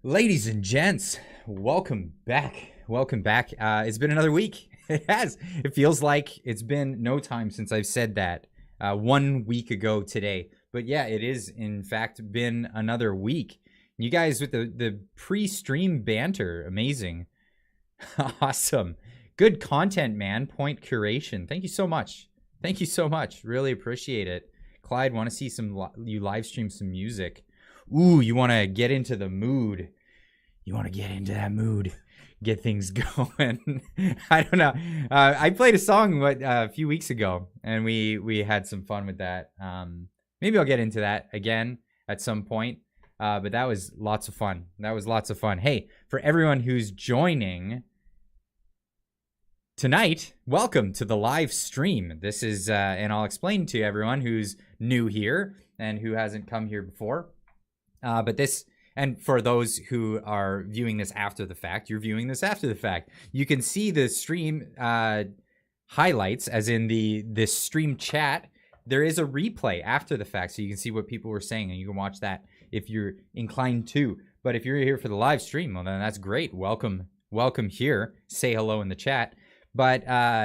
Ladies and gents, welcome back. Welcome back. It's been another week. It has. It feels like it's been no time since I've said that 1 week ago today. But yeah, it is in fact been another week. You guys with the pre-stream banter, amazing. Awesome. Good content, man. Point curation. Thank you so much. Thank you so much. Really appreciate it. Clyde, want to see you live stream some music. Ooh, you want to get into the mood. You want to get into that mood. Get things going. I don't know. I played a song a few weeks ago, and we had some fun with that. Maybe I'll get into that again at some point. But that was lots of fun. That was lots of fun. Hey, for everyone who's joining tonight, welcome to the live stream. This is, and I'll explain to everyone who's new here and who hasn't come here before. But this, and for those who are viewing this after the fact, you're viewing this after the fact. You can see the stream highlights, as in this stream chat. There is a replay after the fact, so you can see what people were saying, and you can watch that if you're inclined to. But if you're here for the live stream, well, then that's great. Welcome here. Say hello in the chat. But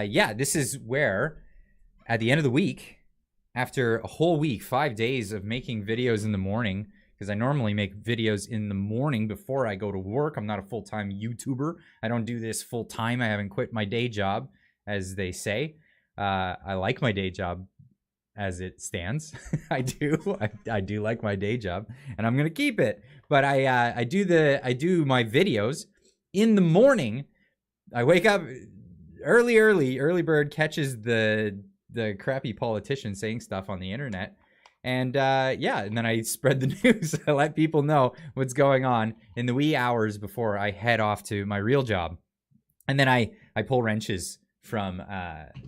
yeah, this is where, at the end of the week, after a whole week, 5 days of making videos in the morning, because I normally make videos in the morning before I go to work. I'm not a full-time YouTuber. I don't do this full-time. I haven't quit my day job, as they say. I like my day job as it stands. I do. I do like my day job, and I'm gonna keep it. But I do my videos in the morning. I wake up early bird catches the crappy politician saying stuff on the internet. And yeah, and then I spread the news. I let people know what's going on in the wee hours before I head off to my real job. And then I pull wrenches from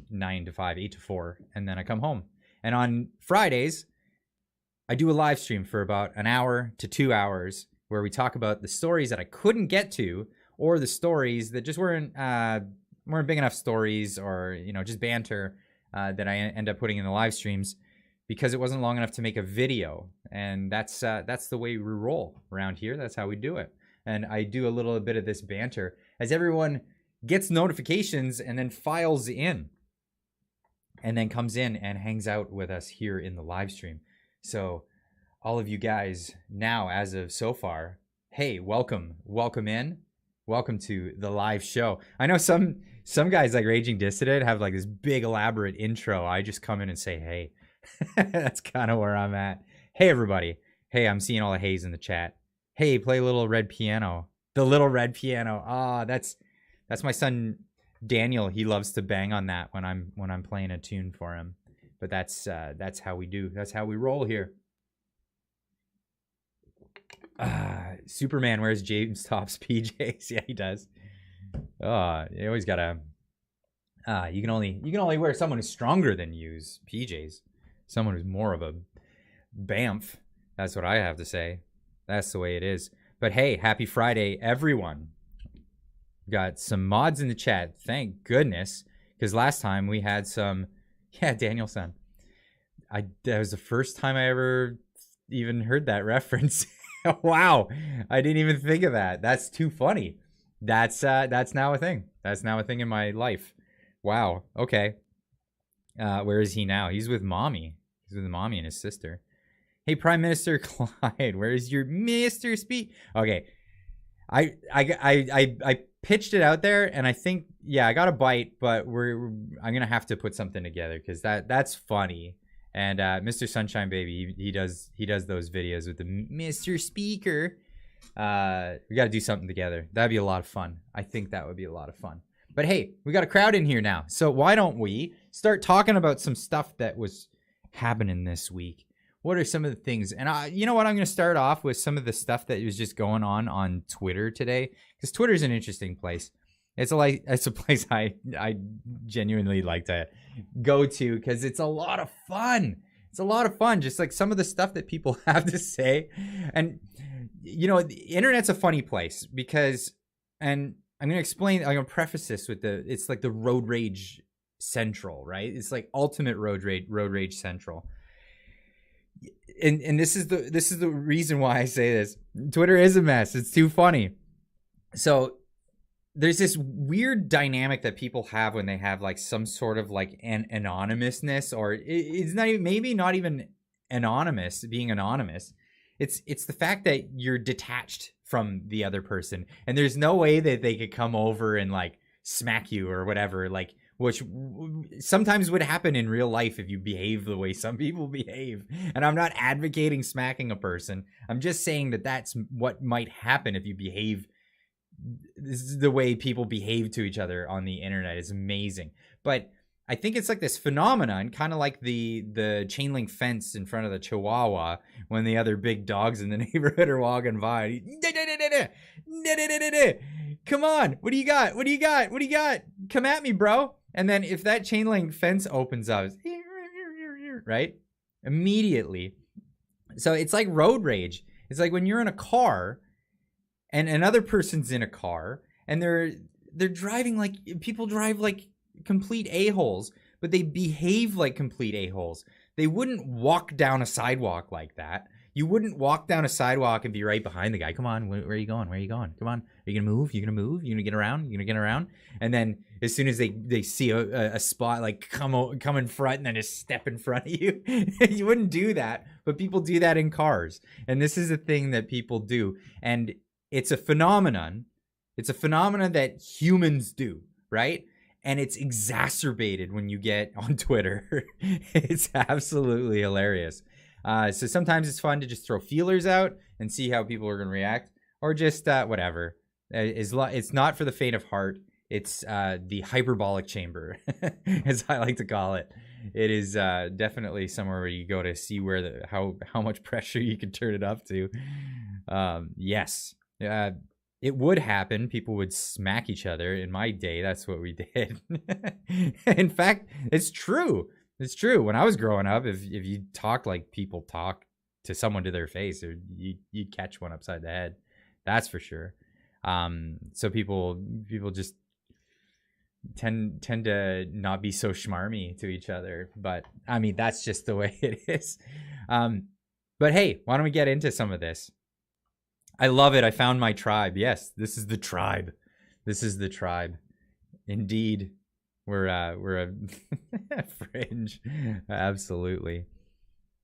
9 to 5, 8 to 4, and then I come home. And on Fridays, I do a live stream for about an hour to 2 hours where we talk about the stories that I couldn't get to, or the stories that just weren't big enough stories, or just banter that I end up putting in the live streams, because it wasn't long enough to make a video. And that's the way we roll around here. That's how we do it. And I do a little bit of this banter as everyone gets notifications and then files in, and then comes in and hangs out with us here in the live stream. So all of you guys now, as of so far, hey, welcome in. Welcome to the live show. I know some guys like Raging Dissident have like this big elaborate intro. I just come in and say, hey. That's kind of where I'm at. Hey, everybody. Hey, I'm seeing all the haze in the chat. Hey, play Little Red Piano. The Little Red Piano. Ah, that's my son Daniel. He loves to bang on that when I'm playing a tune for him. But that's how we do. That's how we roll here. Superman wears James Tops PJs. Yeah, he does. You always gotta. You can only wear someone who's stronger than you's PJs. Someone who's more of a bamf. That's what I have to say. That's the way it is. But hey, happy Friday, everyone. Got some mods in the chat. Thank goodness. Because last time we had some... Yeah, Danielson. That was the first time I ever even heard that reference. Wow. I didn't even think of that. That's too funny. That's now a thing. That's now a thing in my life. Wow. Okay. Where is he now? He's with mommy. He's with mommy and his sister. Hey, Prime Minister Clyde, where is your Mr. Speed? Okay. I pitched it out there, and I think, yeah, I got a bite, but I'm gonna have to put something together, because that's funny. And Mr. Sunshine Baby, he does those videos with the Mr. Speaker. We got to do something together. That'd be a lot of fun. I think that would be a lot of fun. But hey, we got a crowd in here now. So why don't we start talking about some stuff that was happening this week? What are some of the things? And you know what? I'm going to start off with some of the stuff that was just going on Twitter today. Because Twitter is an interesting place. It's a place I genuinely like to go to, because it's a lot of fun. It's a lot of fun. Just like some of the stuff that people have to say. And, the internet's a funny place because, and I'm going to preface this with it's like the road rage central, right? It's like ultimate road rage central. and this is the reason why I say this. Twitter is a mess. It's too funny. So there's this weird dynamic that people have when they have like some sort of like an anonymousness, or it's not even, maybe not even being anonymous. It's the fact that you're detached from the other person, and there's no way that they could come over and like smack you or whatever, like, which sometimes would happen in real life if you behave the way some people behave. And I'm not advocating smacking a person. I'm just saying that that's what might happen if you behave. This is the way people behave to each other on the internet. Is amazing. But I think it's like this phenomenon, kind of like the chain link fence in front of the Chihuahua when the other big dogs in the neighborhood are walking by. Come on, what do you got? What do you got? What do you got? Come at me, bro. And then if that chain link fence opens up, right? Immediately. So it's like road rage. It's like when you're in a car and another person's in a car and they're driving like, people drive like complete a-holes, but they behave like complete a-holes. They wouldn't walk down a sidewalk like that. You wouldn't walk down a sidewalk and be right behind the guy. Come on, where are you going? Where are you going? Come on, are you gonna move? You gonna move? You gonna get around? You gonna get around? And then as soon as they see a spot, like come in front and then just step in front of you. You wouldn't do that, but people do that in cars. And this is a thing that people do, and it's a phenomenon. It's a phenomenon that humans do, right? And it's exacerbated when you get on Twitter. It's absolutely hilarious. So sometimes it's fun to just throw feelers out and see how people are going to react, or just whatever. It's not for the faint of heart. It's the hyperbolic chamber, as I like to call it. It is definitely somewhere where you go to see where how much pressure you can turn it up to. Yes. It would happen. People would smack each other. In my day, that's what we did. In fact, it's true. It's true. When I was growing up, if you talked like people talk to someone to their face, or you'd catch one upside the head. That's for sure. So people just tend to not be so schmarmy to each other. But I mean, that's just the way it is. But hey, why don't we get into some of this? I love it. I found my tribe. Yes, this is the tribe. This is the tribe. Indeed. We're a fringe. Absolutely.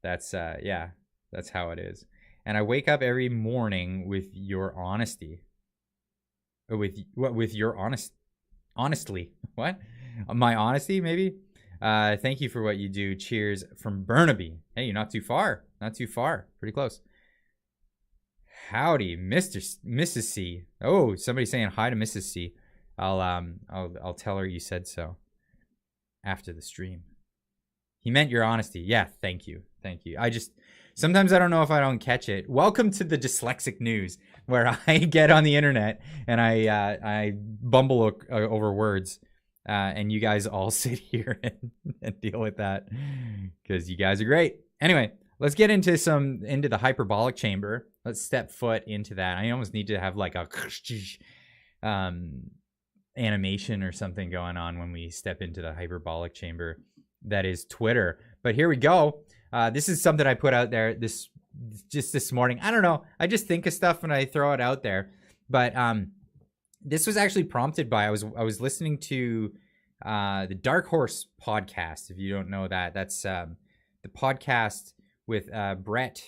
That's that's how it is. And I wake up every morning with your honesty. With your honestly. What? My honesty, maybe? Thank you for what you do. Cheers from Burnaby. Hey, you're not too far. Not too far. Pretty close. Howdy, Mrs. C. Oh, somebody's saying hi to Mrs. C. I'll tell her you said so after the stream. He meant your honesty. Yeah, thank you. Sometimes I don't know if I don't catch it. Welcome to the dyslexic news, where I get on the internet and I bumble over words, and you guys all sit here and deal with that because you guys are great. Anyway, let's get into the hyperbolic chamber. Let's step foot into that. I almost need to have like a animation or something going on when we step into the hyperbolic chamber that is Twitter. But here we go. This is something I put out there this morning. I don't know. I just think of stuff and I throw it out there. But this was actually prompted by I was listening to the Dark Horse podcast. If you don't know that, that's the podcast with Brett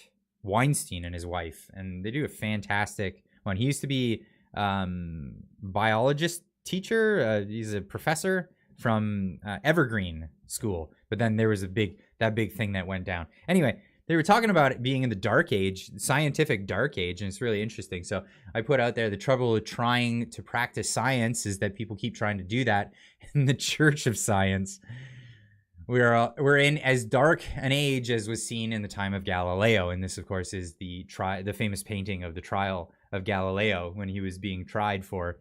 Weinstein and his wife, and they do a fantastic one. He used to be biologist teacher. He's a professor from Evergreen School, but then there was that big thing that went down. Anyway, they were talking about it being in the dark age, scientific dark age, and it's really interesting. So I put out there, the trouble with trying to practice science is that people keep trying to do that in the church of science. We're in as dark an age as was seen in the time of Galileo, and this, of course, is the famous painting of the trial of Galileo when he was being tried for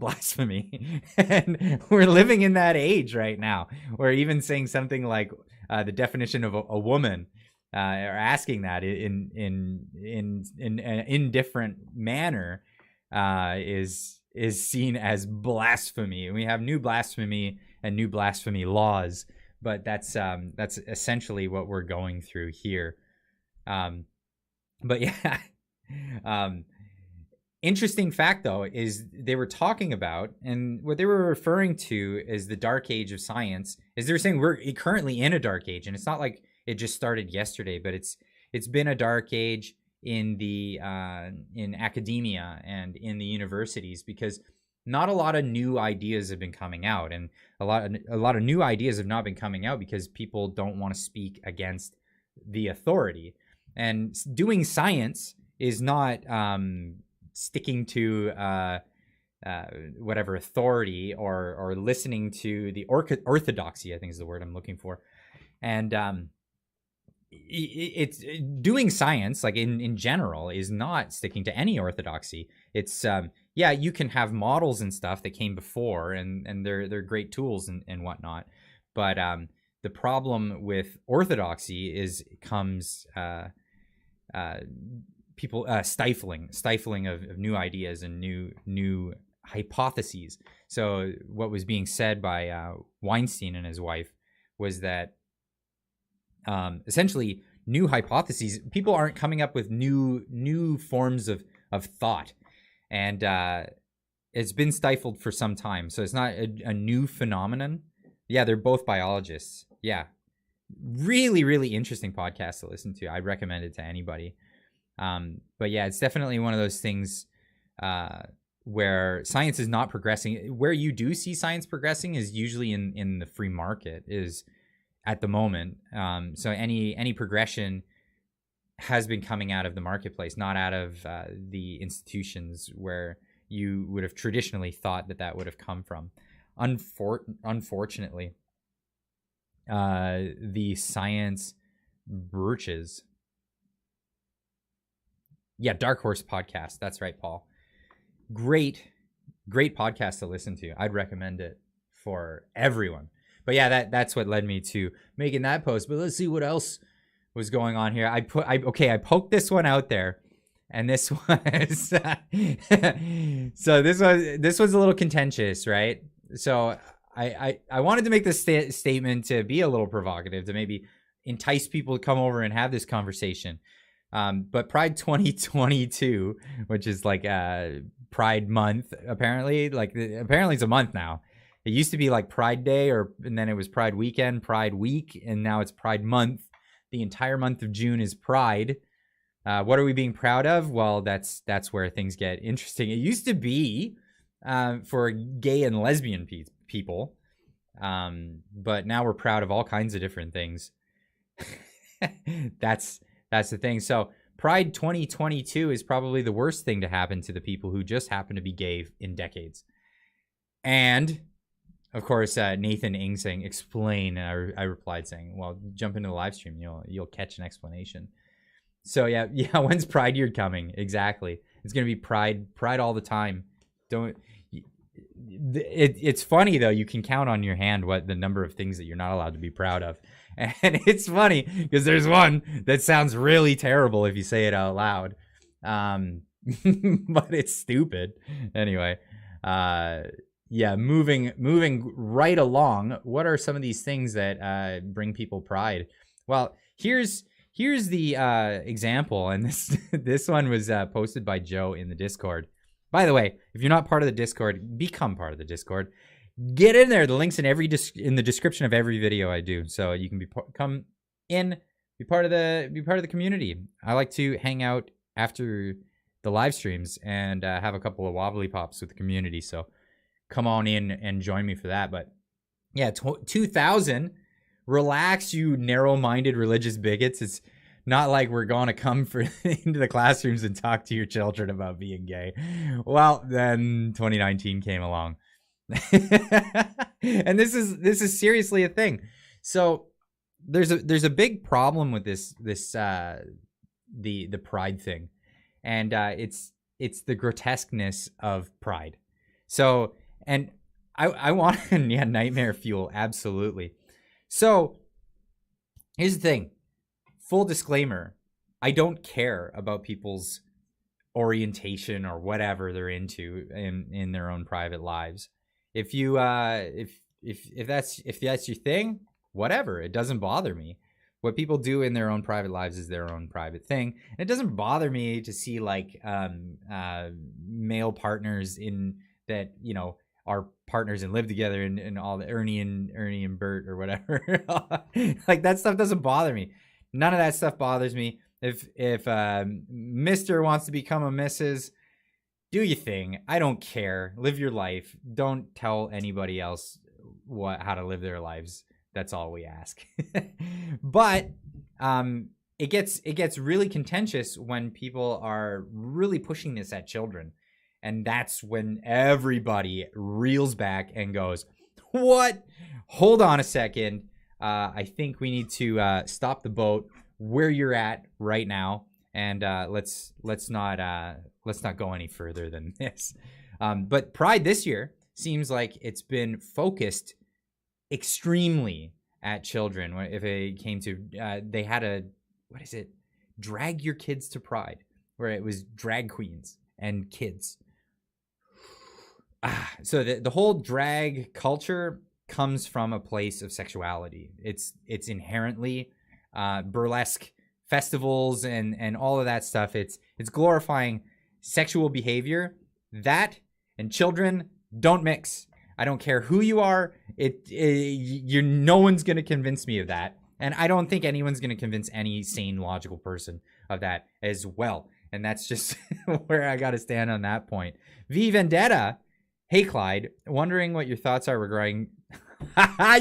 blasphemy. And we're living in that age right now. We're even saying something like the definition of a woman, or asking that in an indifferent manner, is seen as blasphemy. And we have new blasphemy and new blasphemy laws. But that's essentially what we're going through here. But yeah, interesting fact though is they were talking about, and what they were referring to as the dark age of science, is they were saying we're currently in a dark age, and it's not like it just started yesterday, but it's been a dark age in the in academia and in the universities, because not a lot of new ideas have been coming out, and a lot of new ideas have not been coming out because people don't want to speak against the authority. And doing science is not sticking to whatever authority, or listening to the orthodoxy, I think is the word I'm looking for. And it's doing science, like in general, is not sticking to any orthodoxy. It's yeah, you can have models and stuff that came before, and they're great tools and whatnot, but the problem with orthodoxy is comes people stifling of new ideas and new hypotheses. So what was being said by Weinstein and his wife was that essentially new hypotheses, people aren't coming up with new forms of thought, and it's been stifled for some time. So it's not a new phenomenon. Yeah, they're both biologists. Yeah, really interesting podcast to listen to. I'd recommend it to anybody. But yeah, it's definitely one of those things where science is not progressing. Where you do see science progressing is usually in the free market, is at the moment. So any progression has been coming out of the marketplace, not out of the institutions where you would have traditionally thought that would have come from. Unfortunately, the science brooches. Yeah, Dark Horse podcast. That's right, Paul. Great podcast to listen to. I'd recommend it for everyone. But yeah, that's what led me to making that post. But let's see what else was going on here. I poked this one out there, and this was so this was a little contentious, right? So I wanted to make this statement to be a little provocative, to maybe entice people to come over and have this conversation. But Pride 2022, which is like Pride Month, apparently it's a month now. It used to be like Pride Day, and then it was Pride Weekend, Pride Week, and now it's Pride Month. The entire month of June is Pride. What are we being proud of? Well, that's where things get interesting. It used to be for gay and lesbian people, but now we're proud of all kinds of different things. That's the thing. So Pride 2022 is probably the worst thing to happen to the people who just happen to be gay in decades. And of course, Nathan Ing saying, explain. And I replied saying, well, jump into the live stream. You'll catch an explanation. So yeah. When's Pride Year coming? Exactly. It's going to be Pride all the time. It's funny though. You can count on your hand what the number of things that you're not allowed to be proud of. And it's funny because there's one that sounds really terrible if you say it out loud. But it's stupid. Anyway, yeah, moving right along. What are some of these things that bring people pride? Well, here's the example, and this one was posted by Joe in the Discord. By the way, if you're not part of the Discord, become part of the Discord. Get in there. The link's in the description of every video I do, so you can come in, be part of the community. I like to hang out after the live streams and have a couple of wobbly pops with the community. So come on in and join me for that. But yeah, 2000. Relax, you narrow-minded religious bigots. It's not like we're going to come into the classrooms and talk to your children about being gay. Well, then 2019 came along. And this is seriously a thing. So there's a big problem with this the pride thing, and it's the grotesqueness of pride. So, and I want nightmare fuel, absolutely. So here's the thing. Full disclaimer, I don't care about people's orientation or whatever they're into in their own private lives. If you if that's your thing, whatever, it doesn't bother me. What people do in their own private lives is their own private thing. And it doesn't bother me to see like male partners in that, you know, are partners and live together and all the Ernie and Bert or whatever. Like that stuff doesn't bother me. None of that stuff bothers me. If Mr. wants to become a Mrs., do your thing. I don't care. Live your life. Don't tell anybody else how to live their lives. That's all we ask. But it gets really contentious when people are really pushing this at children. And that's when everybody reels back and goes, what? Hold on a second. I think we need to stop the boat where you're at right now. And let's not go any further than this. But Pride this year seems like it's been focused extremely at children. If it came to, they had a, what is it? Drag your kids to Pride, where it was drag queens and kids. So the whole drag culture comes from a place of sexuality. It's inherently burlesque festivals and all of that stuff. It's glorifying sexual behavior. That and children don't mix. I don't care who you are. No one's going to convince me of that. And I don't think anyone's going to convince any sane, logical person of that as well. And that's just where I got to stand on that point. V Vendetta. Hey, Clyde, wondering what your thoughts are regarding...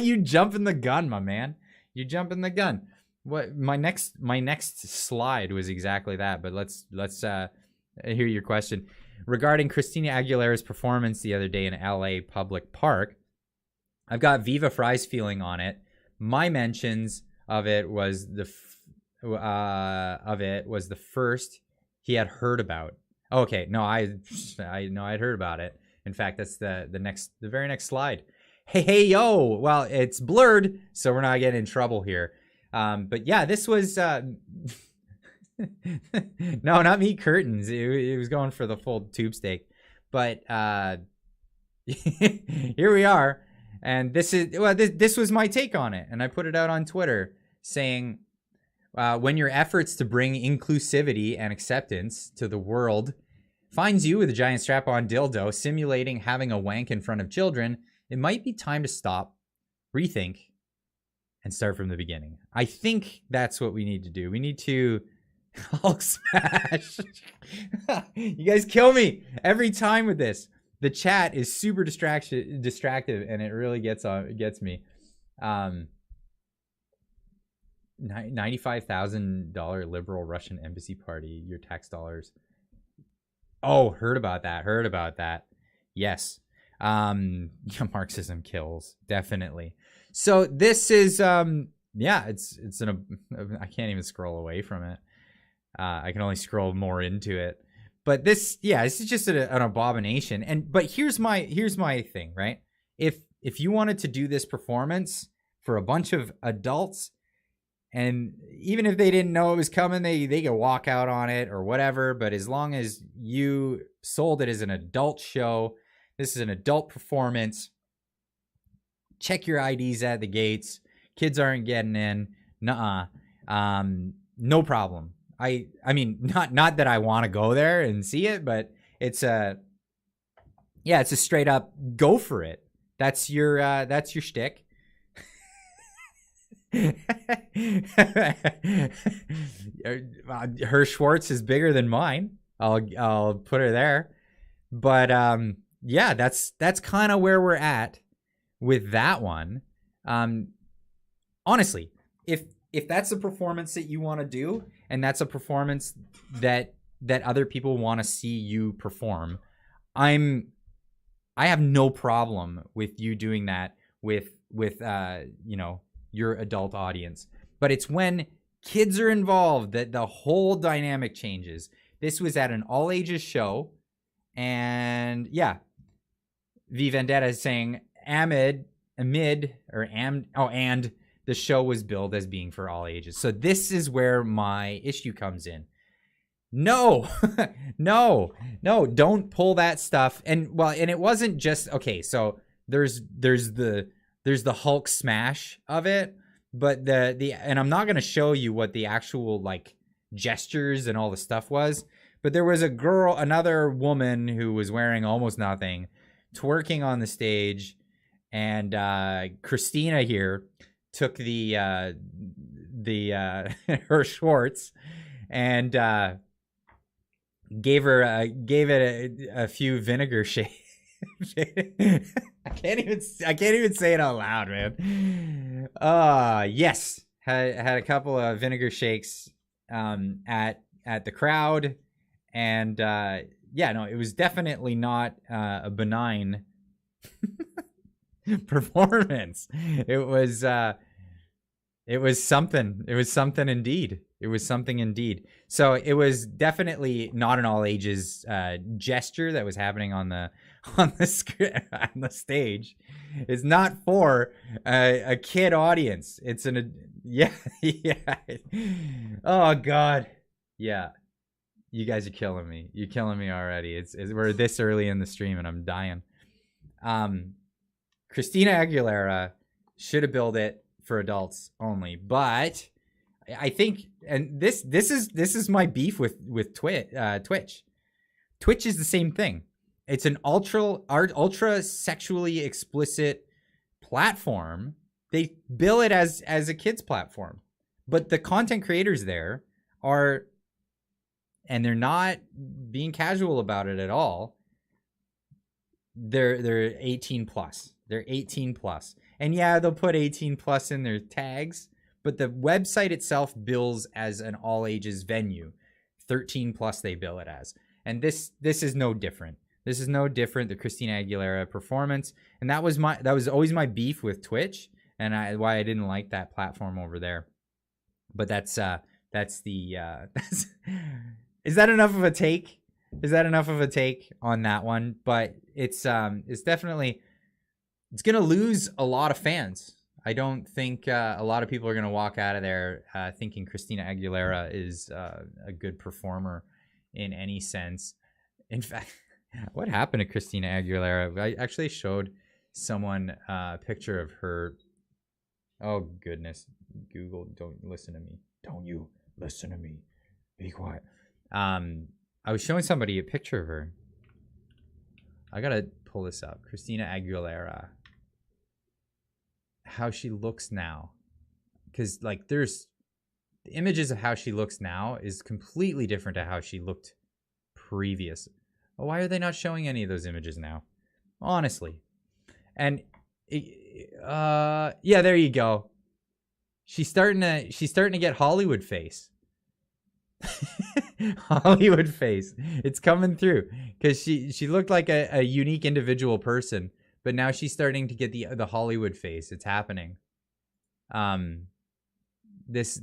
You jumping the gun, my man. You jumping the gun. What my next slide was exactly that, but let's hear your question. Regarding Christina Aguilera's performance the other day in LA Public Park, I've got Viva Fry's feeling on it. My mentions of it was the first he had heard about. Okay, no, I know I'd heard about it. In fact, that's the very next slide. Hey, yo. Well, it's blurred, so we're not getting in trouble here. But yeah, this was no, not meat curtains. It was going for the full tube steak. But here we are, and this was my take on it, and I put it out on Twitter saying, when your efforts to bring inclusivity and acceptance to the world finds you with a giant strap-on dildo simulating having a wank in front of children, it might be time to stop, rethink, and start from the beginning. I think that's what we need to do. We need to Hulk smash. You guys kill me every time with this. The chat is super distractive, and it really gets me. $95,000 liberal Russian embassy party. Your tax dollars. Oh, heard about that. Yes. Marxism kills, definitely. So this is it's I can't even scroll away from it. I can only scroll more into it. But this is just an abomination. But here's my thing, right? If you wanted to do this performance for a bunch of adults, and even if they didn't know it was coming, they could walk out on it or whatever. But as long as you sold it as an adult show, this is an adult performance. Check your IDs at the gates. Kids aren't getting in. Nuh-uh. No problem. I mean, not that I want to go there and see it, but it's a straight up go for it. That's your shtick. Her Schwartz is bigger than mine. I'll put her there. But that's kind of where we're at with that one. Honestly, if that's a performance that you want to do, and that's a performance that other people want to see you perform, I have no problem with you doing that with your adult audience. But it's when kids are involved that the whole dynamic changes. This was at an all ages show, and V Vendetta is saying and the show was billed as being for all ages. So this is where my issue comes in. No, no, don't pull that stuff. And it wasn't just, okay, so there's the Hulk smash of it, But and I'm not going to show you what the actual like gestures and all the stuff was, but there was another woman who was wearing almost nothing, twerking on the stage, and Christina here took the her shorts and gave it a few vinegar shakes. I can't even say it out loud, man. Yes, had a couple of vinegar shakes at the crowd, and yeah, no, it was definitely not a benign performance. It was something. It was something indeed. It was something indeed. So it was definitely not an all ages gesture that was happening on the stage. It's not for a kid audience. It's yeah. Oh God, yeah. You guys are killing me. You're killing me already. We're this early in the stream and I'm dying. Christina Aguilera should have billed it for adults only, but I think, and this is my beef with Twitch. Twitch is the same thing. It's an ultra sexually explicit platform. They bill it as a kids platform, but the content creators there are, and they're not being casual about it at all. They're 18 plus. They're 18 plus. And yeah, they'll put 18 plus in their tags, but the website itself bills as an all ages venue. 13 plus they bill it as. And this is no different. This is no different, the Christina Aguilera performance. And that was always my beef with Twitch, and why I didn't like that platform over there. But that's the is that enough of a take? Is that enough of a take on that one? But it's definitely, it's gonna lose a lot of fans. I don't think a lot of people are gonna walk out of there thinking Christina Aguilera is a good performer in any sense. In fact, what happened to Christina Aguilera? I actually showed someone a picture of her. Oh goodness, Google, don't listen to me. Don't you listen to me. Be quiet. I was showing somebody a picture of her. I gotta pull this up. Christina Aguilera. How she looks now. Because like there's the images of how she looks now is completely different to how she looked previous. Why are they not showing any of those images now? Honestly. And yeah, there you go. She's starting to get Hollywood face. Hollywood face. It's coming through because she looked like a unique individual person, but now she's starting to get the Hollywood face. It's happening. This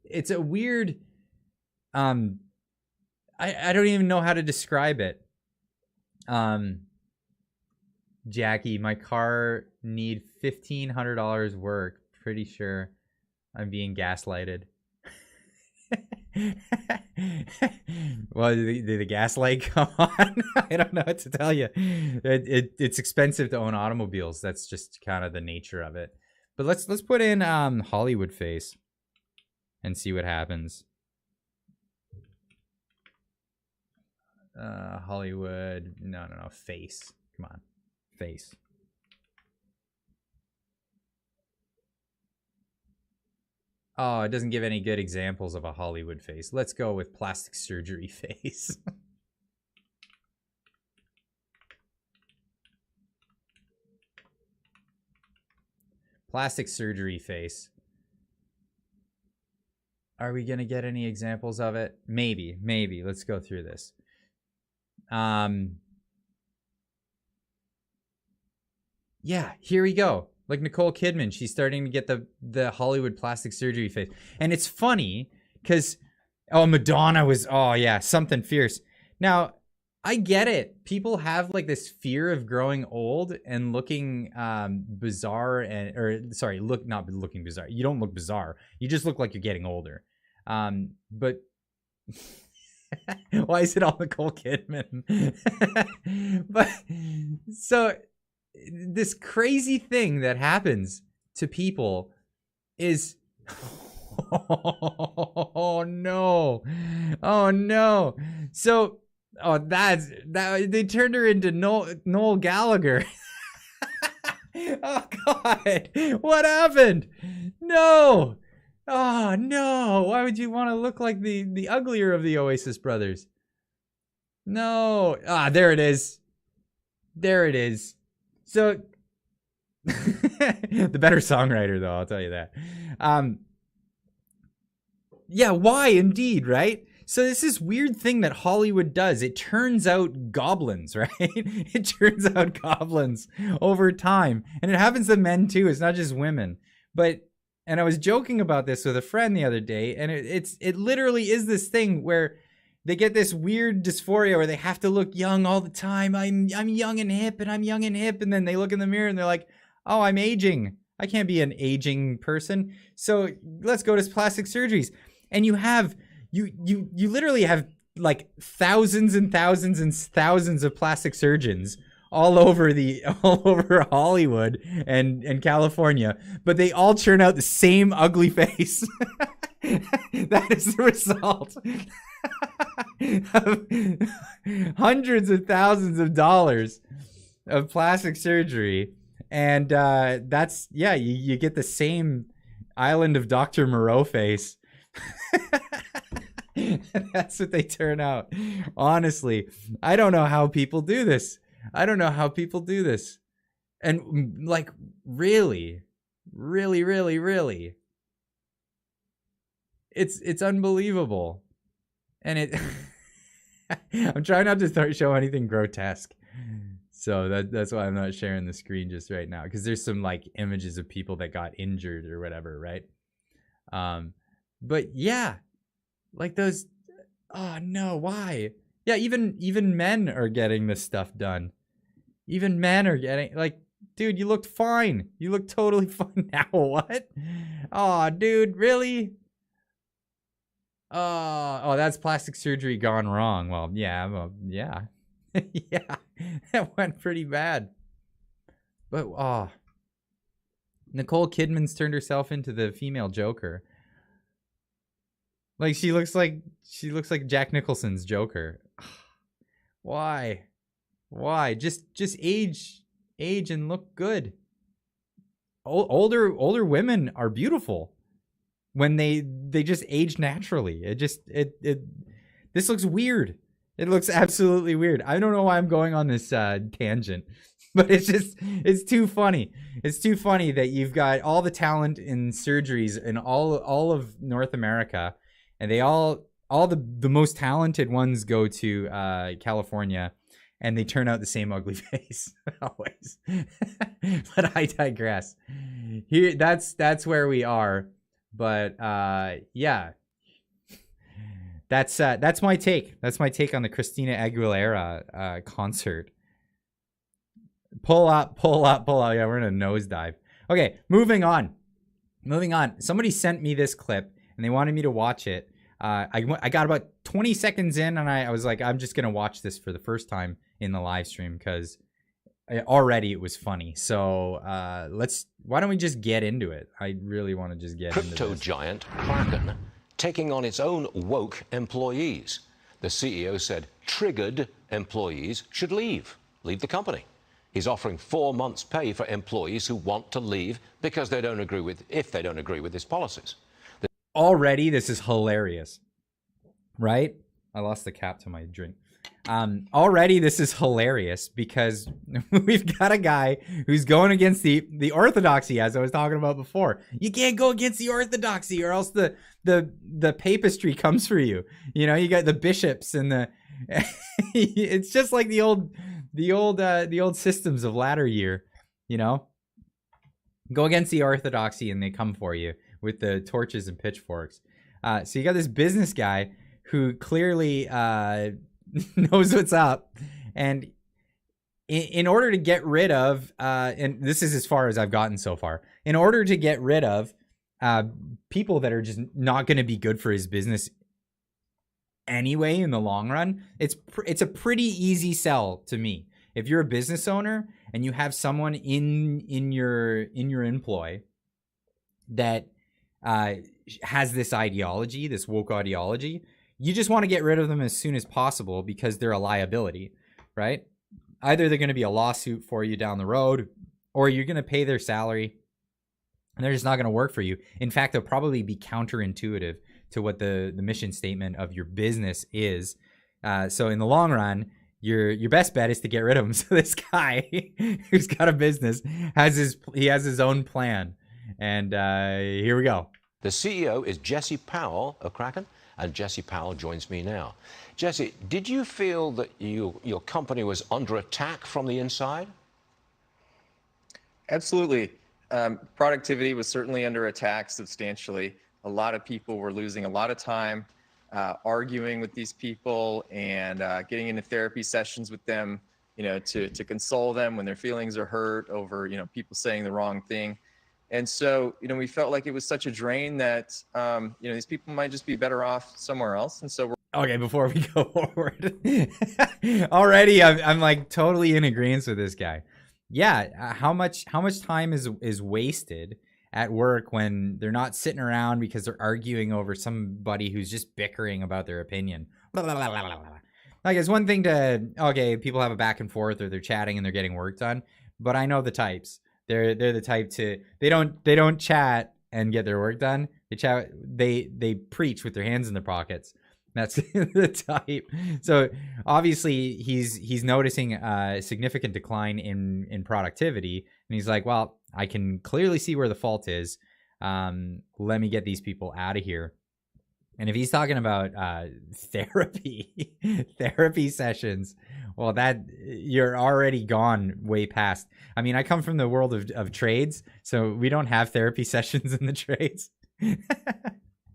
it's a weird I don't even know how to describe it. Jackie, my car need $1,500 work. Pretty sure I'm being gaslighted. Well, did the gaslight come on? I don't know what to tell you. It's expensive to own automobiles. That's just kind of the nature of it. But let's put in Hollywood face and see what happens. Hollywood, no, face. Come on, face. Oh, it doesn't give any good examples of a Hollywood face. Let's go with plastic surgery face. Plastic surgery face. Are we going to get any examples of it? Maybe. Let's go through this. Yeah, here we go. Like Nicole Kidman, she's starting to get the Hollywood plastic surgery face. And it's funny because, Madonna was, something fierce. Now, I get it. People have like this fear of growing old and looking bizarre not looking bizarre. You don't look bizarre. You just look like you're getting older. But why is it all Nicole Kidman? But so this crazy thing that happens to people is oh no. Oh no. So that they turned her into Noel Gallagher. Oh God. What happened? No. Oh no. Why would you want to look like the uglier of the Oasis brothers? No. Ah, there it is. There it is. So the better songwriter, though, I'll tell you that. Yeah, why indeed, right? So this is weird thing that Hollywood does. It turns out goblins, right? It turns out goblins over time. And it happens to men too. It's not just women. And I was joking about this with a friend the other day, and it literally is this thing where they get this weird dysphoria where they have to look young all the time. I'm young and hip, and I'm young and hip, and then they look in the mirror and they're like, oh, I'm aging. I can't be an aging person. So let's go to plastic surgeries. And you literally have like thousands and thousands and thousands of plastic surgeons all over Hollywood and California, but they all churn out the same ugly face. That is the result of hundreds of thousands of dollars of plastic surgery. And that's, yeah, you get the same Island of Dr. Moreau face. That's what they turn out. Honestly, I don't know how people do this. And like, really, it's unbelievable. And I'm trying not to show anything grotesque. So that's why I'm not sharing the screen just right now, because there's some like images of people that got injured or whatever, right? But yeah, like those. Oh no, why? Yeah, even men are getting this stuff done. Even men are getting, like, dude, you looked fine. You look totally fine now. What? Oh, dude, really? Oh, that's plastic surgery gone wrong. Well, yeah. Yeah, that went pretty bad. But Nicole Kidman's turned herself into the female Joker. Like she looks like Jack Nicholson's Joker. Why? Just age and look good. Older women are beautiful when they just age naturally. This looks weird. It looks absolutely weird. I don't know why I'm going on this tangent, but it's too funny. It's too funny that you've got all the talent in surgeries in all of North America, and they all the most talented ones go to California, and they turn out the same ugly face always. But I digress. Here, that's where we are. But yeah. That's my take. That's my take on the Christina Aguilera concert. Pull up. Yeah, we're in a nosedive. Okay, moving on. Somebody sent me this clip, and they wanted me to watch it. I got about 20 seconds in, and I was like, I'm just going to watch this for the first time in the live stream, because already it was funny. So why don't we just get into it? I really want to just get into this. Crypto giant Kraken taking on its own woke employees. The CEO said triggered employees should leave the company. He's offering 4 months' pay for employees who want to leave because if they don't agree with his policies. Already, this is hilarious, right? I lost the cap to my drink. Already, this is hilarious because we've got a guy who's going against the orthodoxy, as I was talking about before. You can't go against the orthodoxy, or else the papistry comes for you. You know, you got the bishops and the. It's just like the old systems of latter year. You know, go against the orthodoxy and they come for you with the torches and pitchforks. So you got this business guy who clearly knows what's up, and in order to get rid of, and this is as far as I've gotten so far, in order to get rid of people that are just not going to be good for his business anyway in the long run, it's a pretty easy sell to me. If you're a business owner and you have someone in your employ that has this ideology, this woke ideology, you just want to get rid of them as soon as possible because they're a liability, right? Either they're going to be a lawsuit for you down the road, or you're going to pay their salary and they're just not going to work for you. In fact, they'll probably be counterintuitive to what the mission statement of your business is. So in the long run, your best bet is to get rid of him. So this guy who's got a business has his own plan. And here we go. The CEO is Jesse Powell of Kraken, and Jesse Powell joins me now. Jesse, did you feel that your company was under attack from the inside? Absolutely. Productivity was certainly under attack substantially. A lot of people were losing a lot of time arguing with these people and getting into therapy sessions with them, to console them when their feelings are hurt over, people saying the wrong thing. And so, we felt like it was such a drain that, these people might just be better off somewhere else. And so okay, before we go forward, already I'm like totally in agreement with this guy. Yeah, how much time is wasted at work when they're not sitting around because they're arguing over somebody who's just bickering about their opinion. Blah, blah, blah, blah, blah. Like, it's one thing to, people have a back and forth or they're chatting and they're getting work done, but I know the types. They're the type they don't chat and get their work done. They preach with their hands in their pockets. That's the type. So obviously he's noticing a significant decline in productivity, and he's like, well, I can clearly see where the fault is. Let me get these people out of here. And if he's talking about therapy sessions, well, that you're already gone way past. I mean, I come from the world of trades, so we don't have therapy sessions in the trades.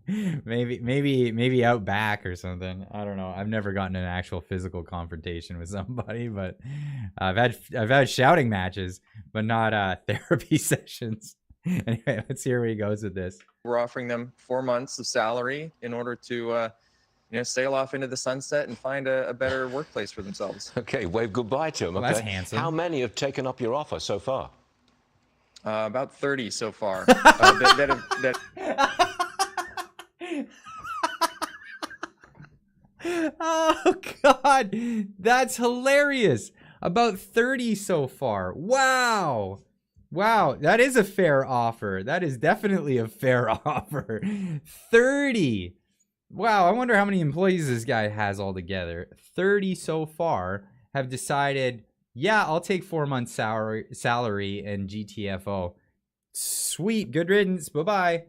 maybe out back or something. I don't know. I've never gotten an actual physical confrontation with somebody, but I've had shouting matches, but not therapy sessions. Anyway, let's see where he goes with this. We're offering them 4 months of salary in order to sail off into the sunset and find a better workplace for themselves. Okay, wave goodbye to them. Well, okay. that's handsome. How many have taken up your offer so far? About 30 so far. Oh God, that's hilarious. About 30 so far. Wow, that is a fair offer. That is definitely a fair offer. 30. Wow, I wonder how many employees this guy has altogether. 30 so far have decided, yeah, I'll take 4 months salary and GTFO. Sweet, good riddance. Bye-bye.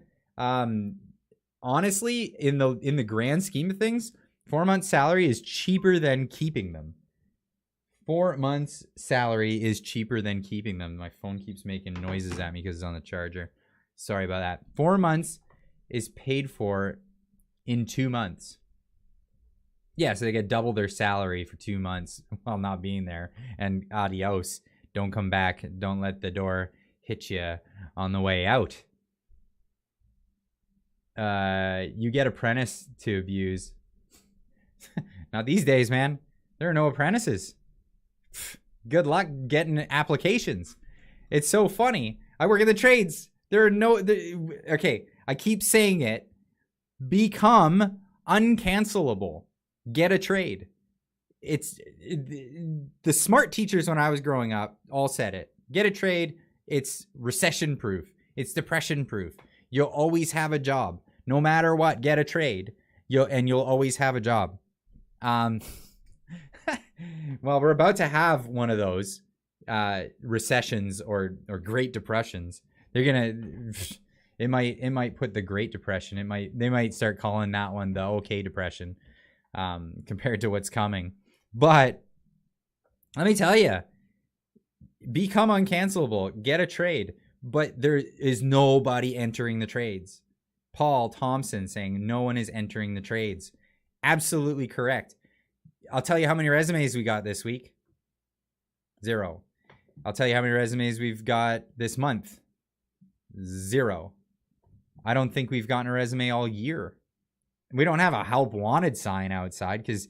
Honestly, in the grand scheme of things, 4 months salary is cheaper than keeping them. 4 months salary is cheaper than keeping them. My phone keeps making noises at me because it's on the charger. Sorry about that. 4 months is paid for in 2 months. Yeah, so they get double their salary for 2 months while not being there. And adios. Don't come back. Don't let the door hit you on the way out. You get apprentice to abuse. Now these days, man, there are no apprentices. Good luck getting applications. It's so funny. I work in the trades. There are no... okay, I keep saying it. Become uncancelable. Get a trade. The smart teachers when I was growing up all said it. Get a trade. It's recession proof. It's depression proof. You'll always have a job. No matter what, get a trade. You'll always have a job. Well, we're about to have one of those recessions or Great Depressions. They're gonna... It might put the Great Depression. They might start calling that one the OK Depression, compared to what's coming. But let me tell you, become uncancelable. Get a trade. But there is nobody entering the trades. Paul Thompson saying no one is entering the trades. Absolutely correct. I'll tell you how many resumes we got this week. 0. I'll tell you how many resumes we've got this month. 0. I don't think we've gotten a resume all year. We don't have a help wanted sign outside because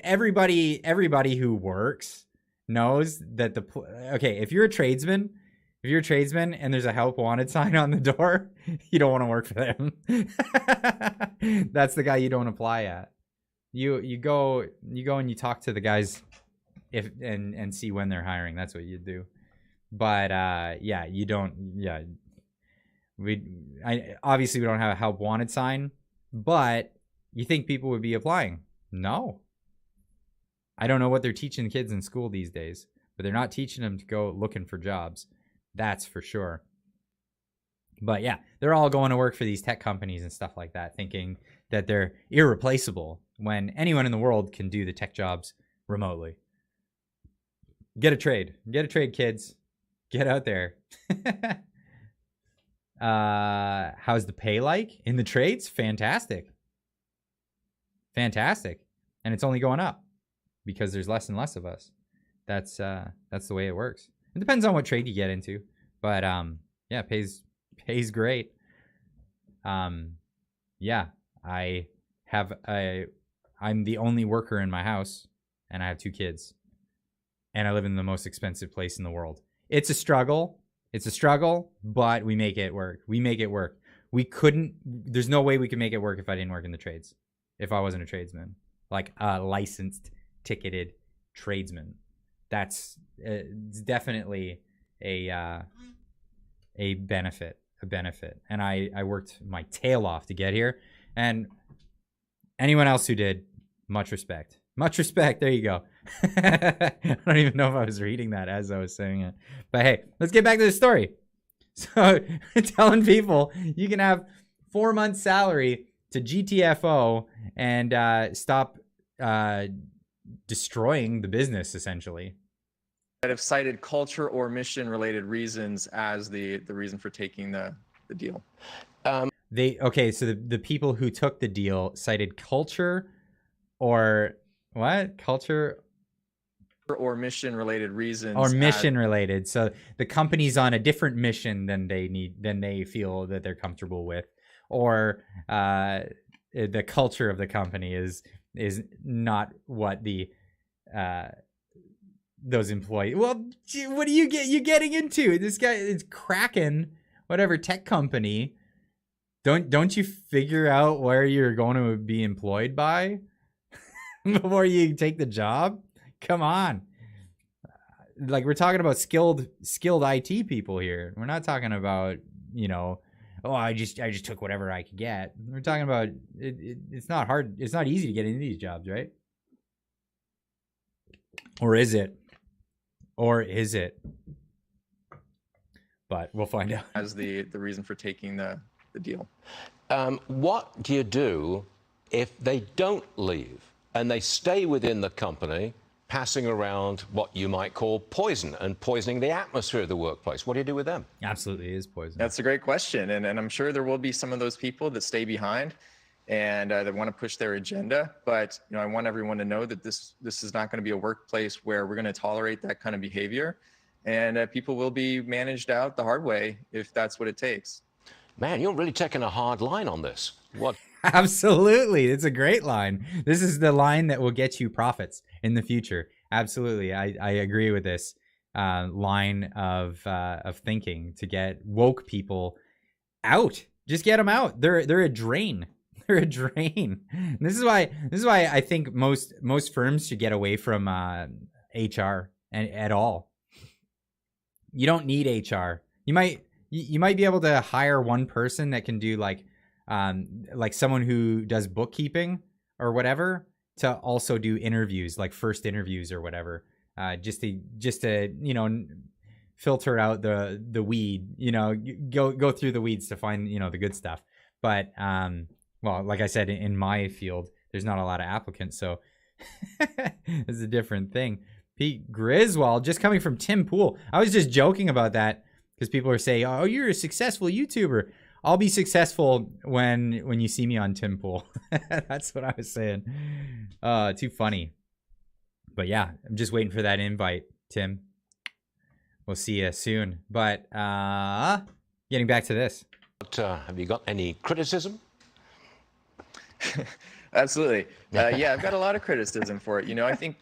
everybody who works knows that okay, if you're a tradesman, If you're a tradesman and there's a help wanted sign on the door, you don't want to work for them. That's the guy you don't apply at. You go and you talk to the guys and see when they're hiring. That's what you do. But yeah, you don't. Yeah, obviously we don't have a help wanted sign, but you think people would be applying? No. I don't know what they're teaching kids in school these days, but they're not teaching them to go looking for jobs. That's for sure. But yeah, they're all going to work for these tech companies and stuff like that, thinking that they're irreplaceable when anyone in the world can do the tech jobs remotely. Get a trade, kids. Get out there. How's the pay like in the trades? Fantastic. And it's only going up because there's less and less of us. That's the way it works. It depends on what trade you get into, but yeah, pays great. Yeah, I'm the only worker in my house, and I have 2 kids, and I live in the most expensive place in the world. It's a struggle, but we make it work. There's no way we could make it work if I didn't work in the trades, if I wasn't a tradesman, like a licensed, ticketed tradesman. That's it's definitely a benefit. And I worked my tail off to get here. And anyone else who did, much respect. There you go. I don't even know if I was reading that as I was saying it. But hey, let's get back to the story. So telling people you can have 4 months salary to GTFO and stop destroying the business, essentially. That have cited culture or mission related reasons as the reason for taking the deal. So the people who took the deal cited culture or what? Culture or mission related reasons. Or mission related. So the company's on a different mission than they feel that they're comfortable with. Or the culture of the company is not what the those employees. Well, what do you getting into? This guy is Kraken, whatever tech company. Don't you figure out where you're going to be employed by before you take the job? Come on. Like, we're talking about skilled IT people here. We're not talking about, I just took whatever I could get. We're talking about it's not hard. It's not easy to get into these jobs, right? Or is it? But we'll find out. As the reason for taking the deal. What do you do if they don't leave and they stay within the company, passing around what you might call poison and poisoning the atmosphere of the workplace? What do you do with them? Absolutely, it is poison. That's a great question. And I'm sure there will be some of those people that stay behind and that want to push their agenda. But I want everyone to know that this is not going to be a workplace where we're going to tolerate that kind of behavior. And people will be managed out the hard way if that's what it takes. Man, you're really taking a hard line on this. What? Absolutely. It's a great line. This is the line that will get you profits in the future. Absolutely. I agree with this line of thinking, to get woke people out. Just get them out. They're a drain. They're a drain. And this is why I think most firms should get away from HR at all. You don't need HR. You might be able to hire one person that can do like someone who does bookkeeping or whatever to also do interviews, like first interviews or whatever, just to filter out the weed, go through the weeds to find the good stuff. But well, like I said, in my field, there's not a lot of applicants, so it's a different thing. Pete Griswold, just coming from Tim Pool. I was just joking about that because people are saying, "Oh, you're a successful YouTuber." I'll be successful when you see me on Tim Pool. That's what I was saying. Too funny. But yeah, I'm just waiting for that invite, Tim. We'll see you soon. But getting back to this. Have you got any criticism? Absolutely. Yeah, I've got a lot of criticism for it. I think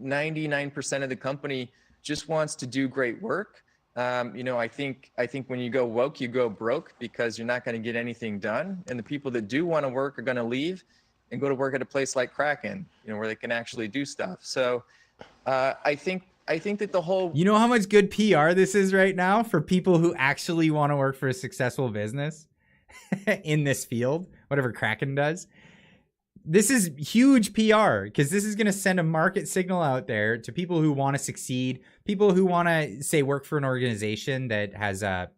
99% of the company just wants to do great work I think when you go woke, you go broke, because you're not going to get anything done. And the people that do want to work are going to leave and go to work at a place like Kraken, where they can actually do stuff. So I think that the whole You know how much good PR this is right now for people who actually want to work for a successful business in this field, whatever Kraken does. This is huge PR, because this is going to send a market signal out there to people who want to succeed, people who want to, say, work for an organization that has a,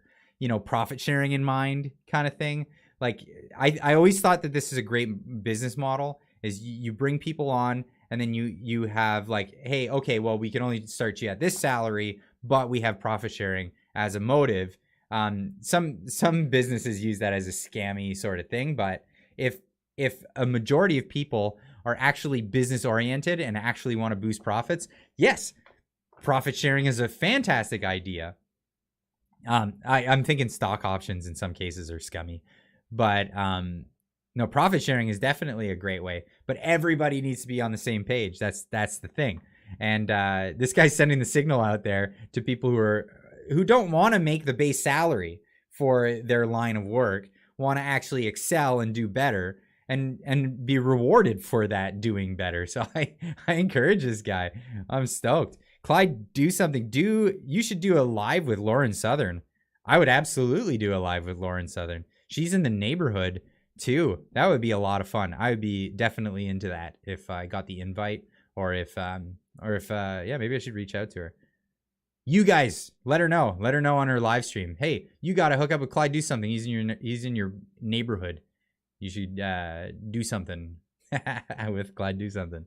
profit sharing in mind kind of thing. Like, I always thought that this is a great business model, is you bring people on, and then you have like, hey, okay, well, we can only start you at this salary, but we have profit sharing as a motive. Some businesses use that as a scammy sort of thing, but if a majority of people are actually business oriented and actually want to boost profits, yes, profit sharing is a fantastic idea. I'm thinking stock options in some cases are scummy, but no, profit sharing is definitely a great way. But everybody needs to be on the same page. That's the thing. And this guy's sending the signal out there to people who don't want to make the base salary for their line of work, want to actually excel and do better, and be rewarded for that doing better. So I encourage this guy. I'm stoked. Clyde, do something. You should do a live with Lauren Southern. I would absolutely do a live with Lauren Southern. She's in the neighborhood too. That would be a lot of fun. I would be definitely into that if I got the invite, or if maybe I should reach out to her. You guys, let her know. Let her know on her live stream. Hey, you got to hook up with Clyde. Do something. He's in your neighborhood. You should do something with Clyde. Do something.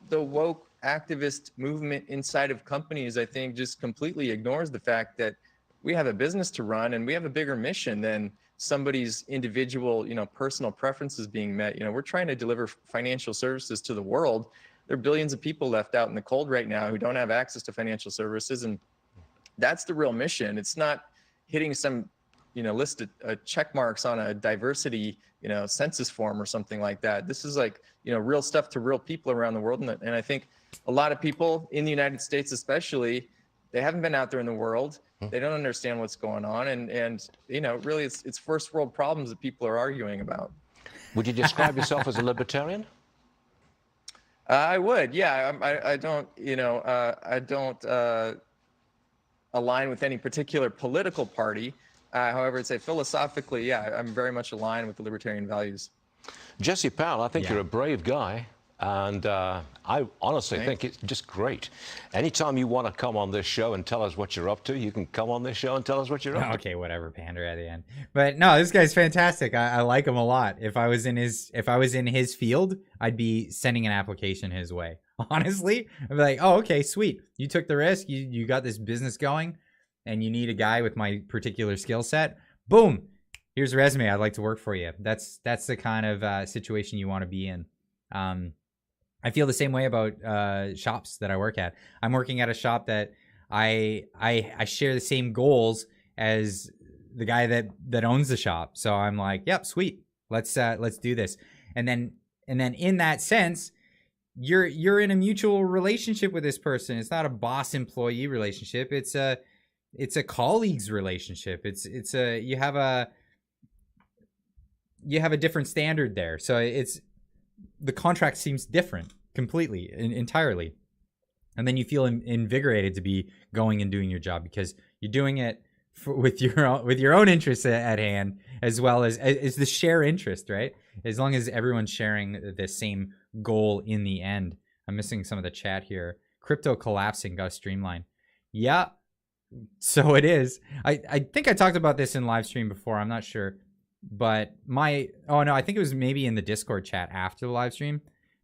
The woke activist movement inside of companies, I think, just completely ignores the fact that we have a business to run, and we have a bigger mission than somebody's individual, personal preferences being met. We're trying to deliver financial services to the world. There are billions of people left out in the cold right now who don't have access to financial services, and that's the real mission. It's not hitting some list of check marks on a diversity census form or something like that. This is like real stuff to real people around the world. And I think a lot of people in the United States especially, they haven't been out there in the world. They don't understand what's going on, and really it's first world problems that people are arguing about. Would you describe yourself as a libertarian? I would, yeah. I don't align with any particular political party. However, I'd say philosophically, yeah, I'm very much aligned with the libertarian values. Jesse Powell, I think you're a brave guy, and I honestly think it's just great. Anytime you want to come on this show and tell us what you're up to, you can come on this show and tell us what you're up to. Okay, whatever, pander at the end. But no, this guy's fantastic. I like him a lot. If I was in his field, I'd be sending an application his way. Honestly, I'd be like, oh, okay, sweet. You took the risk. You got this business going, and you need a guy with my particular skill set. Boom. Here's a resume. I'd like to work for you. That's the kind of situation you want to be in. I feel the same way about shops that I work at. I'm working at a shop that I share the same goals as the guy that owns the shop. So I'm like, yep, sweet. Let's do this. And then in that sense, you're in a mutual relationship with this person. It's not a boss employee relationship. It's a colleagues relationship. You have a different standard there. So the contract seems different completely, entirely. And then you feel invigorated to be going and doing your job because you're doing it with your own interests at hand, as well as the share interest, right? As long as everyone's sharing the same goal in the end. I'm missing some of the chat here. Crypto collapsing, got to streamline. Yeah, so it is. I think I talked about this in live stream before. I'm not sure. But I think it was maybe in the Discord chat after the live stream.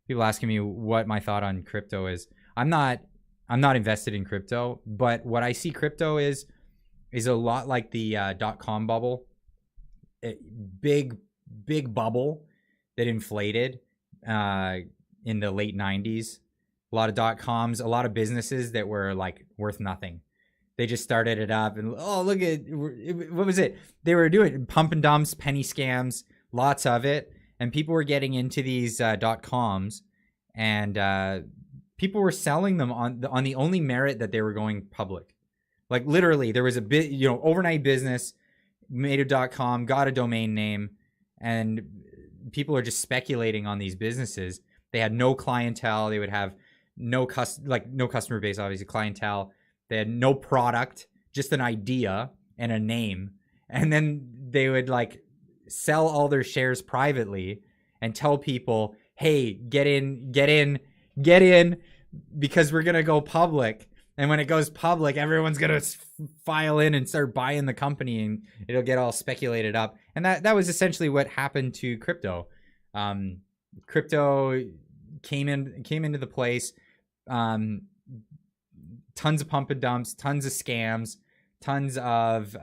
People asking me what my thought on crypto is. I'm not invested in crypto, but what I see crypto is a lot like the .com bubble. Big bubble that inflated in the late 90s. A lot of .coms, a lot of businesses that were like worth nothing. They just started it up and, oh, look at, what was it? They were doing pump and dumps, penny scams, lots of it. And people were getting into these .coms, and people were selling them on the only merit that they were going public. Like literally, there was a bit, overnight business, made a .com, got a domain name, and people are just speculating on these businesses. They had no clientele. They would have no customer base, obviously clientele. They had no product, just an idea and a name. And then they would like sell all their shares privately and tell people, hey, get in, because we're going to go public. And when it goes public, everyone's going to file in and start buying the company, and it'll get all speculated up. And that was essentially what happened to crypto. Crypto came into the place. Tons of pump and dumps, tons of scams, tons of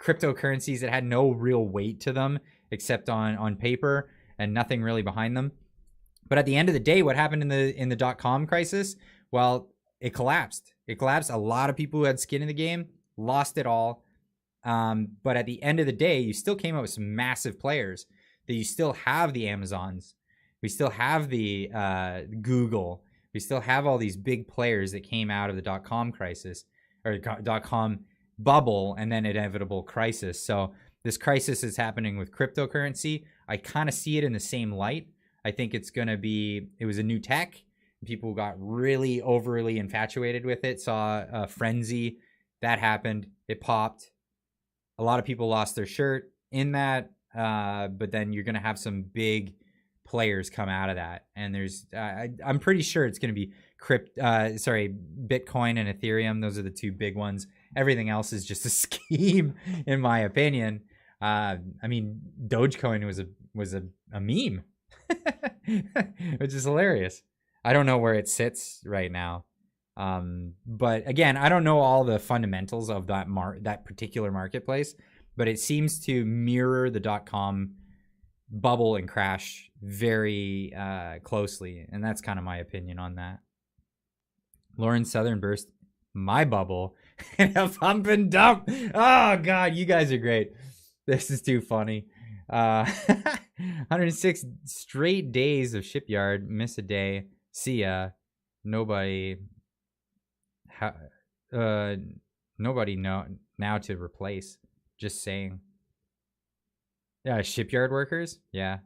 cryptocurrencies that had no real weight to them except on paper and nothing really behind them. But at the end of the day, what happened in the .com crisis? Well, it collapsed. A lot of people who had skin in the game lost it all. But at the end of the day, you still came up with some massive players. That you still have the Amazons. We still have the Google. We still have all these big players that came out of the .com crisis or .com bubble and then inevitable crisis. So this crisis is happening with cryptocurrency. I kind of see it in the same light. I think it was a new tech. People got really overly infatuated with it, saw a frenzy. That happened. It popped. A lot of people lost their shirt in that, but then you're going to have some big players come out of that. And I'm pretty sure it's going to be Bitcoin and Ethereum. Those are the two big ones. Everything else is just a scheme, in my opinion. I mean, Dogecoin was a meme, which is hilarious. I don't know where it sits right now. But again, I don't know all the fundamentals of that particular marketplace, but it seems to mirror the .com bubble and crash very closely. And that's kind of my opinion on that. Lauren Southern burst my bubble and a pump and dump. Oh God, you guys are great. This is too funny. 106 straight days of shipyard, miss a day. See ya. Nobody know now to replace. Just saying. Yeah, shipyard workers. Yeah.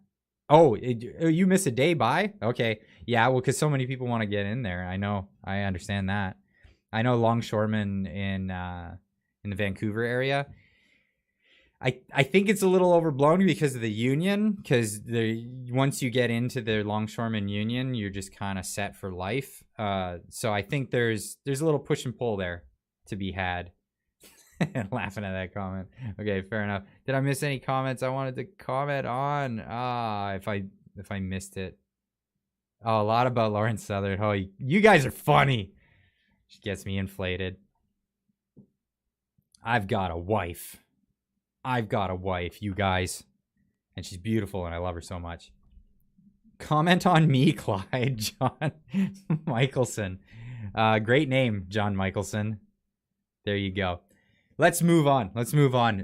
Oh, you miss a day by? Okay. Yeah, well, because so many people want to get in there. I know. I understand that. I know longshoremen in the Vancouver area. I think it's a little overblown because of the union, because once you get into the longshoreman union, you're just kind of set for life. So I think there's a little push and pull there to be had. Laughing at that comment. Okay, fair enough. Did I miss any comments I wanted to comment on? If I missed it. Oh, a lot about Lauren Southern. Oh, you guys are funny. She gets me inflated. I've got a wife, you guys. And she's beautiful and I love her so much. Comment on me, Clyde. John Michelson. Great name, John Michelson. There you go. Let's move on.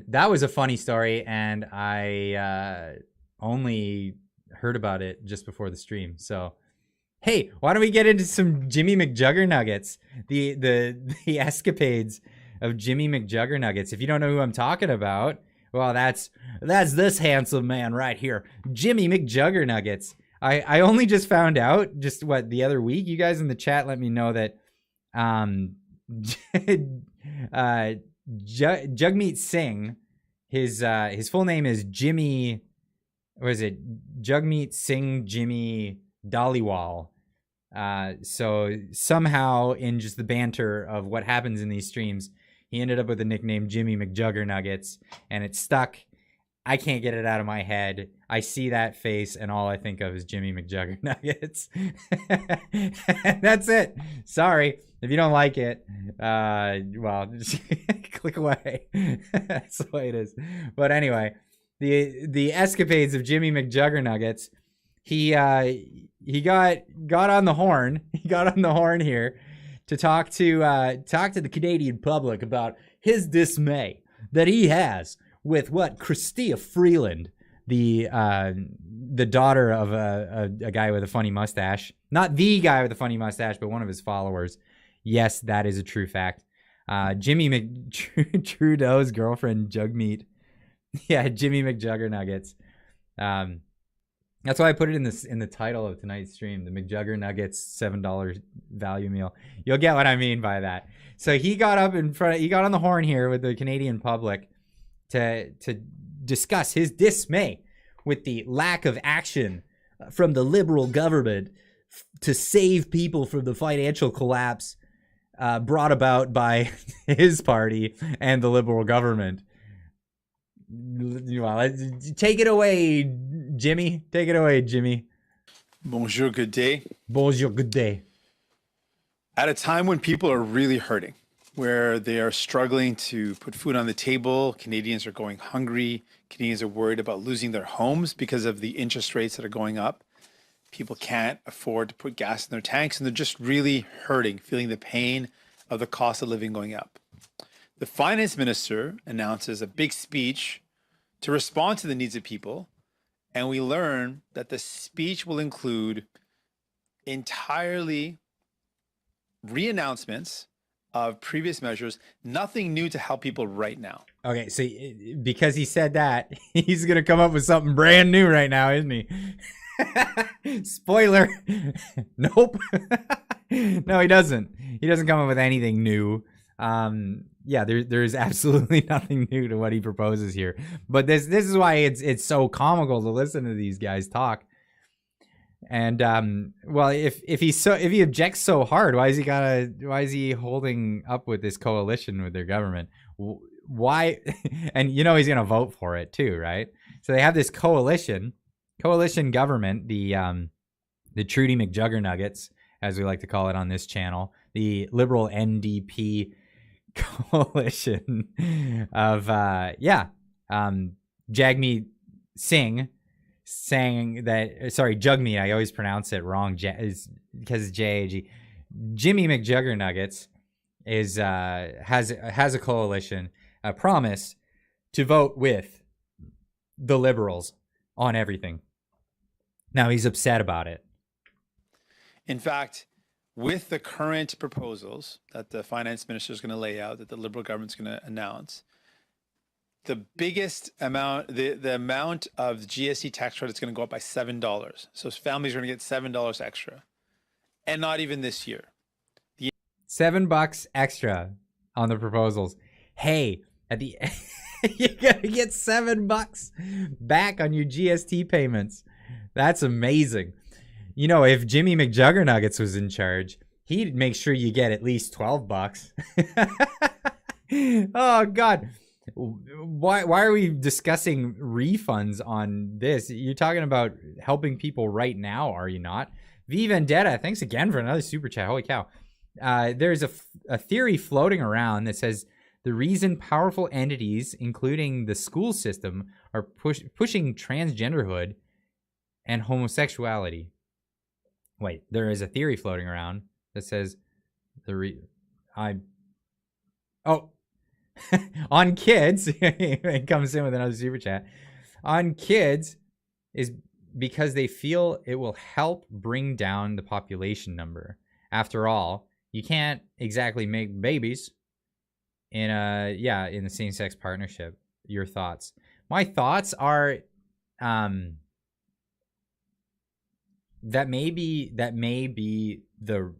That was a funny story, and I only heard about it just before the stream. So, hey, why don't we get into some Jimmy McJugger nuggets? The escapades of Jimmy McJugger nuggets. If you don't know who I'm talking about, well, that's this handsome man right here, Jimmy McJugger nuggets. I only just found out the other week. You guys in the chat let me know that Jagmeet Singh, his full name is Jimmy. What is it? Jagmeet Singh Jimmy Dhaliwal. So somehow in just the banter of what happens in these streams, he ended up with the nickname Jimmy McJugger Nuggets, and it stuck. I can't get it out of my head. I see that face, and all I think of is Jimmy McJugger Nuggets. That's it. Sorry. If you don't like it, well, just click away. That's the way it is. But anyway, the escapades of Jimmy McJugger Nuggets. He got on the horn. He got on the horn here to talk to the Canadian public about his dismay that he has with what Chrystia Freeland, the daughter of a guy with a funny mustache, not the guy with a funny mustache, but one of his followers. Yes, that is a true fact. Trudeau's girlfriend Jugmeat. Yeah, Jimmy McJugger nuggets. That's why I put it in the title of tonight's stream, the McJugger Nuggets $7 value meal. You'll get what I mean by that. So he got up he got on the horn here with the Canadian public to discuss his dismay with the lack of action from the Liberal government to save people from the financial collapse brought about by his party and the Liberal government. Well, take it away, Jimmy. Take it away, Jimmy. Bonjour, good day. Bonjour, good day. At a time when people are really hurting, where they are struggling to put food on the table, Canadians are going hungry, Canadians are worried about losing their homes because of the interest rates that are going up. People can't afford to put gas in their tanks, and they're just really hurting, feeling the pain of the cost of living going up. The finance minister announces a big speech to respond to the needs of people, and we learn that the speech will include entirely re-announcements of previous measures, nothing new to help people right now. Okay, so because he said that, he's going to come up with something brand new right now, isn't he? Spoiler. Nope. No, he doesn't. He doesn't come up with anything new. Yeah, there's absolutely nothing new to what he proposes here. But this is why it's so comical to listen to these guys talk. And well, if he objects so hard, why is he holding up with this coalition with their government? Why? And he's gonna vote for it too, right? So they have this coalition government, the Trudy McJugger Nuggets, as we like to call it on this channel, the Liberal NDP coalition of Jagmeet Singh saying that, sorry, Jugmeat, I always pronounce it wrong because it's J-A-G. Jimmy McJugger Nuggets has a coalition, a promise to vote with the Liberals on everything. Now he's upset about it. In fact, with the current proposals that the finance minister is going to lay out, that the Liberal government's going to announce, the biggest amount, the amount of the GST tax credit is going to go up by $7. So families are going to get $7 extra, and not even this year. $7 extra on the proposals. Hey, at the you're gonna get $7 back on your GST payments. That's amazing. If Jimmy McJugger Nuggets was in charge, he'd make sure you get at least $12. Oh God. Why are we discussing refunds on this? You're talking about helping people right now, are you not? V Vendetta, thanks again for another super chat. Holy cow. There's a theory floating around that says the reason powerful entities, including the school system, are pushing transgenderhood and homosexuality. Wait, there is a theory floating around that says on kids, it comes in with another super chat. On kids is because they feel it will help bring down the population number. After all, you can't exactly make babies in a same-sex partnership. Your thoughts? My thoughts are that may be the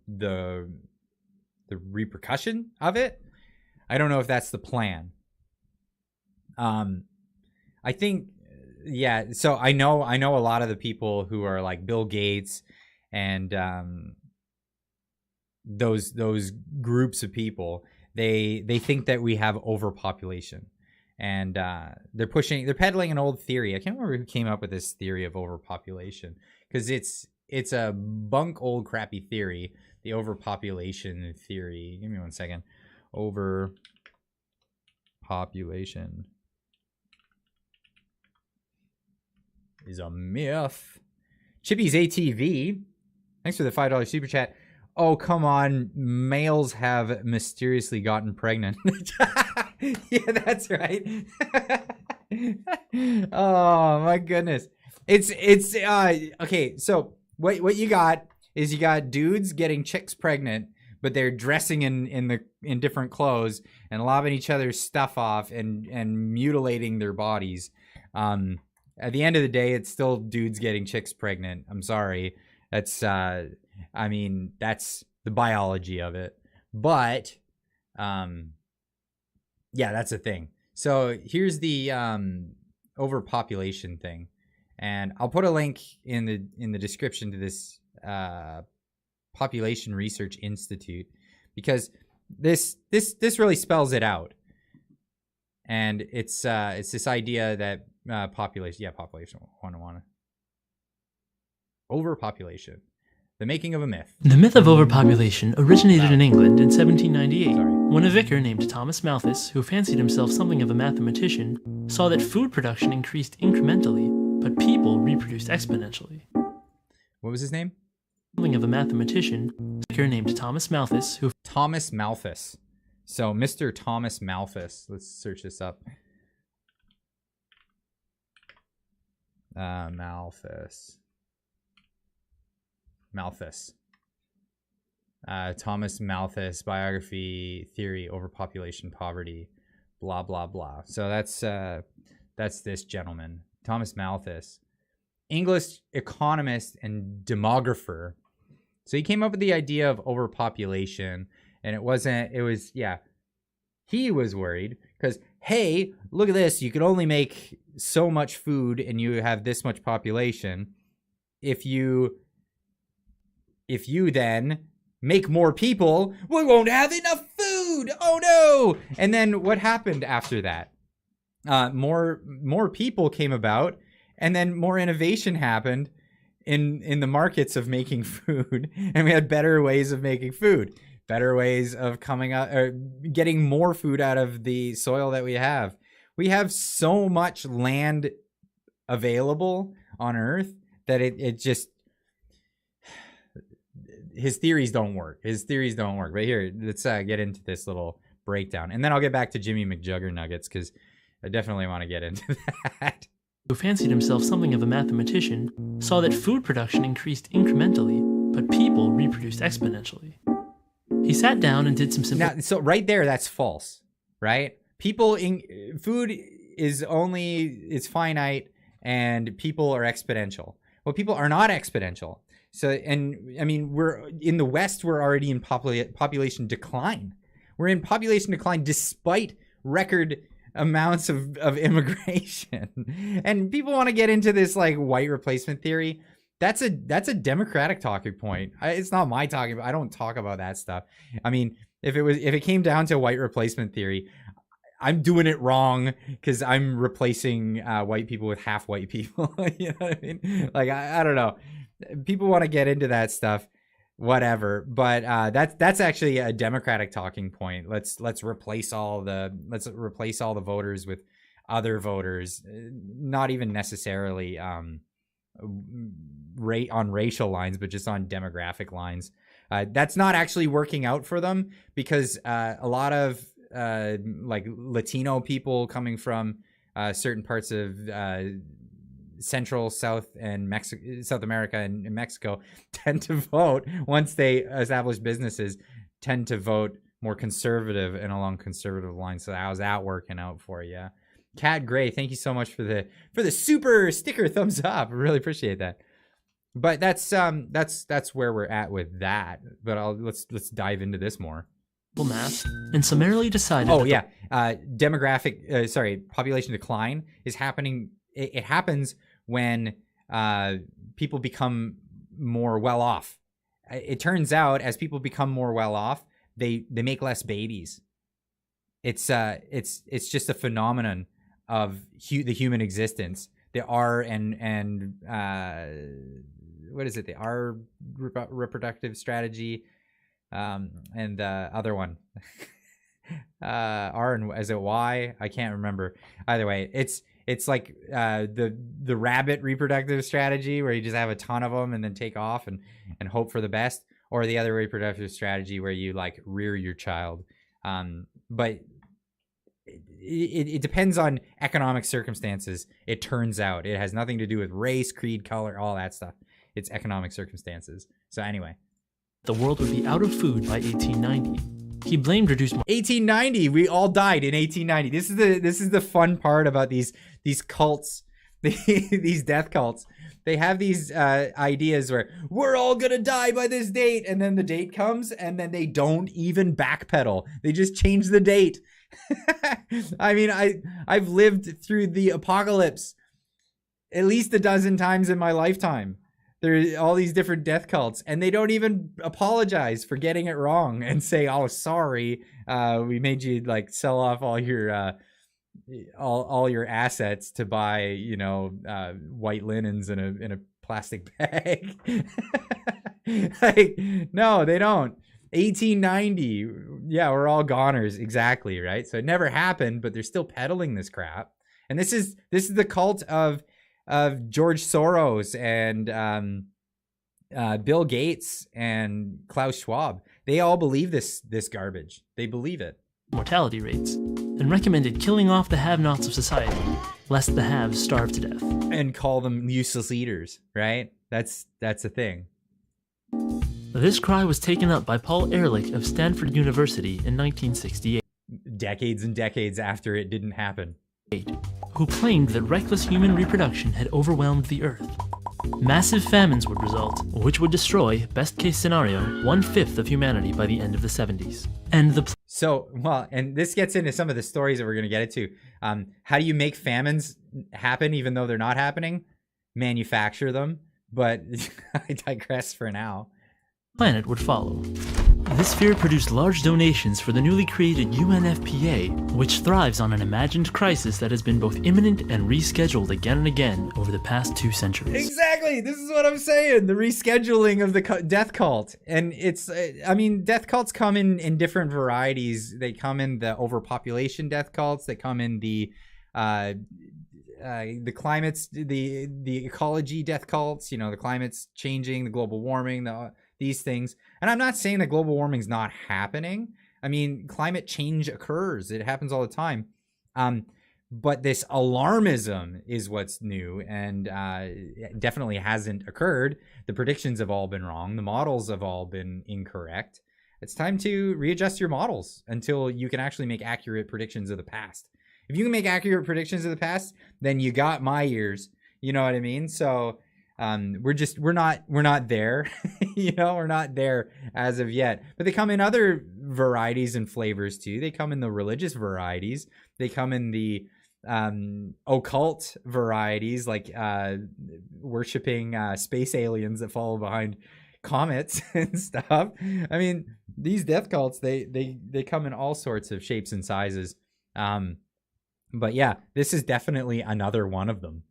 repercussion of it. I don't know if that's the plan. I think, yeah. So I know a lot of the people who are like Bill Gates and those groups of people. They think that we have overpopulation, and they're peddling an old theory. I can't remember who came up with this theory of overpopulation, because it's a bunk old crappy theory. The overpopulation theory. Give me 1 second. Overpopulation is a myth. Chippy's ATV, thanks for the $5 super chat. Oh, come on. Males have mysteriously gotten pregnant. Yeah, that's right. Oh, my goodness. It's okay. So what you got is you got dudes getting chicks pregnant but they're dressing in different clothes and lobbing each other's stuff off and mutilating their bodies. At the end of the day, it's still dudes getting chicks pregnant. I'm sorry. That's I mean, that's the biology of it. But yeah, that's a thing. So here's the overpopulation thing. And I'll put a link in the description to this Population Research Institute, because this really spells it out. And it's this idea that population 101 overpopulation, the making of a myth. The myth of overpopulation originated in England in 1798, when a vicar named Thomas Malthus, who fancied himself something of a mathematician, saw that food production increased incrementally, but people reproduced exponentially. What was his name? Something of a mathematician, a vicar named Thomas Malthus, who... Thomas Malthus. So, Mr. Thomas Malthus. Let's search this up. Malthus. Thomas Malthus, biography, theory, overpopulation, poverty, blah, blah, blah. So that's this gentleman, Thomas Malthus, English economist and demographer. So he came up with the idea of overpopulation, and he was worried because, hey, look at this. You can only make so much food and you have this much population. If you then make more people, we won't have enough food. Oh no. And then what happened after that? More people came about, and then more innovation happened in the markets of making food, and we had better ways of making food, better ways of coming out or getting more food out of the soil that we have. We have so much land available on Earth that it just, his theories don't work. But here, let's get into this little breakdown, and then I'll get back to Jimmy McJugger nuggets, because I definitely want to get into that. Who fancied himself something of a mathematician, saw that food production increased incrementally, but people reproduced exponentially. He sat down and did some simple... Now, so right there, that's false, right? Food is finite, and people are exponential. Well, people are not exponential. So, and I mean, we're in the West, we're already in population decline. We're in population decline despite record amounts of immigration. And people want to get into this like white replacement theory. That's a Democratic talking point. It's not my talking. I don't talk about that stuff. I mean, if it came down to white replacement theory, I'm doing it wrong because I'm replacing white people with half white people. You know what I mean? Like I don't know. People want to get into that stuff, whatever. But that's actually a Democratic talking point. Let's replace all the voters with other voters, not even necessarily on racial lines, but just on demographic lines. That's not actually working out for them, because a lot of like Latino people coming from certain parts of Central, South, and South America and Mexico tend to vote, once they establish businesses, tend to vote more conservative and along conservative lines. So how's that working out for you? Cat Gray, thank you so much for the super sticker thumbs up. I really appreciate that. But that's where we're at with that. But let's dive into this more. Math and summarily decided. Oh yeah, population decline is happening. It happens when people become more well off. It turns out, as people become more well off, they make less babies. It's just a phenomenon of the human existence. The R and what is it? The R reproductive strategy, and the other one. R and is it Y? I can't remember. Either way, it's like the rabbit reproductive strategy, where you just have a ton of them and then take off and hope for the best, or the other reproductive strategy where you like rear your child. But it depends on economic circumstances. It turns out it has nothing to do with race, creed, color, all that stuff. It's economic circumstances. So anyway, the world would be out of food by 1890. He blamed reduced 1890. We all died in 1890. This is the fun part about these cults, these death cults. They have these ideas where we're all gonna die by this date, and then the date comes, and then they don't even backpedal. They just change the date. I mean, I've lived through the apocalypse at least a dozen times in my lifetime. There are all these different death cults, and they don't even apologize for getting it wrong and say, "Oh, sorry, we made you like sell off all your assets to buy, you know, white linens in a plastic bag." Like, no, they don't. 1890, yeah, we're all goners, exactly, right? So it never happened, but they're still peddling this crap, and this is the cult of George Soros and Bill Gates and Klaus Schwab. They all believe this garbage. They believe it. mortality rates, and recommended killing off the have-nots of society, lest the haves starve to death. And call them useless eaters, right? That's a thing. This cry was taken up by Paul Ehrlich of Stanford University in 1968. Decades and decades after it didn't happen. Who claimed that reckless human reproduction had overwhelmed the Earth. Massive famines would result, which would destroy, best case scenario, 1/5 of humanity by the end of the 70s. And the and this gets into some of the stories that we're going to get into. How do you make famines happen even though they're not happening? Manufacture them, but I digress for now. Planet would follow. This fear produced large donations for the newly created UNFPA, which thrives on an imagined crisis that has been both imminent and rescheduled again and again over the past 2 centuries. Exactly. This is what I'm saying. The rescheduling of the death cult. And it's, I mean, death cults come in different varieties. They come in the overpopulation death cults. They come in the climates, the ecology death cults, you know, the climate's changing, the global warming, these things. And I'm not saying that global warming is not happening. I mean, climate change occurs. It happens all the time. But this alarmism is what's new, and it definitely hasn't occurred. The predictions have all been wrong. The models have all been incorrect. It's time to readjust your models until you can actually make accurate predictions of the past. If you can make accurate predictions of the past, then you got my ears. You know what I mean? So we're not there. You know, we're not there as of yet. But they come in other varieties and flavors too. They come in the religious varieties. They come in the occult varieties, like worshiping space aliens that follow behind comets and stuff. I mean, these death cults, they come in all sorts of shapes and sizes. But yeah, this is definitely another one of them.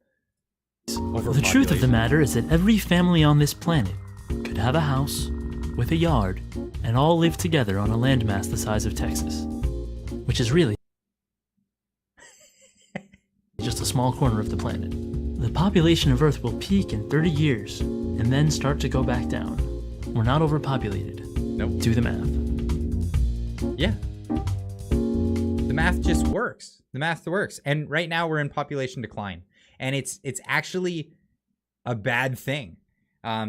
The truth of the matter is that every family on this planet could have a house with a yard and all live together on a landmass the size of Texas, which is really just a small corner of the planet. The population of Earth will peak in 30 years and then start to go back down. We're not overpopulated. Nope. Do the math. Yeah. The math just works. The math works. And right now we're in population decline. And it's actually a bad thing. A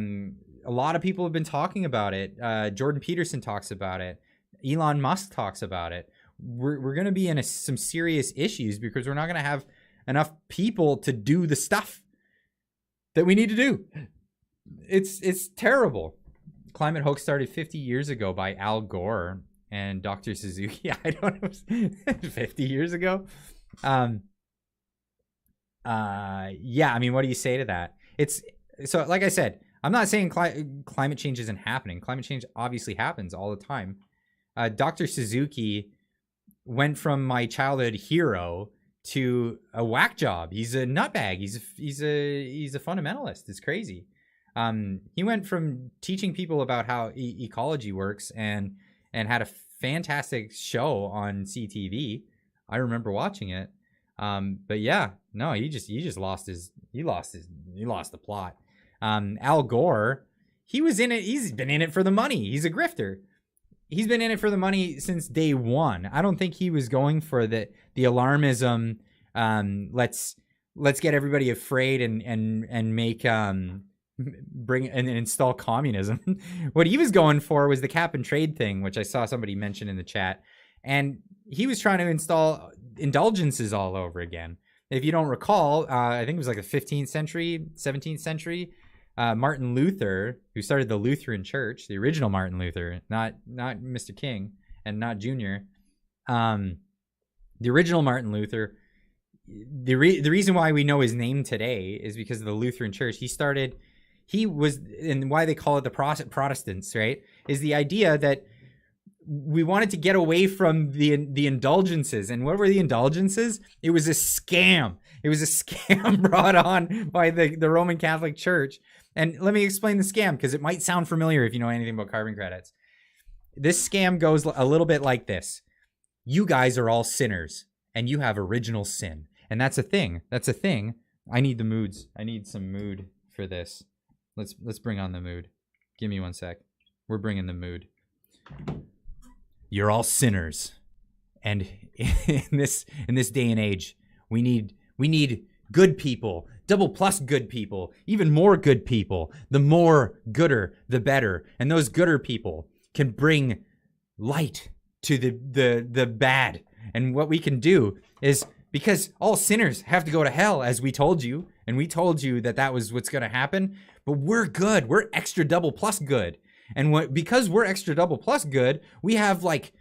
lot of people have been talking about it. Jordan Peterson talks about it. Elon Musk talks about it. We're going to be in some serious issues because we're not going to have enough people to do the stuff that we need to do. It's terrible. Climate hoax started 50 years ago by Al Gore and Dr. Suzuki. I don't know, 50 years ago. Yeah, I mean, what do you say to that? It's so, like I said, I'm not saying climate change isn't happening. Climate change obviously happens all the time. Dr. Suzuki went from my childhood hero to a whack job. He's a nutbag. He's a fundamentalist. It's crazy. He went from teaching people about how ecology works and had a fantastic show on CTV. I remember watching it. But yeah, no, he just lost the plot. Al Gore, he was in it. He's been in it for the money. He's a grifter. He's been in it for the money since day one. I don't think he was going for the alarmism. Let's get everybody afraid and make bring and install communism. What he was going for was the cap and trade thing, which I saw somebody mention in the chat. And he was trying to install indulgences all over again. If you don't recall, I think it was like the 15th century, 17th century, Martin Luther, who started the Lutheran Church, the original Martin Luther, not Mr. King and not Junior. The original Martin Luther, the reason why we know his name today is because of the Lutheran Church. He was, and why they call it the Protestants, right, is the idea that we wanted to get away from the indulgences. And what were the indulgences? It was a scam. It was a scam brought on by the Roman Catholic Church. And let me explain the scam, because it might sound familiar if you know anything about carbon credits. This scam goes a little bit like this. You guys are all sinners, and you have original sin. And that's a thing. That's a thing. I need the moods. I need some mood for this. Let's bring on the mood. Give me 1 sec. We're bringing the mood. You're all sinners. And in this day and age, we need good people, double plus good people, even more good people. The more gooder, the better. And those gooder people can bring light to the bad. And what we can do is, because all sinners have to go to hell, as we told you, and we told you that was what's going to happen, but we're good. We're extra double plus good. And because we're extra double plus good, we have like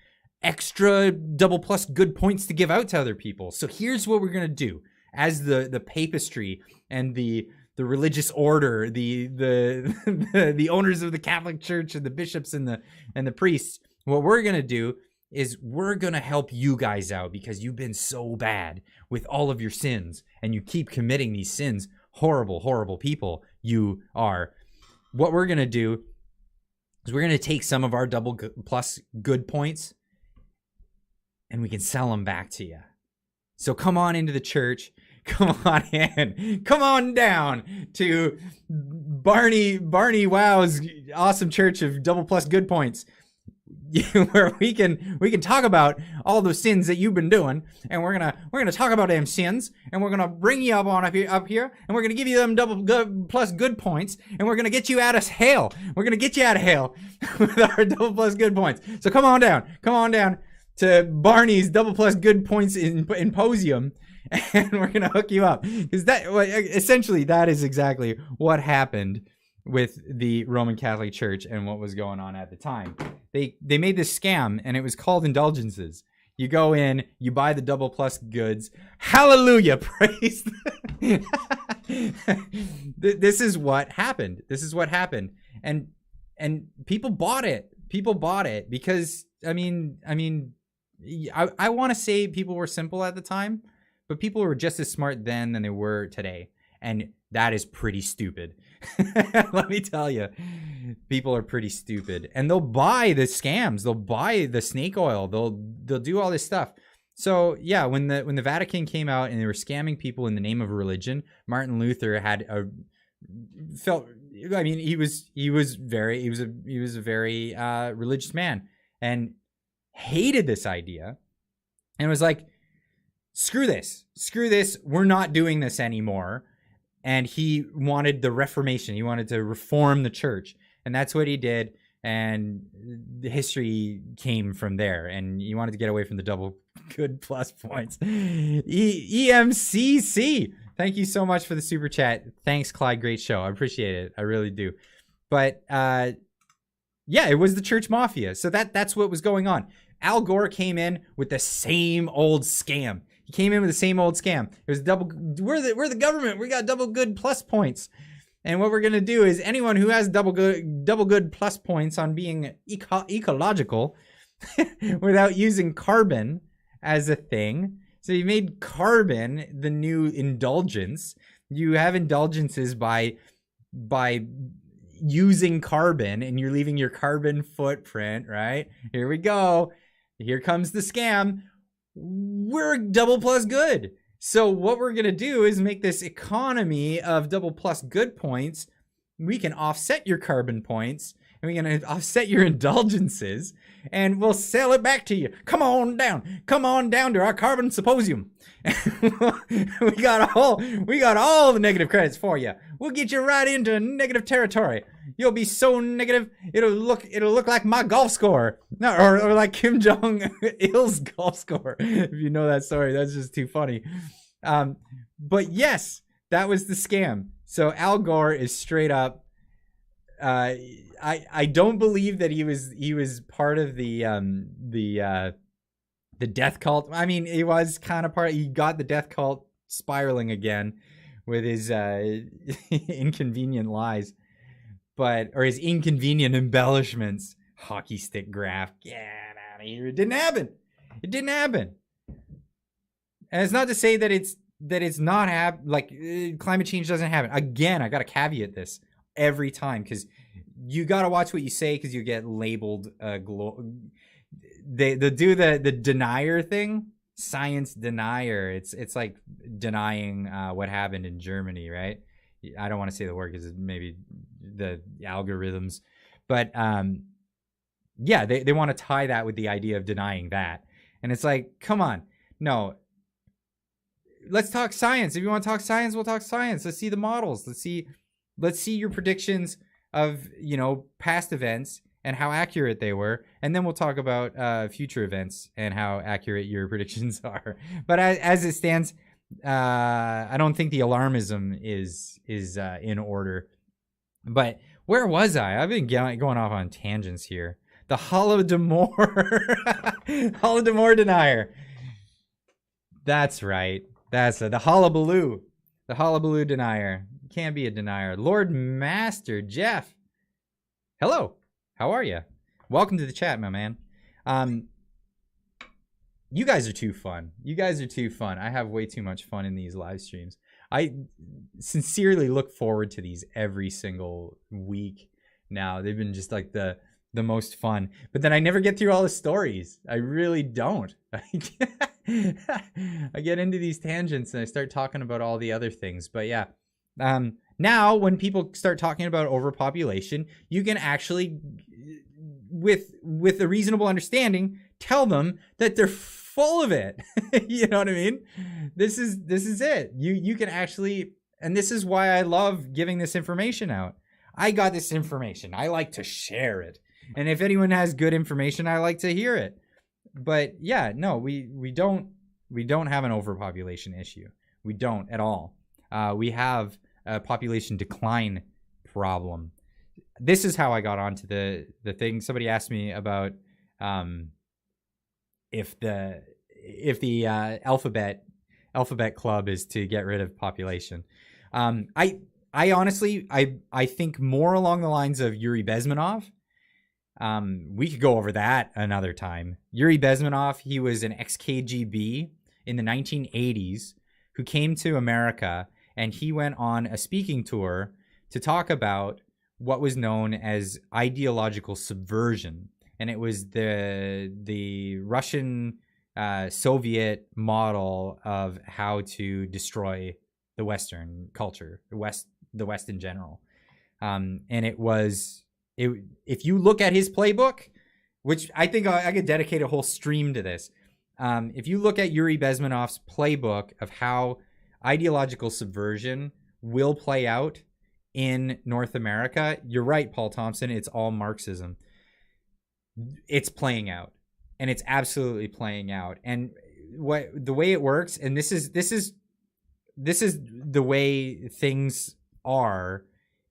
extra double plus good points to give out to other people. So here's what we're going to do. As the papistry and the religious order, the owners of the Catholic Church and the bishops and the priests, what we're going to do is we're going to help you guys out, because you've been so bad with all of your sins and you keep committing these sins. Horrible, horrible people you are. What we're going to do is we're going to take some of our double plus good points and we can sell them back to you. So come on into the church. Come on in. Come on down to Barney Wow's awesome church of double plus good points, where we can talk about all the sins that you've been doing, and we're gonna talk about them sins, and we're gonna bring you up here, and we're gonna give you them double good plus good points, and we're gonna get you out of hell. We're gonna get you out of hell with our double plus good points. So come on down to Barney's double plus good points Imposium, and we're gonna hook you up, because essentially that is exactly what happened with the Roman Catholic Church and what was going on at the time. They made this scam, and it was called indulgences. You go in, you buy the double plus goods. Hallelujah, praise. This is what happened. And people bought it. People bought it because I want to say people were simple at the time, but people were just as smart then than they were today. And that is pretty stupid. Let me tell you, people are pretty stupid, and they'll buy the scams. They'll buy the snake oil. They'll do all this stuff. So yeah, when the Vatican came out and they were scamming people in the name of religion, Martin Luther he was a very religious man and hated this idea, and was like, screw this, we're not doing this anymore. And he wanted the Reformation. He wanted to reform the church. And that's what he did. And the history came from there. And he wanted to get away from the double good plus points. EMCC. Thank you so much for the super chat. Thanks, Clyde. Great show. I appreciate it. I really do. But yeah, it was the church mafia. So that's what was going on. Al Gore came in with the same old scam. He came in with the same old scam. It was we're the government. We got double good plus points. And what we're going to do is anyone who has double good plus points on being ecological without using carbon as a thing. So you made carbon the new indulgence. You have indulgences by using carbon, and you're leaving your carbon footprint, right? Here we go. Here comes the scam. We're double plus good. So what we're going to do is make this economy of double plus good points. We can offset your carbon points, and we're going to offset your indulgences, and we'll sell it back to you. Come on down to our carbon symposium. we got all the negative credits for you. We'll get you right into negative territory. You'll be so negative, it'll look like my golf score. No, or like Kim Jong-il's golf score. If you know that story, that's just too funny. But yes, that was the scam. So Al Gore is straight up. I don't believe that he was part of the death cult. I mean, he was kind of part. He got the death cult spiraling again with his inconvenient lies, or his inconvenient embellishments. Hockey stick graph. Get out of here! It didn't happen. It didn't happen. And it's not to say that it's not climate change doesn't happen. Again, I got to caveat this every time because you got to watch what you say because you get labeled. They do the denier thing, science denier. It's like denying what happened in Germany, right? I don't want to say the word because it's maybe the algorithms, but yeah, they want to tie that with the idea of denying that, and it's like, come on, no. Let's talk science. If you want to talk science, we'll talk science. Let's see the models. Let's see your predictions of, past events and how accurate they were. And then we'll talk about future events and how accurate your predictions are. But as it stands, I don't think the alarmism is in order. But where was I? I've been going off on tangents here. The Holodomor. Holodomor denier. That's right. That's the hullabaloo. The hullabaloo denier. Can't be a denier. Lord Master Jeff. Hello. How are you? Welcome to the chat, my man. You guys are too fun. I have way too much fun in these live streams. I sincerely look forward to these every single week now. They've been just like the most fun. But then I never get through all the stories. I really don't. I get into these tangents and I start talking about all the other things. But yeah, now when people start talking about overpopulation, you can actually, with a reasonable understanding, tell them that they're full of it. You know what I mean? This is it. You can actually, and this is why I love giving this information out. I got this information. I like to share it. And if anyone has good information, I like to hear it. But yeah, no, we don't have an overpopulation issue. We don't at all. We have a population decline problem. This is how I got onto the thing. Somebody asked me about if the alphabet club is to get rid of population. I honestly I think more along the lines of Yuri Bezmenov. We could go over that another time. Yuri Bezmenov, he was an ex-KGB in the 1980s who came to America, and he went on a speaking tour to talk about what was known as ideological subversion. And it was the Russian Soviet model of how to destroy the Western culture, the West in general. And if you look at his playbook, which I think I could dedicate a whole stream to this. If you look at Yuri Bezmenov's playbook of how ideological subversion will play out in North America, you're right, Paul Thompson. It's all Marxism. It's playing out, and it's absolutely playing out. And the way it works, and this is the way things are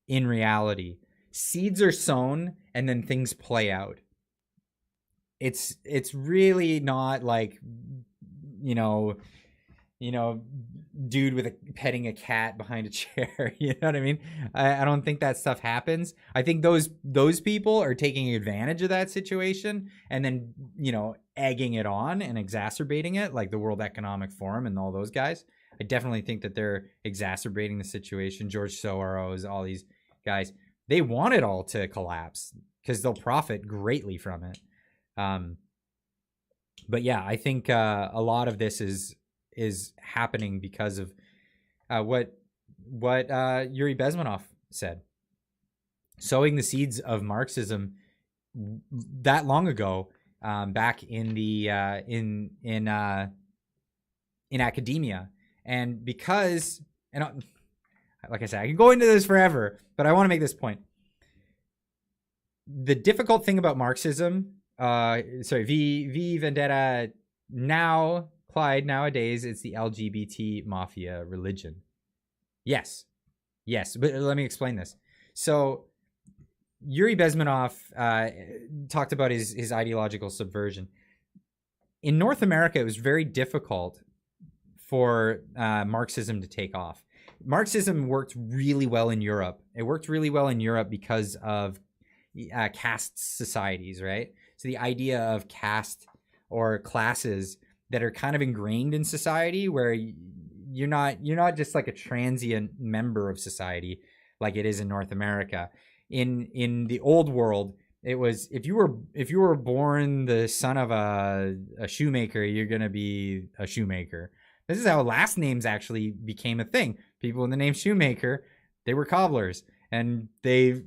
in reality. Seeds are sown, and then things play out. It's really not like, dude with petting a cat behind a chair. You know what I mean? I don't think that stuff happens. I think those people are taking advantage of that situation and then, egging it on and exacerbating it, like the World Economic Forum and all those guys. I definitely think that they're exacerbating the situation. George Soros, all these guys, they want it all to collapse because they'll profit greatly from it. But yeah, I think a lot of this is happening because of what Yuri Bezmenov said. Sowing the seeds of Marxism that long ago, back in the in academia, and because like I said, I can go into this forever, but I want to make this point. The difficult thing about Marxism, V Vendetta, now, Clyde, nowadays, it's the LGBT mafia religion. Yes, but let me explain this. So, Yuri Bezmenov talked about his ideological subversion. In North America, it was very difficult for Marxism to take off. Marxism worked really well in Europe. It worked really well in Europe because of caste societies, right? So the idea of caste or classes that are kind of ingrained in society, where you're not just like a transient member of society like it is in North America. In the old world, it was if you were born the son of a shoemaker, you're gonna be a shoemaker. This is how last names actually became a thing. People with the name Shoemaker, they were cobblers, and they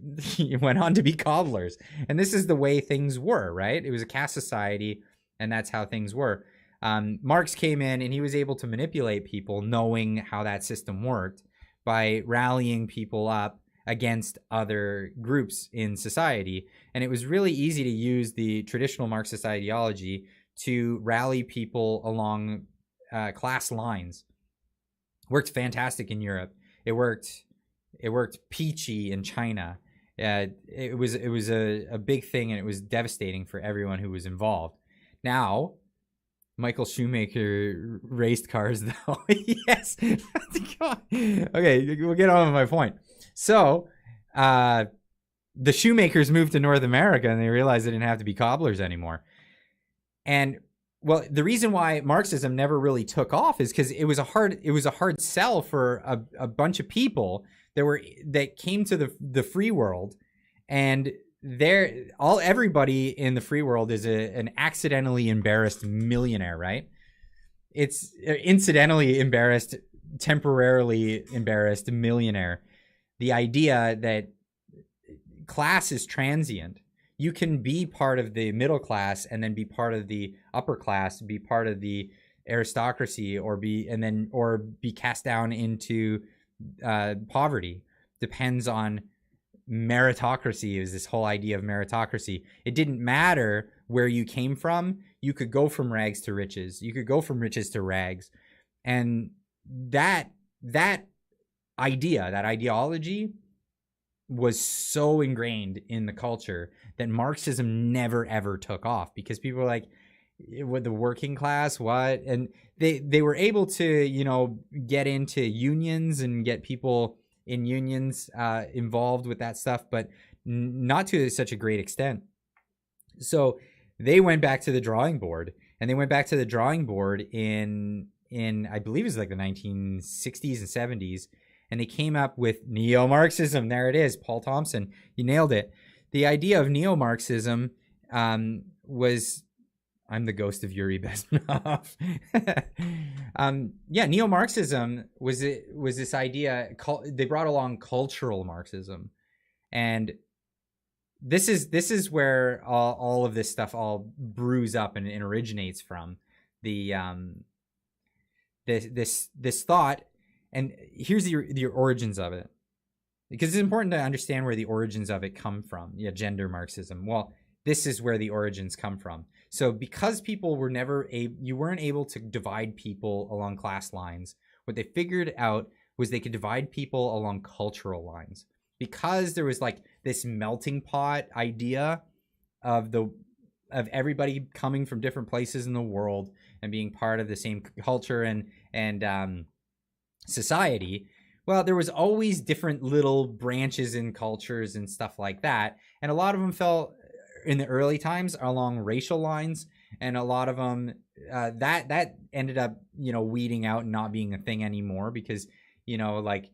went on to be cobblers. And this is the way things were, right? It was a caste society, and that's how things were. Marx came in, and he was able to manipulate people, knowing how that system worked, by rallying people up against other groups in society. And it was really easy to use the traditional Marxist ideology to rally people along class lines. Worked fantastic in Europe. It worked peachy in China. It was a big thing, and it was devastating for everyone who was involved. Now, Michael Schumacher raced cars, though. Yes. Okay, we'll get on with my point. So, the shoemakers moved to North America, and they realized they didn't have to be cobblers anymore. And well, the reason why Marxism never really took off is because it was a hard sell for a bunch of people that came to the free world, and everybody in the free world is an accidentally embarrassed millionaire, right? It's incidentally embarrassed, temporarily embarrassed millionaire. The idea that class is transient. You can be part of the middle class and then be part of the upper class, be part of the aristocracy, or be cast down into poverty. Depends on meritocracy. Is this whole idea of meritocracy? It didn't matter where you came from. You could go from rags to riches. You could go from riches to rags, and that ideology was so ingrained in the culture that Marxism never ever took off, because people were like, with the working class, what? And they were able to, get into unions and get people in unions involved with that stuff, but not to such a great extent. So they went back to the drawing board, and they went back to the drawing board in I believe it was like the 1960s and 70s. And they came up with neo-Marxism. There it is, Paul Thompson. You nailed it. The idea of neo-Marxism was, I'm the ghost of Yuri Bezmenov. Neo-Marxism was this idea. They brought along cultural Marxism, and this is where all of this stuff all brews up and originates from. The this thought. And here's the origins of it, because it's important to understand where the origins of it come from. Yeah, gender Marxism. Well, this is where the origins come from. So because people were you weren't able to divide people along class lines, what they figured out was they could divide people along cultural lines. Because there was like this melting pot idea of everybody coming from different places in the world and being part of the same culture and society. Well, there was always different little branches in cultures and stuff like that, and a lot of them fell in the early times along racial lines, and a lot of them that ended up weeding out and not being a thing anymore, because like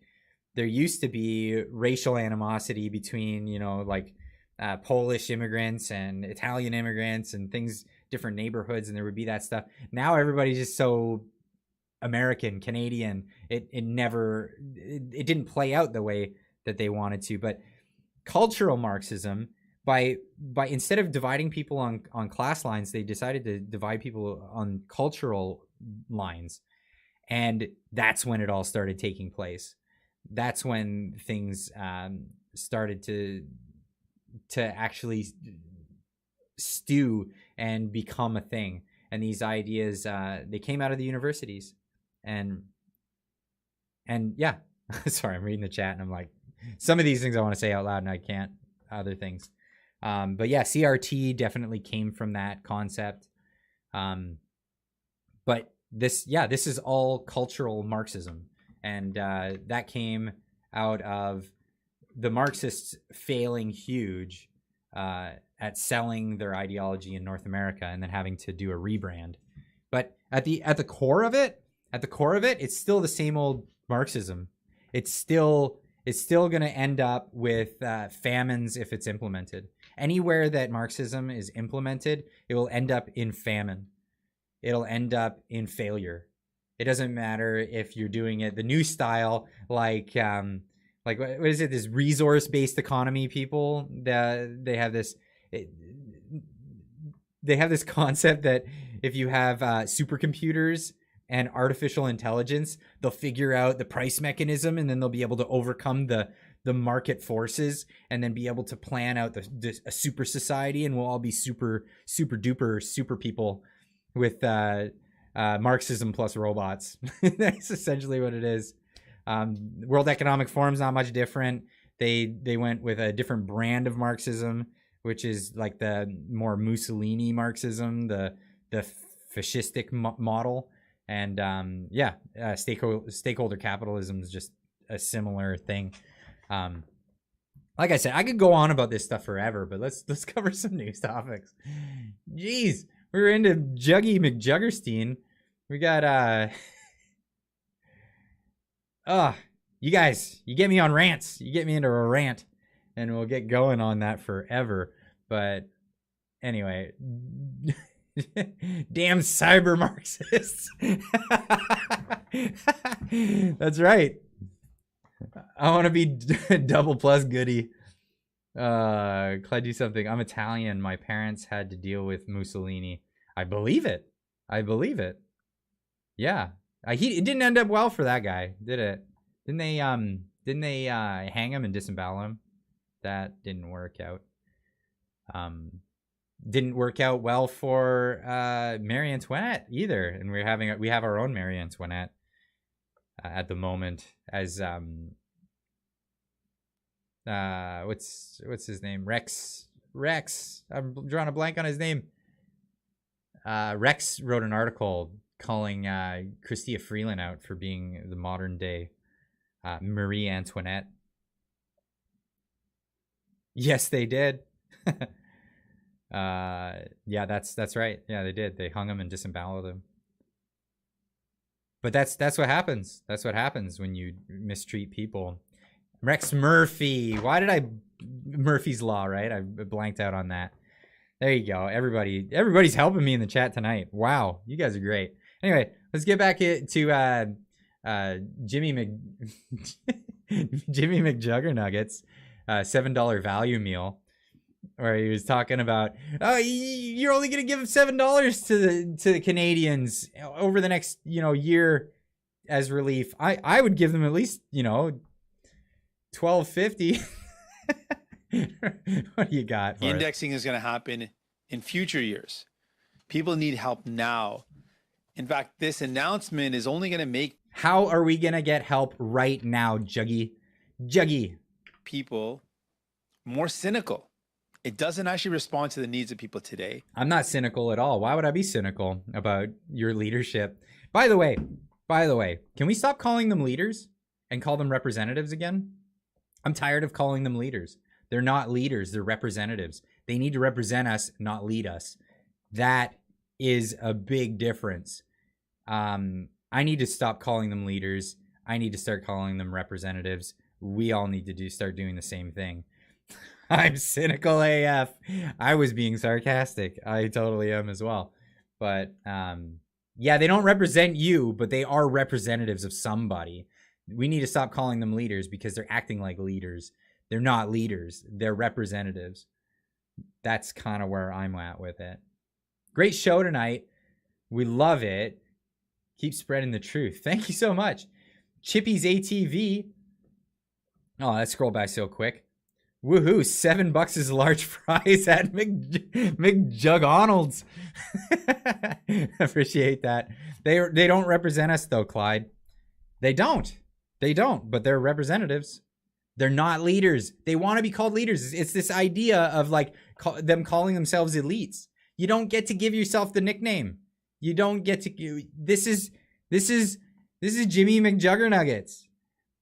there used to be racial animosity between Polish immigrants and Italian immigrants and things, different neighborhoods, and there would be that stuff. Now everybody's just so American, Canadian, it didn't play out the way that they wanted to. But cultural Marxism, by instead of dividing people on class lines, they decided to divide people on cultural lines, and that's when it all started taking place. that's when things started to actually stew and become a thing. And these ideas, they came out of the universities, and yeah. Sorry, I'm reading the chat and I'm like, some of these things I want to say out loud and I can't. Other things, but yeah, CRT definitely came from that concept. But this is all cultural Marxism, and that came out of the Marxists failing huge at selling their ideology in North America and then having to do a rebrand. But at the core of it, it's still the same old Marxism. It's still going to end up with famines if it's implemented. Anywhere that Marxism is implemented, it will end up in famine. It'll end up in failure. It doesn't matter if you're doing it the new style, like what is it? This resource-based economy people. They have this concept that if you have supercomputers and artificial intelligence, they'll figure out the price mechanism, and then they'll be able to overcome the market forces, and then be able to plan out a super society, and we'll all be super duper super people with Marxism plus robots. That's essentially what it is. World Economic Forum's not much different. They went with a different brand of Marxism, which is like the more Mussolini Marxism, the fascistic model. And stakeholder capitalism is just a similar thing. Like I said, I could go on about this stuff forever, but let's cover some news topics. Jeez, we were into Juggy McJuggerstein. We got you guys, you get me on rants. You get me into a rant, and we'll get going on that forever. But anyway. Damn cyber Marxists. That's right. I want to be double plus goody. Clay, do something. I'm Italian. My parents had to deal with Mussolini. I believe it. Yeah. It didn't end up well for that guy, did it? Didn't they hang him and disembowel him? That didn't work out. Didn't work out well for Marie Antoinette either, and we have our own Marie Antoinette at the moment as what's his name? Rex. I'm drawing a blank on his name. Rex wrote an article calling Chrystia Freeland out for being the modern day Marie Antoinette. Yes, they did. Yeah, that's right. Yeah, they did. They hung him and disemboweled him. But that's what happens. That's what happens when you mistreat people. Rex Murphy. Why did I Murphy's Law, right? I blanked out on that. There you go. Everybody's helping me in the chat tonight. Wow, you guys are great. Anyway, let's get back to Jimmy McJugger Nuggets, $7 value meal. Where he was talking about, you're only gonna give $7 to the Canadians over the next year as relief. I would give them at least $12.50. What do you got? The indexing is going to happen in future years. People need help now. In fact, this announcement is only going to make. How are we gonna get help right now, Juggy? People more cynical. It doesn't actually respond to the needs of people today. I'm not cynical at all. Why would I be cynical about your leadership? By the way, can we stop calling them leaders and call them representatives again? I'm tired of calling them leaders. They're not leaders. They're representatives. They need to represent us, not lead us. That is a big difference. I need to stop calling them leaders. I need to start calling them representatives. We all need to start doing the same thing. I'm cynical AF. I was being sarcastic. I totally am as well. But yeah, they don't represent you, but they are representatives of somebody. We need to stop calling them leaders because they're acting like leaders. They're not leaders. They're representatives. That's kind of where I'm at with it. Great show tonight. We love it. Keep spreading the truth. Thank you so much. Chippy's ATV Oh, let's scroll by so quick. Woohoo, $7 is large fries at McJuggers. Appreciate that. They don't represent us though, Clyde. They don't, but they're representatives. They're not leaders. They want to be called leaders. It's this idea of like them calling themselves elites. You don't get to give yourself the nickname. You don't get to. This is Jimmy McJuggernuggets.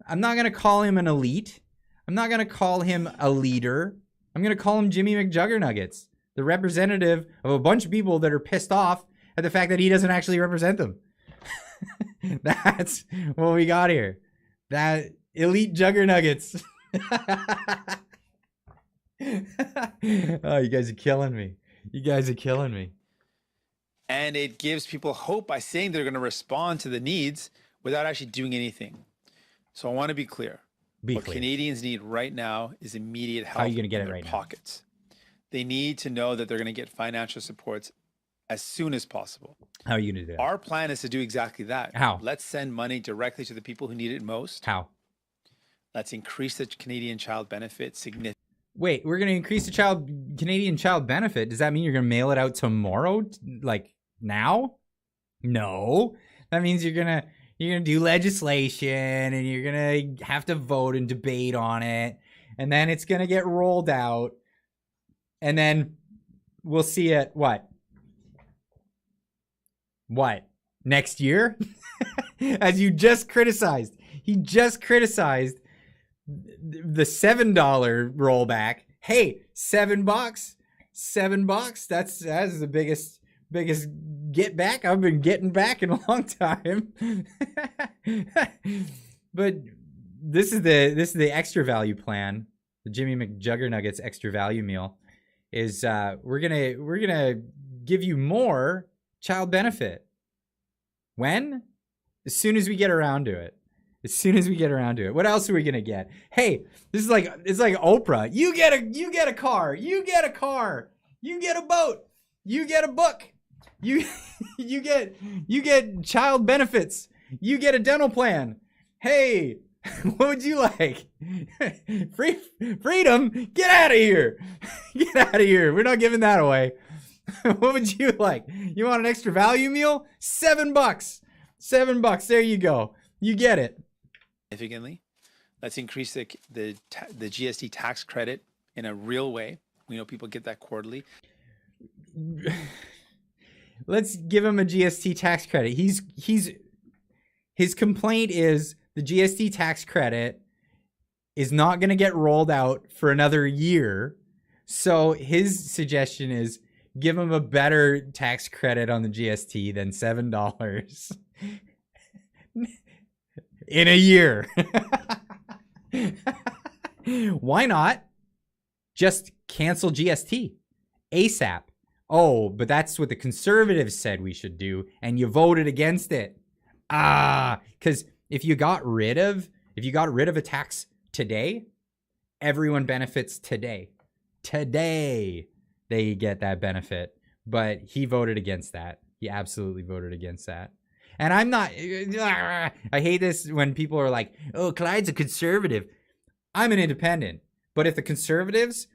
I'm not gonna call him an elite. I'm not gonna call him a leader. I'm gonna call him Jimmy McJuggernuggets, the representative of a bunch of people that are pissed off at the fact that he doesn't actually represent them. That's what we got here. That elite Juggernuggets. Oh, you guys are killing me. You guys are killing me. And it gives people hope by saying they're going to respond to the needs without actually doing anything. So I want to be clear. What Canadians need right now is immediate help. How are you going to get in it their right pockets. They need to know that they're going to get financial supports as soon as possible. How are you going to do that? Our plan is to do exactly that. How? Let's send money directly to the people who need it most. How? Let's increase the Canadian child benefit significantly. Wait, we're going to increase the Canadian child benefit. Does that mean you're going to mail it out tomorrow? Like now? No. That means you're going to do legislation and you're going to have to vote and debate on it. And then it's going to get rolled out. And then we'll see it what? What? Next year? As you just criticized. He just criticized the $7 rollback. Hey, $7. $7. That's the biggest get back I've been getting back in a long time. But this is the extra value plan. The Jimmy McJuggernuggets extra value meal is we're gonna give you more child benefit. When? As soon as we get around to it. As soon as we get around to it. What else are we gonna get? Hey, it's like Oprah. You get a car. You get a car. You get a boat. You get a book. You get child benefits. You get a dental plan. Hey, what would you like? Freedom? Get out of here. Get out of here. We're not giving that away. What would you like? You want an extra value meal? $7. $7. There you go. You get it. Significantly. Let's increase the GST tax credit in a real way. We know people get that quarterly. Let's give him a GST tax credit. His complaint is the GST tax credit is not going to get rolled out for another year. So his suggestion is give him a better tax credit on the GST than $7 in a year. Why not just cancel GST ASAP? Oh, but that's what the conservatives said we should do, and you voted against it. Because if you got rid of a tax today, everyone benefits today. Today they get that benefit. But he voted against that. He absolutely voted against that. And I'm not, I hate this when people are like, oh, Clyde's a conservative. I'm an independent. But if the conservatives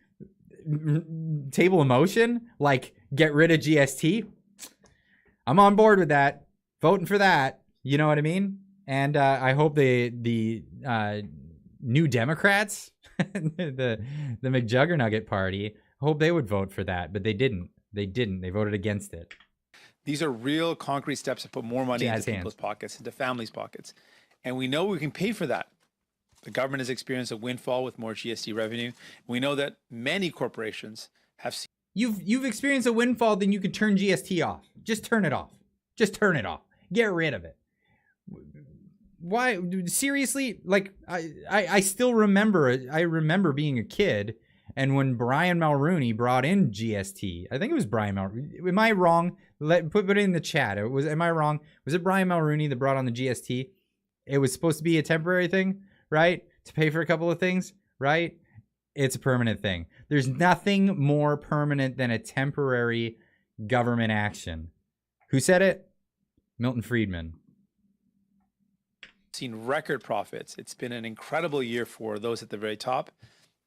table a motion, like get rid of GST, I'm on board with that. Voting for that. You know what I mean? And I hope the New Democrats, the McJuggernugget party, hope they would vote for that. But they didn't. They voted against it. These are real concrete steps to put more money into people's pockets, into families' pockets. And we know we can pay for that. The government has experienced a windfall with more GST revenue. We know that many corporations have seen. You've experienced a windfall, then you can turn GST off. Just turn it off. Just turn it off. Get rid of it. Why? Seriously? Like, I still remember, I remember being a kid, and when Brian Mulroney brought in GST, I think it was Brian Mulroney. Am I wrong? Put it in the chat. Am I wrong? Was it Brian Mulroney that brought on the GST? It was supposed to be a temporary thing, right? To pay for a couple of things, right? It's a permanent thing. There's nothing more permanent than a temporary government action. Who said it? Milton Friedman. seen record profits. It's been an incredible year for those at the very top.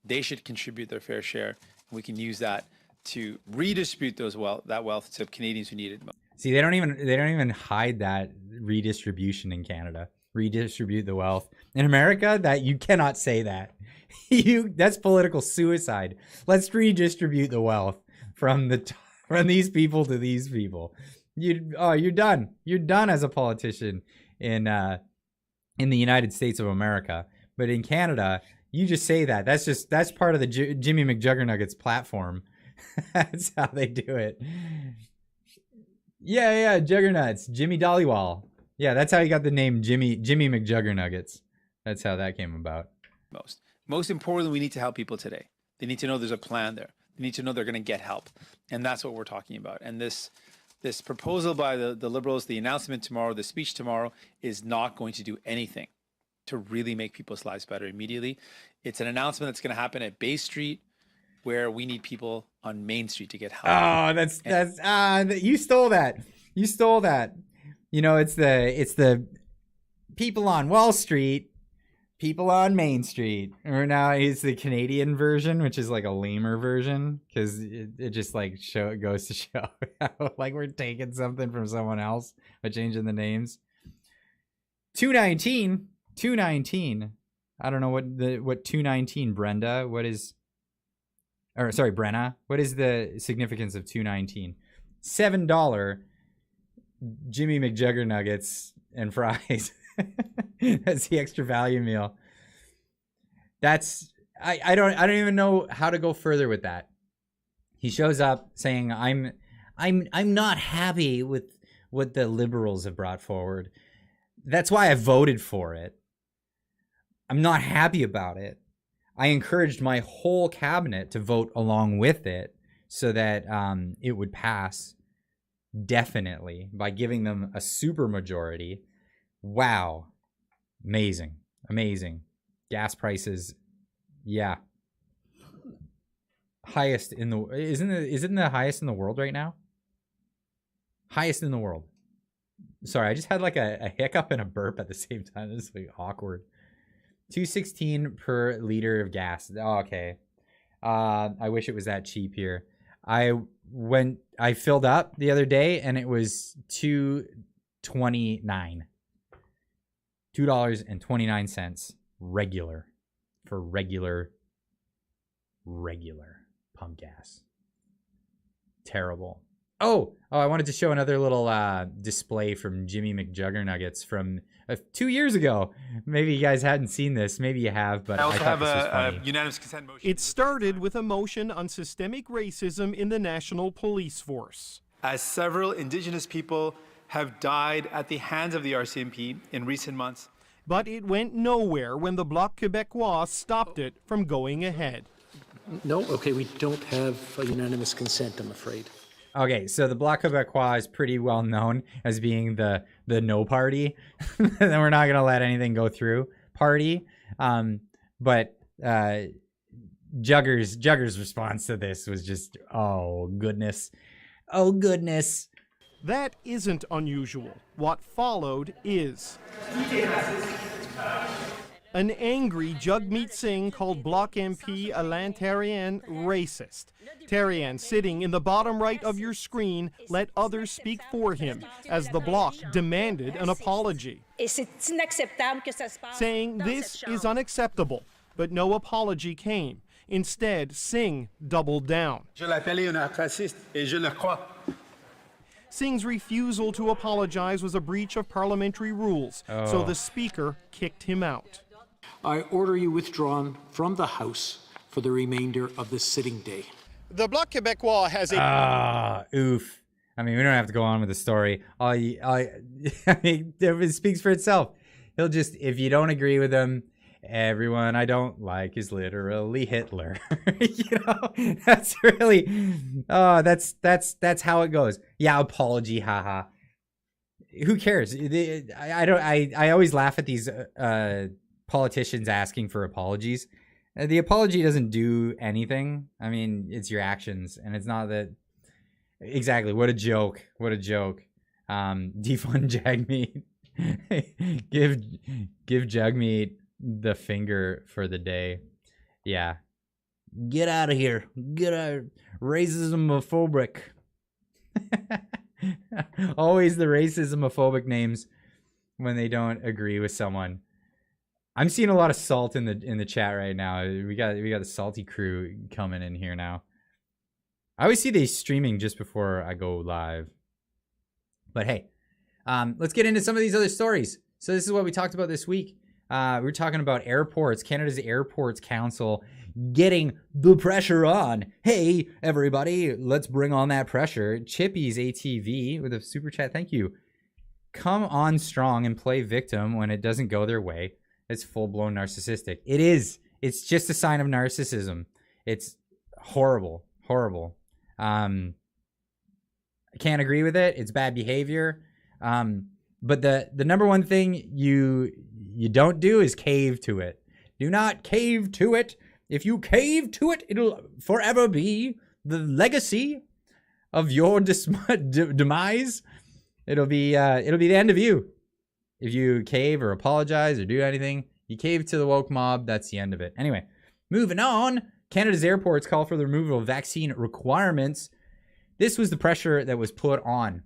They should contribute their fair share. We can use that to redistribute that wealth to Canadians who need it most. See, they don't even hide that redistribution in Canada. Redistribute the wealth. In America, that you cannot say that. That's political suicide. Let's redistribute the wealth from these people to these people. You're done. You're done as a politician in the United States of America. But in Canada, you just say that. That's part of the Jimmy McJuggernuggets platform. That's how they do it. Yeah, Juggernauts, Jimmy Dollywall. Yeah, that's how you got the name Jimmy McJuggernuggets. That's how that came about. Most importantly, we need to help people today. They need to know there's a plan there. They need to know they're going to get help. And that's what we're talking about. And this proposal by the Liberals, the announcement tomorrow, the speech tomorrow, is not going to do anything to really make people's lives better immediately. It's an announcement that's going to happen at Bay Street, where we need people on Main Street to get help. Oh, you stole that. You stole that. You know, it's the people on Wall Street, people on Main Street. Or now it's the Canadian version, which is like a lamer version, because it just like goes to show how, like, we're taking something from someone else by changing the names. 219. I don't know what 219, Brenda. Brenna. What is the significance of 219? $7 Jimmy McJuggernuggets and fries. That's the extra value meal. That's I don't even know how to go further with that. He shows up saying I'm not happy with what the Liberals have brought forward. That's why I voted for it. I'm not happy about it. I encouraged my whole cabinet to vote along with it so that it would pass definitely by giving them a super majority. Wow. Amazing. Gas prices. Yeah. Highest in the, isn't the highest in the world right now? Highest in the world. Sorry, I just had like a hiccup and a burp at the same time. This is like awkward. $2.16 per liter of gas. Oh, okay. I wish it was that cheap here. I filled up the other day and it was $2.29. $2.29 regular for regular pump gas. Terrible. Oh, I wanted to show another little display from Jimmy McJuggernuggets from 2 years ago. Maybe you guys hadn't seen this. Maybe you have, but I also have a unanimous consent motion. It started with a motion on systemic racism in the National Police Force. As several Indigenous people have died at the hands of the RCMP in recent months. But it went nowhere when the Bloc Québécois stopped it from going ahead. No, okay, we don't have a unanimous consent, I'm afraid. Okay, so the Bloc Québécois is pretty well known as being the no party. Then we're not going to let anything go through party. But Juggers' response to this was just, oh, goodness. Oh, goodness. That isn't unusual. What followed is. An angry Jagmeet Singh called Bloc MP Alain Therrien racist. Therrien, sitting in the bottom right of your screen, let others speak for him as the Bloc demanded an apology. Saying this is unacceptable, but no apology came. Instead, Singh doubled down. Singh's refusal to apologize was a breach of parliamentary rules, so the speaker kicked him out. I order you withdrawn from the House for the remainder of the sitting day. The Bloc Québécois has a... Oof. I mean, we don't have to go on with the story. I mean, it speaks for itself. He'll just, if you don't agree with him, everyone I don't like is literally Hitler. You know, that's really, that's how it goes. Yeah, apology, haha. Who cares? I always laugh at these politicians asking for apologies. The apology doesn't do anything. I mean, it's your actions, and it's not that. Exactly. What a joke. Defund Jagmeet. give Jugmeat the finger for the day. Yeah. Get out of here. Get out. Racism-ophobic. Always the racism-ophobic names when they don't agree with someone. I'm seeing a lot of salt in the chat right now. We got the salty crew coming in here now. I always see they streaming just before I go live. But hey, let's get into some of these other stories. So this is what we talked about this week. We were talking about airports. Canada's Airports Council getting the pressure on. Hey, everybody, let's bring on that pressure. Chippy's ATV with a super chat. Thank you. Come on strong and play victim when it doesn't go their way. It's full-blown narcissistic. It is. It's just a sign of narcissism. It's horrible. Horrible. I can't agree with it. It's bad behavior. But the number one thing you don't do is cave to it. Do not cave to it. If you cave to it, it'll forever be the legacy of your demise. It'll be the end of you. If you cave or apologize or do anything, you cave to the woke mob, that's the end of it. Anyway, moving on. Canada's airports call for the removal of vaccine requirements. This was the pressure that was put on.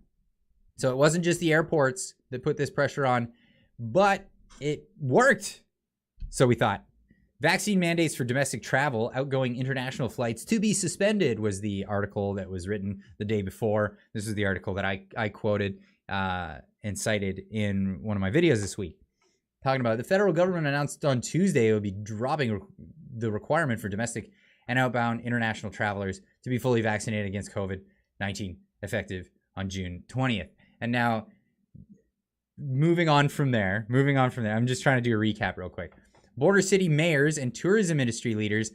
So it wasn't just the airports that put this pressure on, but it worked. So we thought. Vaccine mandates for domestic travel, outgoing international flights to be suspended was the article that was written the day before. This is the article that I quoted and cited in one of my videos this week. Talking about the federal government announced on Tuesday it would be dropping the requirement for domestic and outbound international travelers to be fully vaccinated against COVID-19 effective on June 20th. And now, moving on from there, I'm just trying to do a recap real quick. Border city mayors and tourism industry leaders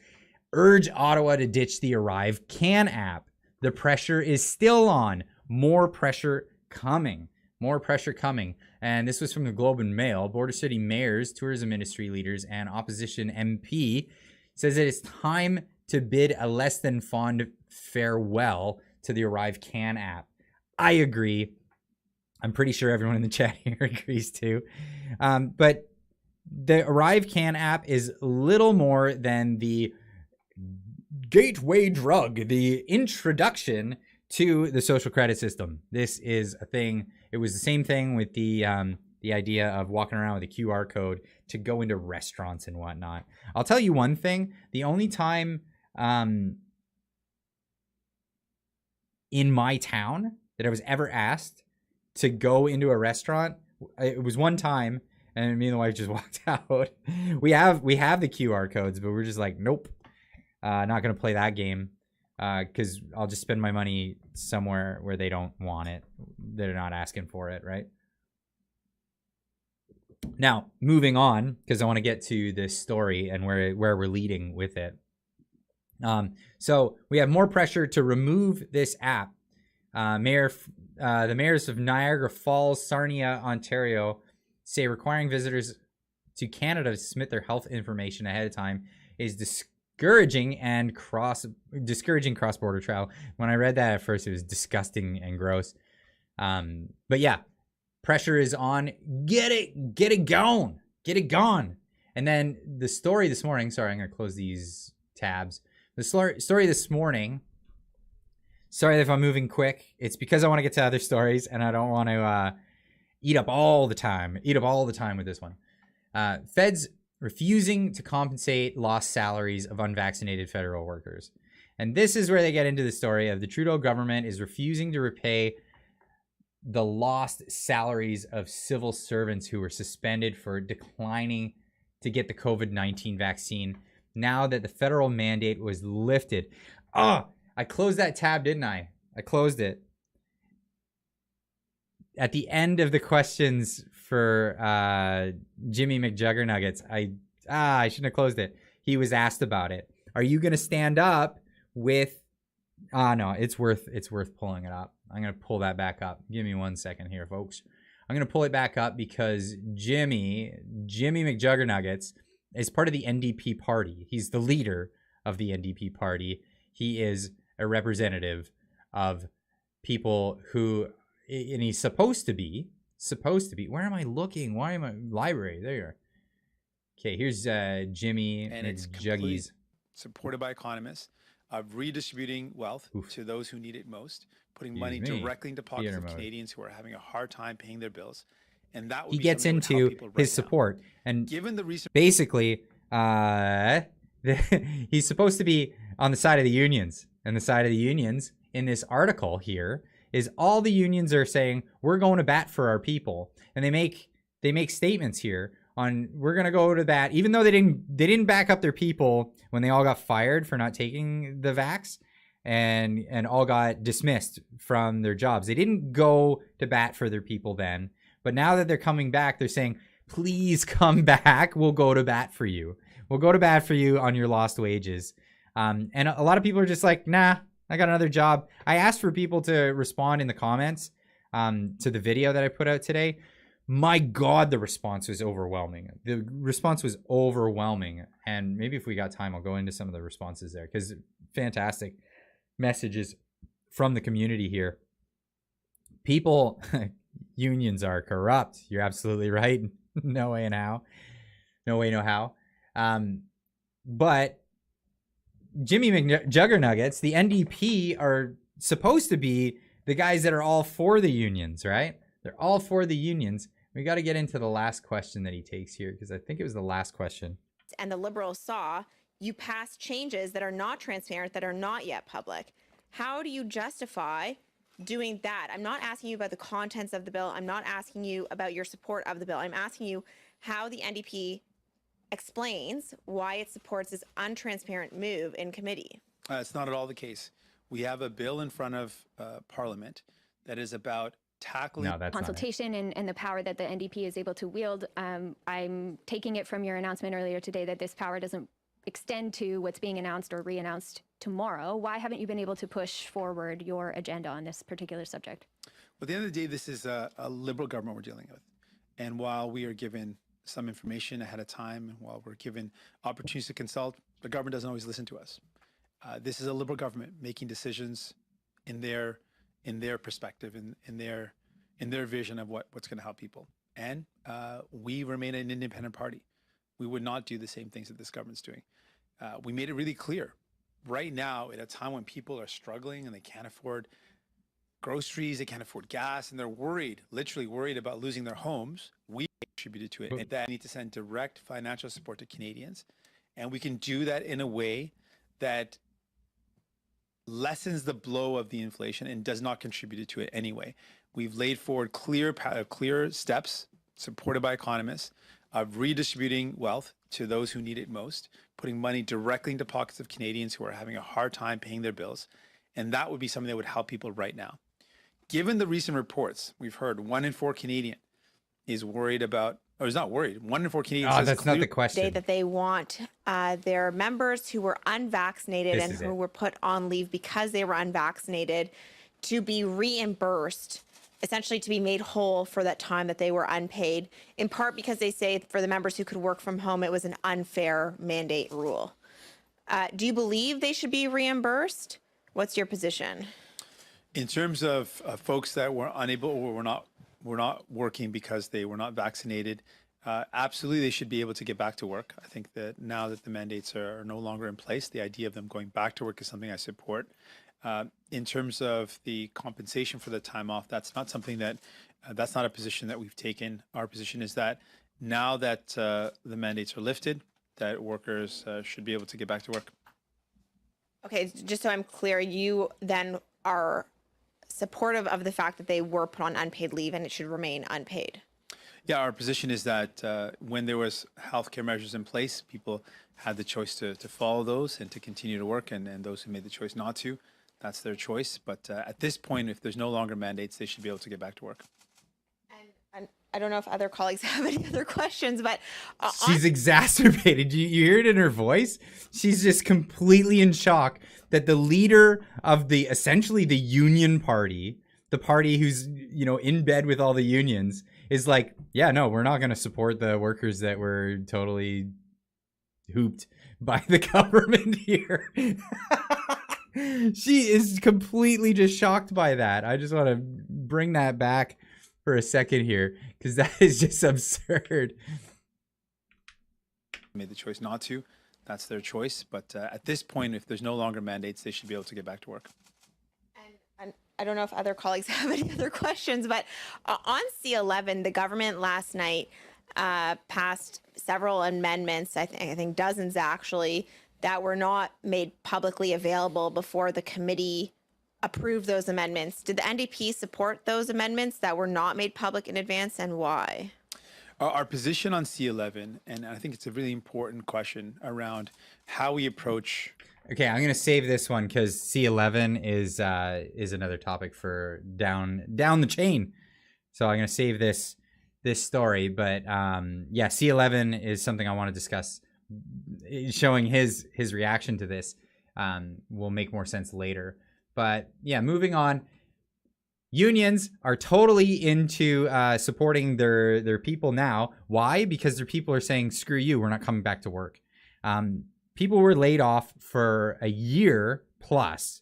urge Ottawa to ditch the Arrive Can app. The pressure is still on. More pressure coming. And this was from the Globe and Mail. Border city mayors, tourism industry leaders, and opposition MP says it is time to bid a less than fond farewell to the Arrive Can app. I agree. I'm pretty sure everyone in the chat here agrees too. But the Arrive Can app is little more than the gateway drug, the introduction to the social credit system. This is a thing. It was the same thing with the idea of walking around with a QR code to go into restaurants and whatnot. I'll tell you one thing. The only time in my town that I was ever asked to go into a restaurant, it was one time, and me and the wife just walked out. We have the QR codes, but we're just like, nope, not gonna play that game, because I'll just spend my money somewhere where they don't want it. They're not asking for it, right? Now, moving on, because I want to get to this story and where we're leading with it. So we have more pressure to remove this app. The mayors of Niagara Falls, Sarnia, Ontario, say requiring visitors to Canada to submit their health information ahead of time is discouraging cross-border travel. When I read that at first, it was disgusting and gross. But yeah, pressure is on. Get it gone. And then the story this morning, sorry, I'm going to close these tabs. The story this morning, sorry if I'm moving quick. It's because I want to get to other stories and I don't want to eat up all the time with this one. Feds refusing to compensate lost salaries of unvaccinated federal workers. And this is where they get into the story of the Trudeau government is refusing to repay the lost salaries of civil servants who were suspended for declining to get the COVID-19 vaccine now that the federal mandate was lifted. I closed that tab, didn't I? I closed it. At the end of the questions for Jimmy McJugger Nuggets, I shouldn't have closed it. He was asked about it. Are you going to stand up with... no, it's worth pulling it up. I'm going to pull that back up. Give me 1 second here, folks. I'm going to pull it back up because Jimmy McJugger Nuggets is part of the NDP party. He's the leader of the NDP party. He is a representative of people who, and he's supposed to be supposed to be. Where am I looking? Why am I library? There you are. Okay, here's Jimmy And it's McJuggers. Supported by economists of redistributing wealth to those who need it most, putting Excuse money me. directly into pockets Theater of mode. Canadians who are having a hard time paying their bills. And that would He be gets something that would help into people right his now. support, and Given the recent basically, he's supposed to be on the side of the unions, and the side of the unions in this article here is all the unions are saying we're going to bat for our people, and they make statements here on we're going to go to bat, even though they didn't back up their people when they all got fired for not taking the vax and all got dismissed from their jobs. They didn't go to bat for their people then, but now that they're coming back, they're saying, please come back. We'll go to bat for you. We'll go to bat for you on your lost wages. And a lot of people are just like, nah, I got another job. I asked for people to respond in the comments to the video that I put out today. My God, the response was overwhelming. The response was overwhelming. And maybe if we got time, I'll go into some of the responses there, because fantastic messages from the community here. People, unions are corrupt. You're absolutely right. No way in how. No way, no how. But Jimmy McJuggernuggets, the NDP, are supposed to be the guys that are all for the unions, right? They're all for the unions. We got to get into the last question that he takes here, because I think it was the last question. And the Liberals saw you pass changes that are not transparent, that are not yet public. How do you justify doing that? I'm not asking you about the contents of the bill. I'm not asking you about your support of the bill. I'm asking you how the NDP explains why it supports this untransparent move in committee. It's not at all the case. We have a bill in front of Parliament that is about tackling No, that's consultation and the power that the NDP is able to wield. I'm taking it from your announcement earlier today that this power doesn't extend to what's being announced or re-announced tomorrow. Why haven't you been able to push forward your agenda on this particular subject? Well, at the end of the day, this is a Liberal government we're dealing with. And while we are given some information ahead of time, and while we're given opportunities to consult, the government doesn't always listen to us. This is a Liberal government making decisions in their perspective, in their vision of what's going to help people. And we remain an independent party. We would not do the same things that this government's doing. We made it really clear. Right now, at a time when people are struggling and they can't afford groceries, they can't afford gas, and they're worried, literally worried about losing their homes, we contributed to it. And that we need to send direct financial support to Canadians. And we can do that in a way that lessens the blow of the inflation and does not contribute to it anyway. We've laid forward clear steps supported by economists of redistributing wealth to those who need it most, putting money directly into pockets of Canadians who are having a hard time paying their bills. And that would be something that would help people right now. Given the recent reports, we've heard 1 in 4 Canadian is worried about, or is not worried. 1 in 4 Canadians. Oh, that's not the question. That they want their members who were unvaccinated and who were put on leave because they were unvaccinated to be reimbursed, essentially to be made whole for that time that they were unpaid, in part because they say for the members who could work from home, it was an unfair mandate rule. Do you believe they should be reimbursed? What's your position? In terms of folks that were unable or were not working because they were not vaccinated, absolutely they should be able to get back to work. I think that now that the mandates are no longer in place, the idea of them going back to work is something I support. In terms of the compensation for the time off, that's not something that, that's not a position that we've taken. Our position is that now that the mandates are lifted, that workers should be able to get back to work. Okay, just so I'm clear, you then are supportive of the fact that they were put on unpaid leave and it should remain unpaid. Yeah, our position is that when there was healthcare measures in place, people had the choice to follow those and to continue to work, and those who made the choice not to, that's their choice. But at this point, if there's no longer mandates, they should be able to get back to work. And I don't know if other colleagues have any other questions, but she's exacerbated. You hear it in her voice? She's just completely in shock that the leader of the essentially the union party, the party who's, you know, in bed with all the unions, is like, yeah, no, we're not going to support the workers that were totally hooped by the government here. She is completely just shocked by that. I just want to bring that back for a second here because that is just absurd. Made the choice not to. That's their choice. But at this point, if there's no longer mandates, they should be able to get back to work. And I don't know if other colleagues have any other questions, but on C11, the government last night passed several amendments, I think dozens actually, that were not made publicly available before the committee approved those amendments. Did the NDP support those amendments that were not made public in advance, and why? Our position on C11, and I think it's a really important question around how we approach. Okay, I'm gonna save this one because C11 is another topic for down the chain. So I'm gonna save this story, but yeah, C11 is something I want to discuss. Showing his reaction to this will make more sense later. But yeah, moving on. Unions are totally into supporting their people now. Why? Because their people are saying, screw you, we're not coming back to work. People were laid off for a year plus,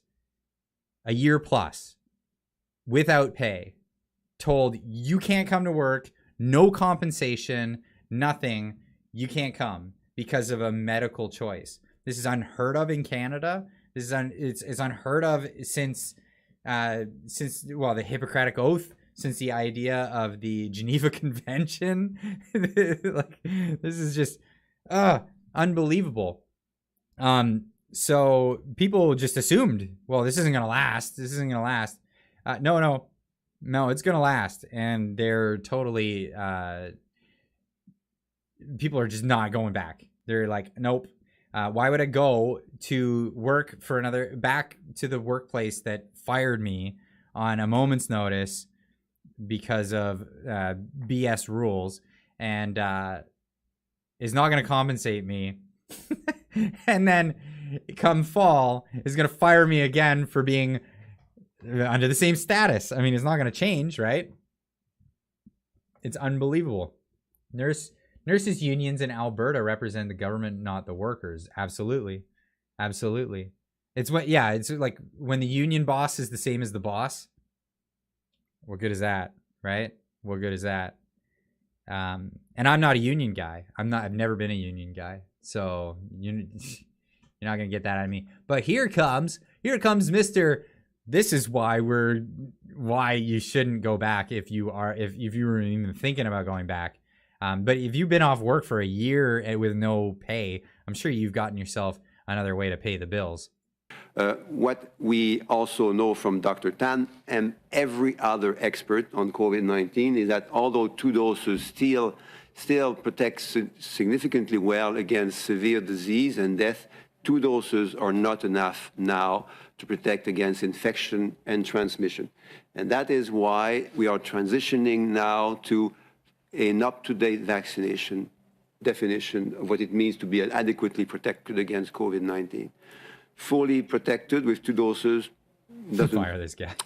without pay. Told, you can't come to work, no compensation, nothing, you can't come because of a medical choice. This is unheard of in Canada. This is it's unheard of since the Hippocratic Oath, since the idea of the Geneva Convention. Like, this is just unbelievable. So people just assumed, well, this isn't gonna last. No, it's gonna last, and they're totally people are just not going back. They're like, nope. Why would I go to work for back to the workplace that fired me on a moment's notice because of BS rules and is not going to compensate me, and then come fall is going to fire me again for being under the same status? I mean, it's not going to change, right? It's unbelievable. Nurses unions in Alberta represent the government, not the workers. Absolutely. It's like when the union boss is the same as the boss. What good is that, right? What good is that? And I'm not a union guy. I've never been a union guy. So you're not going to get that out of me. But here comes Mr. This is why you shouldn't go back if you were even thinking about going back. But if you've been off work for a year with no pay, I'm sure you've gotten yourself another way to pay the bills. What we also know from Dr. Tan and every other expert on COVID-19 is that although 2 doses still protects significantly well against severe disease and death, 2 doses are not enough now to protect against infection and transmission. And that is why we are transitioning now to an up-to-date vaccination definition of what it means to be adequately protected against COVID-19. Fully protected with 2 doses doesn't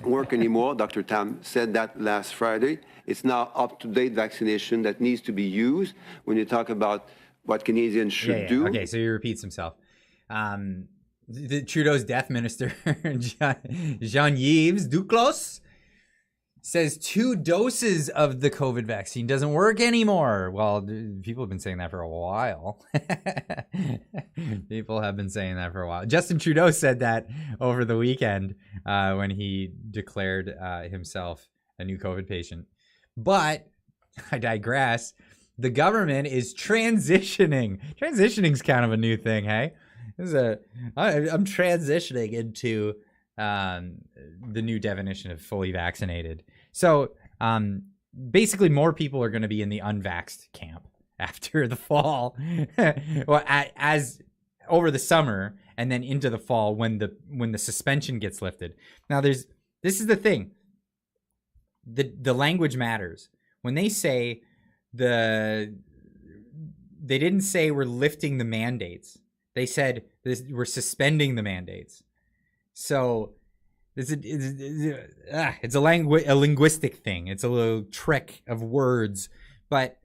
work anymore. Dr. Tam said that last Friday. It's now up-to-date vaccination that needs to be used when you talk about what Canadians should do. Okay, so he repeats himself. The Trudeau's death minister, Jean-Yves Duclos, says 2 doses of the COVID vaccine doesn't work anymore. Well, people have been saying that for a while. Justin Trudeau said that over the weekend when he declared himself a new COVID patient. But I digress. The government is transitioning. Transitioning's kind of a new thing, hey? I'm transitioning into the new definition of fully vaccinated. So basically more people are going to be in the unvaxxed camp after the fall. Well, as over the summer and then into the fall when the suspension gets lifted. Now this is the thing. The language matters. When they say they didn't say we're lifting the mandates. They said we're suspending the mandates. So it's a linguistic thing. It's a little trick of words. But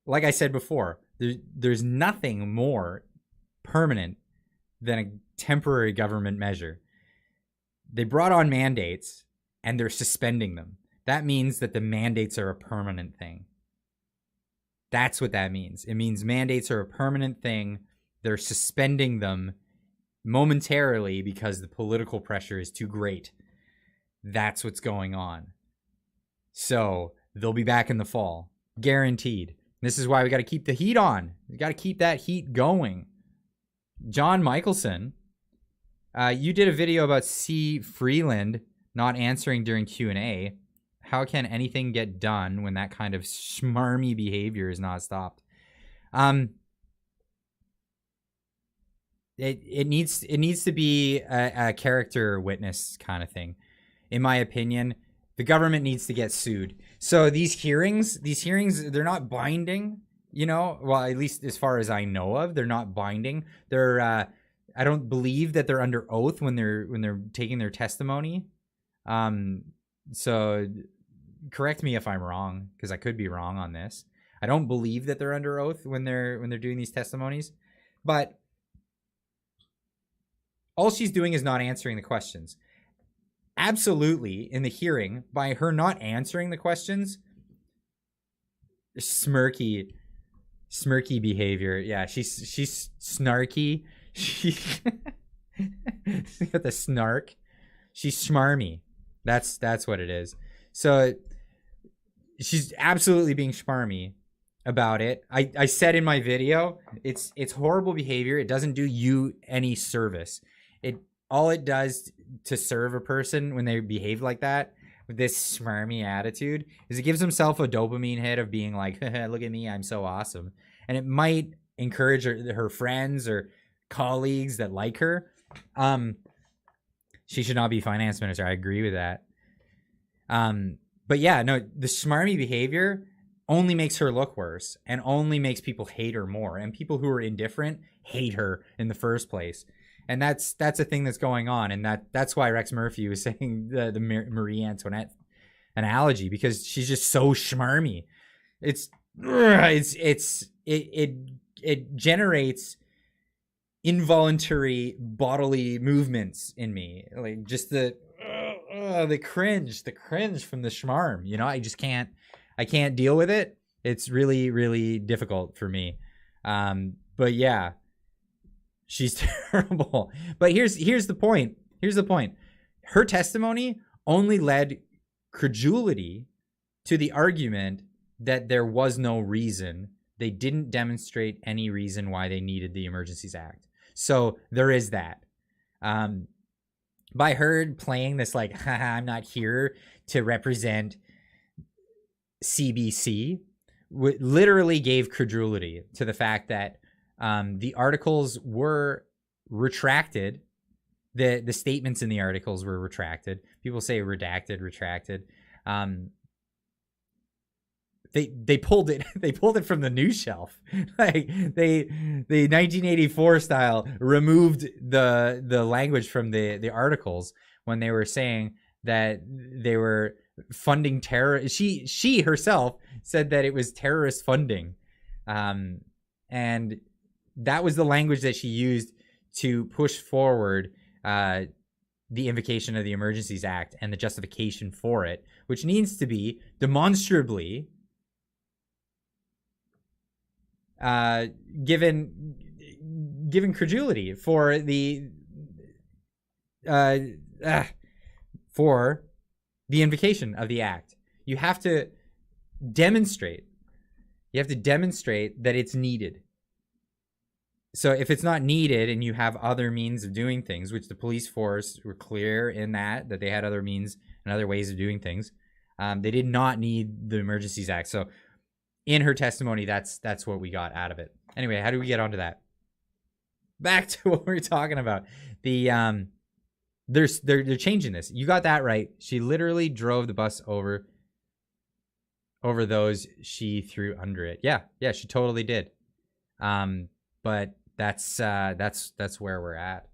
like I said before, there's nothing more permanent than a temporary government measure. They brought on mandates and they're suspending them That means that the mandates are a permanent thing. That's what that means. It means mandates are a permanent thing. They're suspending them momentarily because the political pressure is too great. That's what's going on. So they'll be back in the fall. Guaranteed. This is why we got to keep the heat on. We got to keep that heat going. John Michelson, you did a video about C. Freeland not answering during Q&A. How can anything get done when that kind of schmarmy behavior is not stopped? It needs to be a character witness kind of thing. In my opinion, the government needs to get sued. So these hearings, they're not binding, you know, well, at least as far as I know of, they're not binding. They're, I don't believe that they're under oath when they're taking their testimony. So correct me if I'm wrong, because I could be wrong on this. I don't believe that they're under oath when they're doing these testimonies, but all she's doing is not answering the questions. Absolutely, in the hearing, by her not answering the questions, smirky behavior. Yeah, she's snarky. She's got the snark. She's schmarmy. That's what it is. So she's absolutely being schmarmy about it. I said in my video, it's horrible behavior. It doesn't do you any service. All it does to serve a person when they behave like that, with this smarmy attitude, is it gives himself a dopamine hit of being like, look at me, I'm so awesome. And it might encourage her friends or colleagues that like her. She should not be finance minister. I agree with that. But yeah, no, the smarmy behavior only makes her look worse and only makes people hate her more. And people who are indifferent hate her in the first place. And that's a thing that's going on, and that's why Rex Murphy was saying the Marie Antoinette analogy, because she's just so schmarmy. It generates involuntary bodily movements in me, like just the cringe from the schmarm. You know, I can't deal with it. It's really, really difficult for me. But yeah. She's terrible. But here's the point. Her testimony only led credulity to the argument that there was no reason. They didn't demonstrate any reason why they needed the Emergencies Act. So there is that. By her playing this like, haha, I'm not here to represent CBC, literally gave credulity to the fact that the articles were retracted. The statements in the articles were retracted. People say redacted, retracted. They pulled it. They pulled it from the news shelf. Like they 1984 style removed the language from the articles when they were saying that they were funding terror. She herself said that it was terrorist funding, and that was the language that she used to push forward the invocation of the Emergencies Act and the justification for it, which needs to be demonstrably given credulity for the invocation of the act. You have to demonstrate that it's needed. So if it's not needed and you have other means of doing things, which the police force were clear in that they had other means and other ways of doing things, they did not need the Emergencies Act. So in her testimony, that's what we got out of it. Anyway, how do we get onto that? Back to what we were talking about. They're changing this. You got that right. She literally drove the bus over those she threw under it. Yeah, she totally did. But that's where we're at.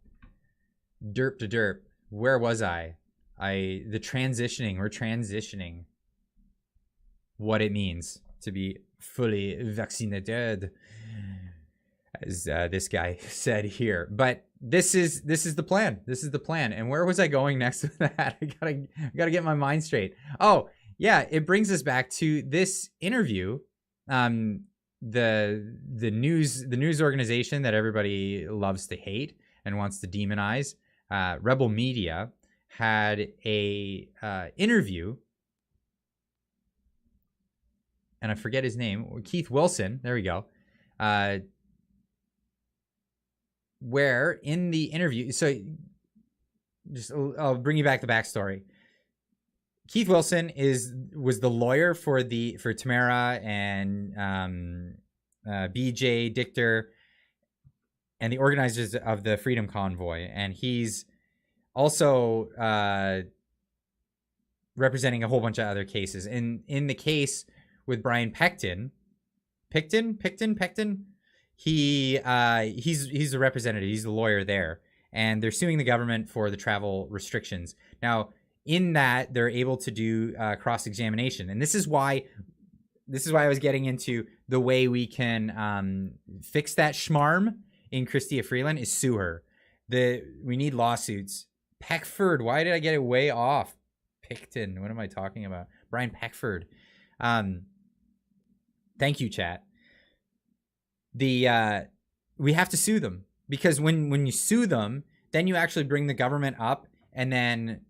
Derp to derp. Where was I? We're transitioning what it means to be fully vaccinated, as this guy said here. But this is the plan. And where was I going next with that? I gotta get my mind straight. Oh yeah, it brings us back to this interview. The news organization that everybody loves to hate and wants to demonize, Rebel Media, had a interview, and I forget his name, Keith Wilson. There we go. Where in the interview, so I'll bring you back the backstory. Keith Wilson was the lawyer for Tamara and BJ Dichter and the organizers of the Freedom Convoy, and he's also representing a whole bunch of other cases. In the case with Brian Pecton, he's the representative. He's the lawyer there, and they're suing the government for the travel restrictions. Now, in that, they're able to do cross-examination, and this is why I was getting into the way we can fix that schmarm in Chrystia Freeland is sue her. We need lawsuits. Peckford, why did I get it way off? Picton, what am I talking about? Brian Peckford. Thank you, chat. We have to sue them, because when you sue them, then you actually bring the government up, and then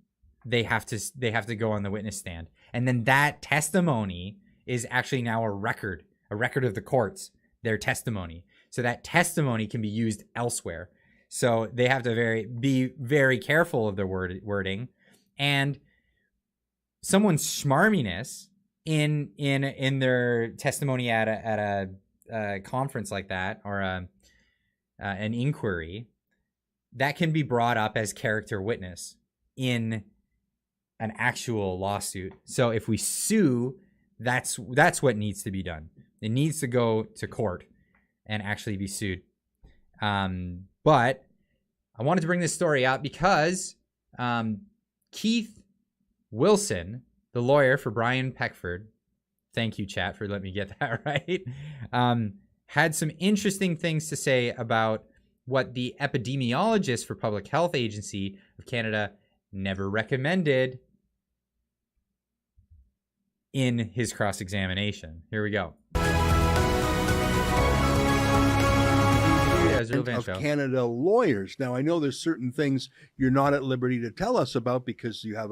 they have to go on the witness stand, and then that testimony is actually now a record of the courts, their testimony. So that testimony can be used elsewhere. So they have to be very careful of their wording, and someone's schmarminess in their testimony at a conference like that, or an inquiry, that can be brought up as character witness in an actual lawsuit. So if we sue, that's what needs to be done. It needs to go to court and actually be sued. But I wanted to bring this story up because Keith Wilson, the lawyer for Brian Peckford, thank you, chat, for letting me get that right, had some interesting things to say about what the epidemiologist for Public Health Agency of Canada never recommended in his cross-examination. Here we go. Of Canada lawyers. Now, I know there's certain things you're not at liberty to tell us about because you have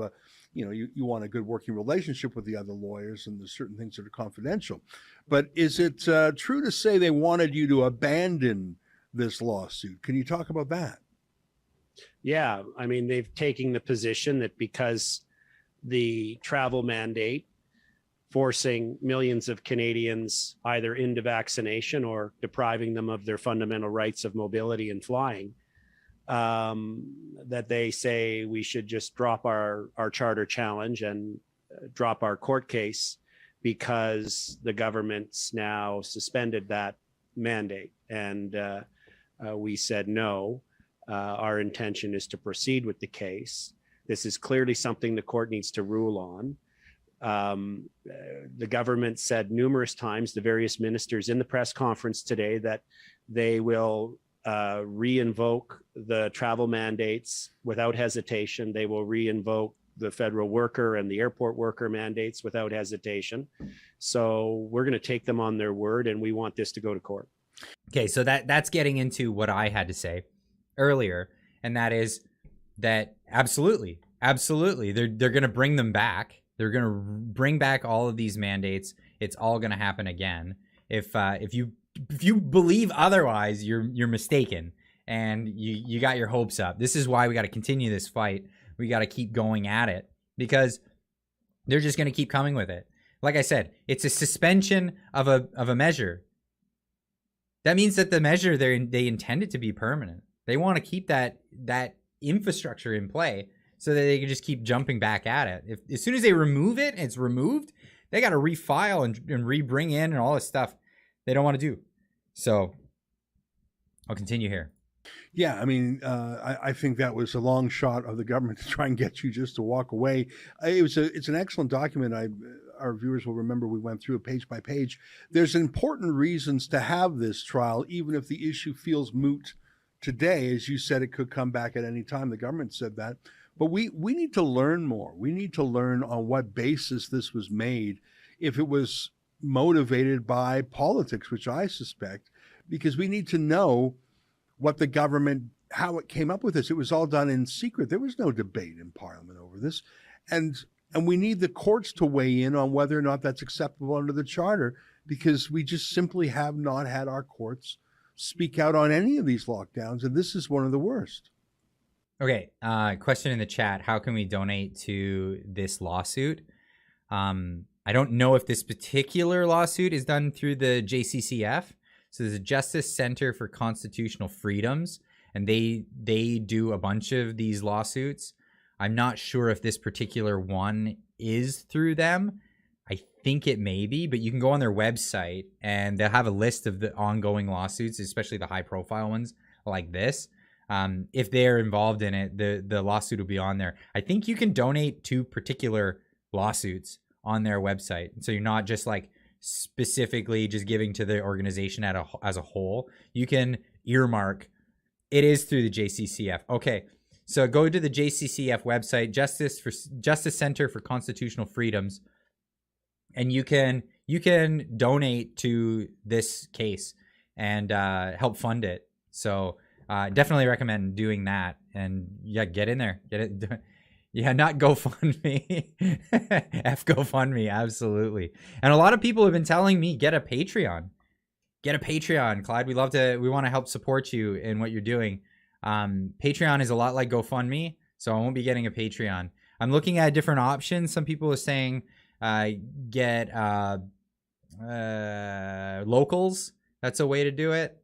you want a good working relationship with the other lawyers, and there's certain things that are confidential. But is it true to say they wanted you to abandon this lawsuit? Can you talk about that? Yeah, I mean, they've taken the position that because the travel mandate forcing millions of Canadians either into vaccination or depriving them of their fundamental rights of mobility and flying, that they say we should just drop our charter challenge and drop our court case because the government's now suspended that mandate. And we said no. Our intention is to proceed with the case. This is clearly something the court needs to rule on. The government said numerous times, the various ministers in the press conference today, that they will re-invoke the travel mandates without hesitation. They will re-invoke the federal worker and the airport worker mandates without hesitation. So we're going to take them on their word, and we want this to go to court. Okay, so that's getting into what I had to say earlier, and that is that absolutely, they're going to bring them back. They're going to bring back all of these mandates. It's all going to happen again. If you believe otherwise, you're mistaken, and you got your hopes up. This is why we got to continue this fight. We got to keep going at it, because they're just going to keep coming with it. Like I said, it's a suspension of a measure. That means that the measure they intend it to be permanent. They want to keep that infrastructure in play so that they can just keep jumping back at it. As soon as they remove it, it's removed, they got to refile and re-bring in and all this stuff they don't want to do. So I'll continue here. Yeah, I mean, I think that was a long shot of the government to try and get you just to walk away. It's an excellent document. Our viewers will remember we went through it page by page. There's important reasons to have this trial, even if the issue feels moot today. As you said, it could come back at any time. The government said that. But we need to learn more. We need to learn on what basis this was made, if it was motivated by politics, which I suspect, because we need to know what the government, how it came up with this. It was all done in secret. There was no debate in Parliament over this. And we need the courts to weigh in on whether or not that's acceptable under the Charter, because we just simply have not had our courts speak out on any of these lockdowns. And this is one of the worst. Okay. Question in the chat. How can we donate to this lawsuit? I don't know if this particular lawsuit is done through the JCCF. So there's a Justice Center for Constitutional Freedoms, and they do a bunch of these lawsuits. I'm not sure if this particular one is through them. I think it may be, but you can go on their website and they'll have a list of the ongoing lawsuits, especially the high profile ones like this. If they're involved in it, the lawsuit will be on there. I think you can donate to particular lawsuits on their website. So you're not just like specifically just giving to the organization as a whole. You can earmark. It is through the JCCF. Okay. So go to the JCCF website, Justice Center for Constitutional Freedoms, and you can donate to this case and help fund it. So definitely recommend doing that. And yeah, get in there, get it. Yeah, not GoFundMe. F GoFundMe, absolutely. And a lot of people have been telling me, get a Patreon. Get a Patreon, Clyde. We want to help support you in what you're doing. Patreon is a lot like GoFundMe, so I won't be getting a Patreon. I'm looking at different options. Some people are saying get locals. That's a way to do it.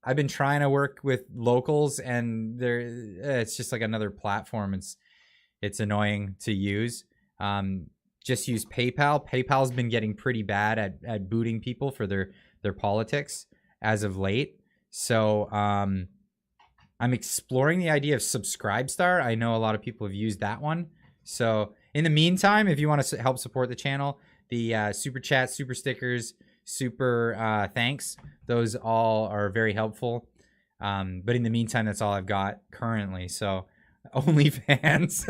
I've been trying to work with locals, and it's just like another platform. It's annoying to use. Just use PayPal. PayPal's been getting pretty bad at booting people for their politics as of late. So I'm exploring the idea of Subscribestar. I know a lot of people have used that one. So in the meantime, if you want to help support the channel, the super chat, super stickers, super thanks, those all are very helpful. But in the meantime, that's all I've got currently. So OnlyFans.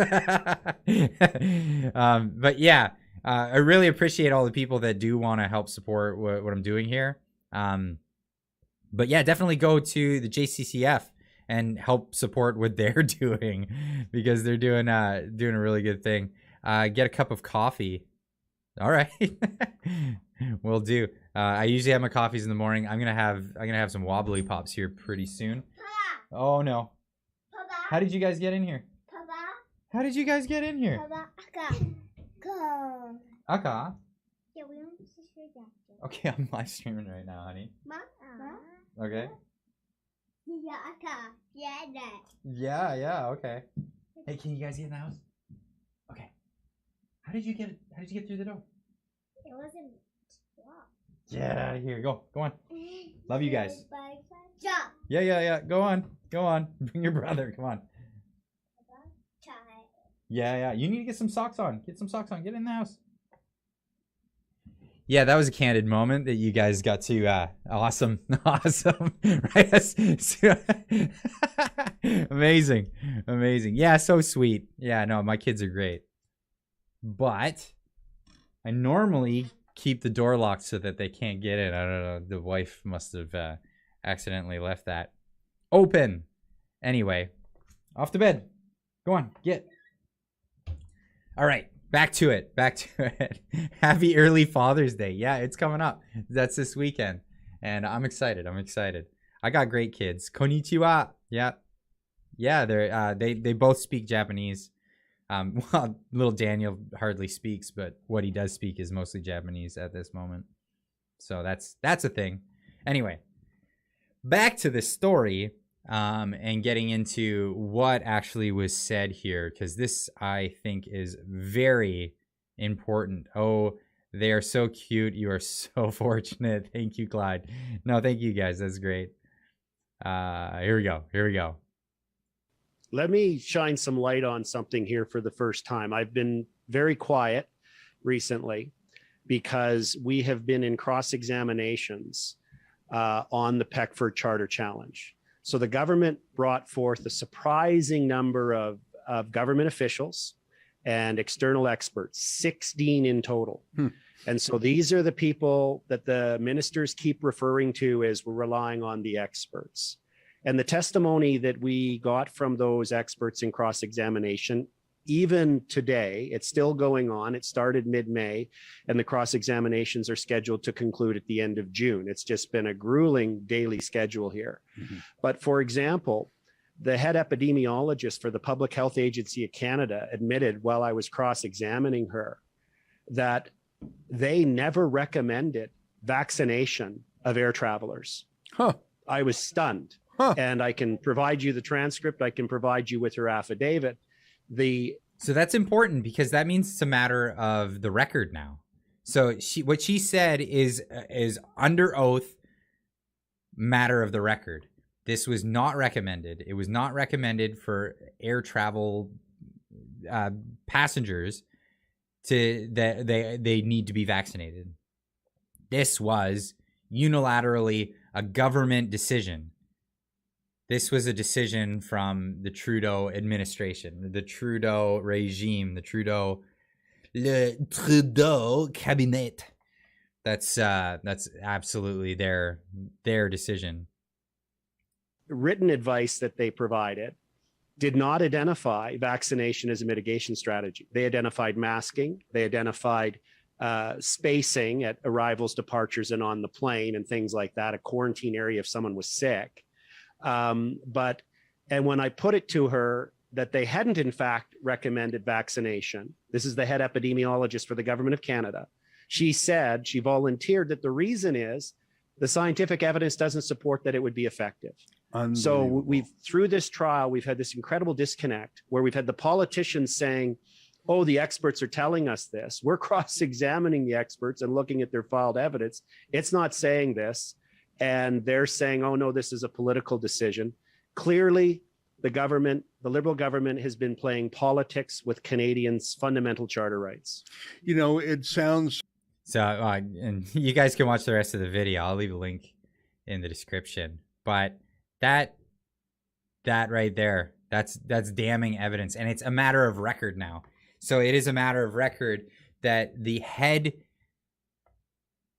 But yeah, I really appreciate all the people that do want to help support what I'm doing here. But yeah, definitely go to the JCCF and help support what they're doing, because they're doing a really good thing. Get a cup of coffee. All right. Will do. I usually have my coffees in the morning. I'm gonna have some wobbly pops here pretty soon. Papa. Oh no. Papa. How did you guys get in here? Papa. How did you guys get in here? Papa. Aka. Yeah, we want to see that. Okay, I'm live streaming right now, honey. Okay. Yeah, Aka. Yeah, yeah, okay. Hey, can you guys get in the house? Okay. How did you get through the door? It wasn't locked. Get out of here. Go on. Love you guys. Yeah. Go on. Bring your brother. Come on. Yeah. You need to get some socks on. Get Get in the house. Yeah, that was a candid moment that you guys got to. Awesome. Right? Amazing. Yeah, so sweet. Yeah, no, my kids are great. But I normally keep the door locked so that they can't get in. I don't know. The wife must have accidentally left that open. Anyway, off to bed. Go on, get. All right, back to it. Happy early Father's Day. Yeah, it's coming up. That's this weekend. And I'm excited. I got great kids. Konnichiwa. Yeah. Yeah, they both speak Japanese. Well, little Daniel hardly speaks, but what he does speak is mostly Japanese at this moment. So that's a thing. Anyway, back to the story, and getting into what actually was said here, because this, I think, is very important. Oh, they are so cute. You are so fortunate. Thank you, Clyde. No, thank you guys. That's great. Here we go. Let me shine some light on something here for the first time. I've been very quiet recently because we have been in cross-examinations on the Peckford Charter Challenge. So the government brought forth a surprising number of of government officials and external experts, 16 in total. And so these are the people that the ministers keep referring to as we're relying on the experts. And the testimony that we got from those experts in cross-examination, even today, it's still going on. It started mid-May, and the cross-examinations are scheduled to conclude at the end of June. It's just been a grueling daily schedule here. But for example, the head epidemiologist for the Public Health Agency of Canada admitted while I was cross-examining her that they never recommended vaccination of air travelers. I was stunned. And I can provide you the transcript. I can provide you with her affidavit. So that's important because that means it's a matter of the record now. So what she said is under oath, matter of the record. This was not recommended. It was not recommended for air travel passengers that they need to be vaccinated. This was unilaterally a government decision. This was a decision from the Trudeau administration, the Trudeau regime, le Trudeau cabinet. That's absolutely their decision. Written advice that they provided did not identify vaccination as a mitigation strategy. They identified masking. They identified spacing at arrivals, departures, and on the plane and things like that, a quarantine area if someone was sick. And when I put it to her that they hadn't in fact recommended vaccination, this is the head epidemiologist for the government of Canada, she volunteered that the reason is the scientific evidence doesn't support that it would be effective. So through this trial, we've had this incredible disconnect where we've had the politicians saying, oh, the experts are telling us this. We're cross-examining the experts and looking at their filed evidence. It's not saying this. And they're saying, oh, no, this is a political decision. Clearly, the government, the Liberal government, has been playing politics with Canadians' fundamental charter rights. You know, it sounds... So, and you guys can watch the rest of the video. I'll leave a link in the description. But that right there, that's damning evidence. And it's a matter of record now. So it is a matter of record that the head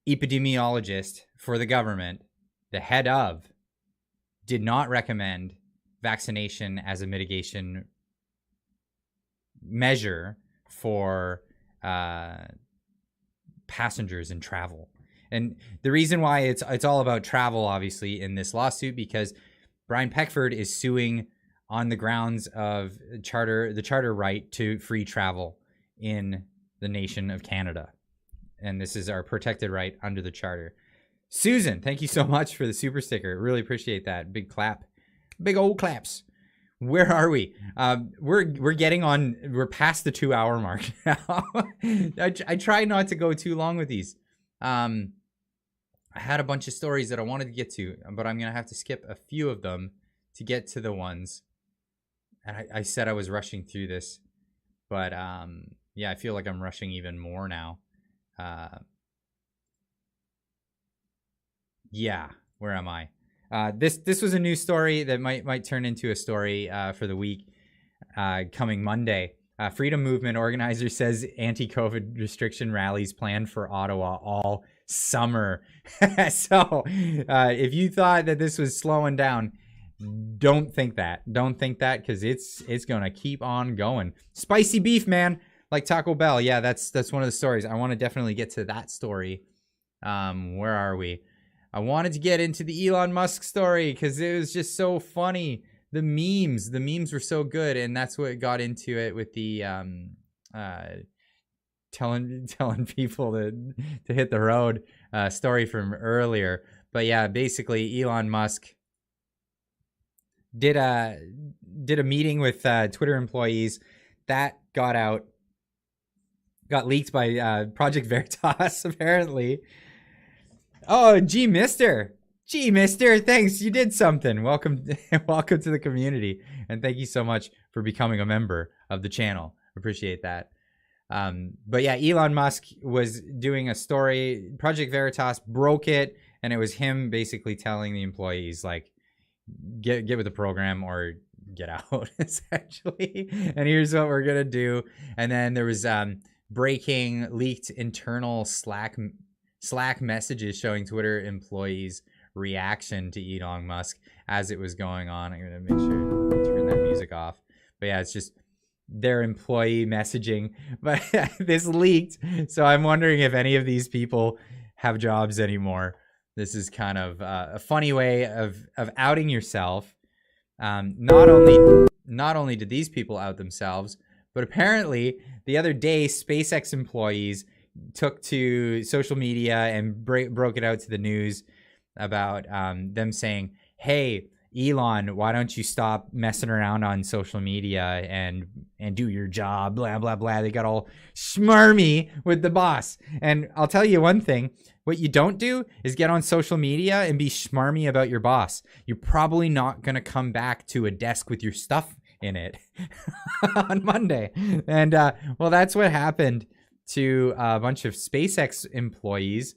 epidemiologist for the government, the head of, did not recommend vaccination as a mitigation measure for passengers in travel. And the reason why it's all about travel, obviously, in this lawsuit, because Brian Peckford is suing on the grounds of the charter right to free travel in the nation of Canada. And this is our protected right under the charter. Susan, thank you so much for the super sticker. Really appreciate that. Big clap. Big old claps. Where are we? We're past the 2 hour mark now. I try not to go too long with these. I had a bunch of stories that I wanted to get to, but I'm going to have to skip a few of them to get to the ones. And I said I was rushing through this, but yeah, I feel like I'm rushing even more now. Yeah, where am I? This was a news story that might turn into a story for the week coming Monday. Freedom Movement organizer says anti-COVID restriction rallies planned for Ottawa all summer. So if you thought that this was slowing down, don't think that. Don't think that, because it's gonna keep on going. Spicy beef, man, like Taco Bell. Yeah, that's one of the stories. I want to definitely get to that story. Where are we? I wanted to get into the Elon Musk story because it was just so funny. The memes were so good, and that's what got into it with the telling people to hit the road story from earlier. But yeah, basically Elon Musk did a meeting with Twitter employees that got leaked by Project Veritas apparently. Oh, gee, mister, thanks, you did something. Welcome to the community, and thank you so much for becoming a member of the channel. Appreciate that. But yeah, Elon Musk was doing a story. Project Veritas broke it, and it was him basically telling the employees, like, get with the program or get out, essentially. And here's what we're gonna do. And then there was breaking leaked internal Slack messages showing Twitter employees' reaction to Elon Musk as it was going on. I'm gonna make sure to turn that music off. But yeah, it's just their employee messaging. But this leaked, so I'm wondering if any of these people have jobs anymore. This is kind of a funny way of outing yourself. Not only did these people out themselves, but apparently the other day SpaceX employees took to social media and broke it out to the news about them saying, "Hey, Elon, why don't you stop messing around on social media and do your job?" Blah blah blah. They got all smarmy with the boss. And I'll tell you one thing: what you don't do is get on social media and be smarmy about your boss. You're probably not gonna come back to a desk with your stuff in it on Monday. And well, that's what happened to a bunch of SpaceX employees.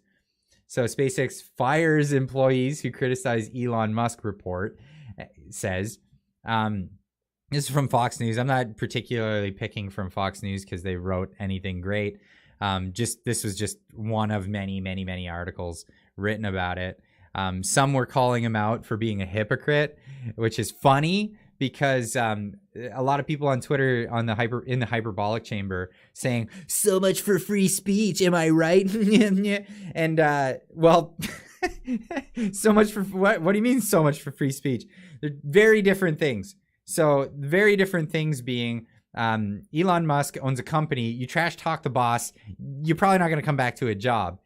So SpaceX fires employees who criticize Elon Musk, report says. This is from Fox News. I'm not particularly picking from Fox News because they wrote anything great. This was just one of many articles written about it. Some were calling him out for being a hypocrite, which is funny because a lot of people on Twitter in the hyperbolic chamber saying, "So much for free speech, am I right?" And well, so much for what do you mean so much for free speech? They're very different things. So very different things being Elon Musk owns a company. You trash talk the boss, you're probably not going to come back to a job.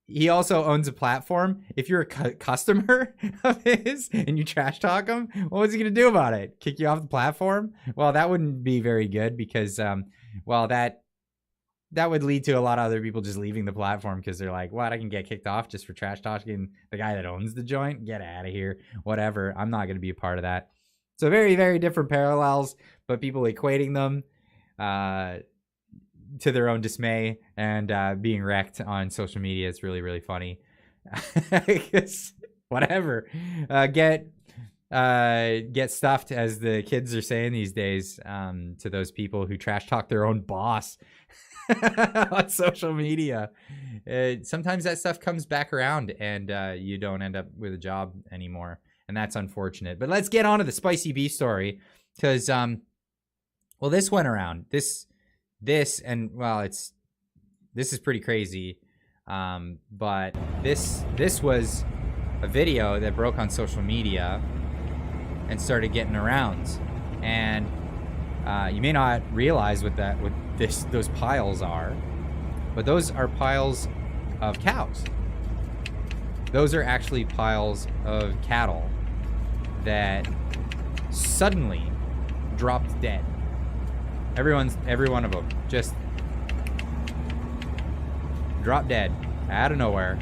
He also owns a platform. If you're a customer of his and you trash talk him, what's he going to do about it? Kick you off the platform? Well, that wouldn't be very good because, well, that would lead to a lot of other people just leaving the platform because they're like, what, I can get kicked off just for trash talking the guy that owns the joint? Get out of here. Whatever. I'm not going to be a part of that. So very, very different parallels, but people equating them to their own dismay and being wrecked on social media. It's really, really funny. Whatever. Get stuffed, as the kids are saying these days, to those people who trash talk their own boss on social media. Sometimes that stuff comes back around and you don't end up with a job anymore. And that's unfortunate. But let's get on to the spicy beef story because, well, this went around. This and, well, this is pretty crazy. But this was a video that broke on social media and started getting around. And you may not realize what those piles are, but those are piles of cows. Those are actually piles of cattle that suddenly dropped dead. Every one of them just dropped dead out of nowhere.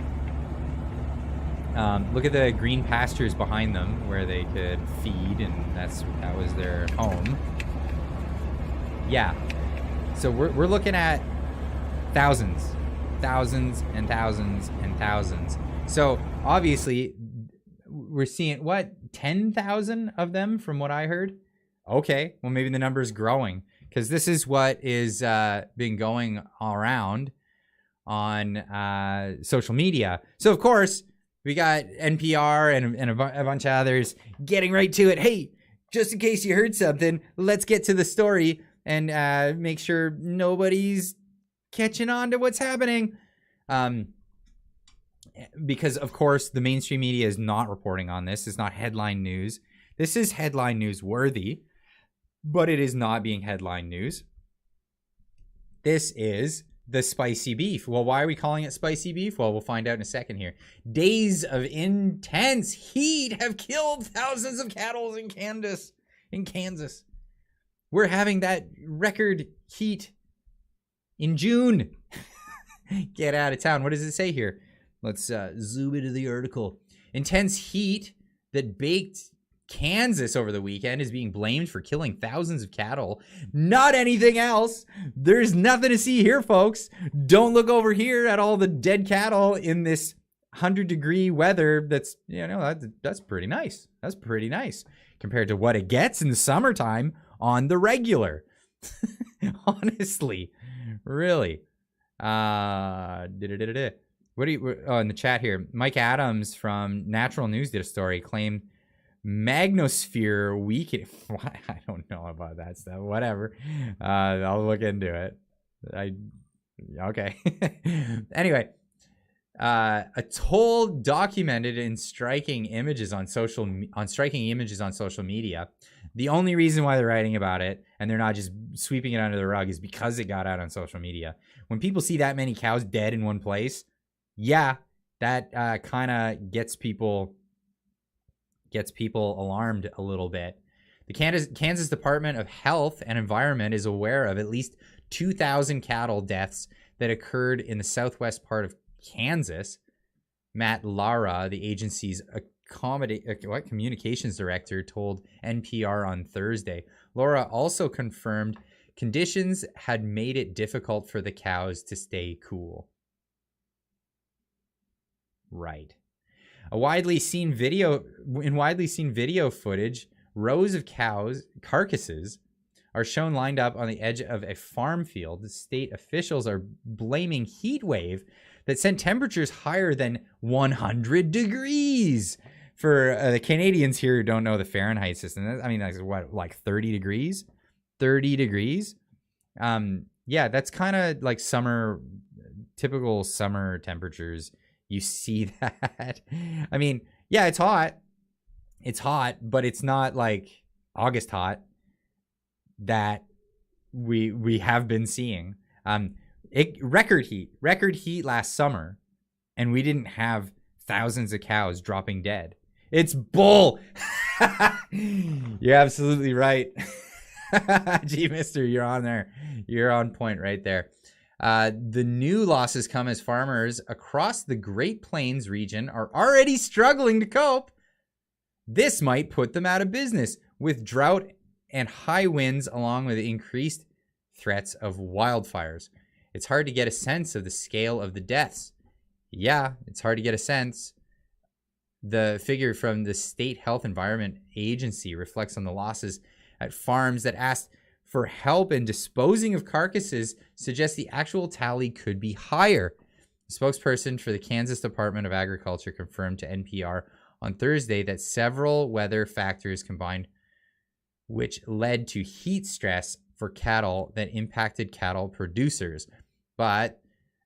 Look at the green pastures behind them where they could feed, and that was their home. Yeah. So we're looking at thousands and thousands and thousands. So obviously we're seeing 10,000 of them from what I heard. Okay, well maybe the number is growing because this is what is been going around on social media. So of course we got NPR and a bunch of others getting right to it. Hey, just in case you heard something, let's get to the story and make sure nobody's catching on to what's happening. Because, of course, the mainstream media is not reporting on this. It's not headline news. This is headline news worthy, but it is not being headline news. This is the spicy beef. Well, why are we calling it spicy beef? Well, we'll find out in a second here. Days of intense heat have killed thousands of cattle in Kansas. We're having that record heat in June. Get out of town. What does it say here? Let's zoom into the article. Intense heat that baked Kansas over the weekend is being blamed for killing thousands of cattle. Not anything else. There's nothing to see here, folks. Don't look over here at all the dead cattle in this 100-degree weather. That's pretty nice. That's pretty nice. compared to what it gets in the summertime on the regular. Honestly, really. What do you? Oh, in the chat here, Mike Adams from Natural News did a story, claimed Magnosphere week. What? I don't know about that stuff. Whatever. I'll look into it. Okay. Anyway, a toll documented in striking images on social media. The only reason why they're writing about it and they're not just sweeping it under the rug is because it got out on social media. When people see that many cows dead in one place, yeah, that kind of gets people alarmed a little bit. The Kansas Department of Health and Environment is aware of at least 2,000 cattle deaths that occurred in the southwest part of Kansas. Matt Lara, the agency's communications director, told NPR on Thursday. Laura also confirmed conditions had made it difficult for the cows to stay cool. Right. In widely seen video footage, rows of cows carcasses are shown lined up on the edge of a farm field. The state officials are blaming heat wave that sent temperatures higher than 100 degrees. For the Canadians here who don't know the Fahrenheit system, I mean, that's what, like 30 degrees? 30 degrees? Yeah, that's kind of like typical summer temperatures. You see that. I mean, yeah, it's hot. It's hot, but it's not like August hot that we have been seeing. Record heat last summer, and we didn't have thousands of cows dropping dead. It's bull. You're absolutely right. Gee, mister, you're on there. You're on point right there. The new losses come as farmers across the Great Plains region are already struggling to cope. This might put them out of business with drought and high winds, along with increased threats of wildfires. It's hard to get a sense of the scale of the deaths. Yeah, it's hard to get a sense. The figure from the State Health Environment Agency reflects on the losses at farms that asked for help in disposing of carcasses, suggests the actual tally could be higher. The spokesperson for the Kansas Department of Agriculture confirmed to NPR on Thursday that several weather factors combined, which led to heat stress for cattle that impacted cattle producers. But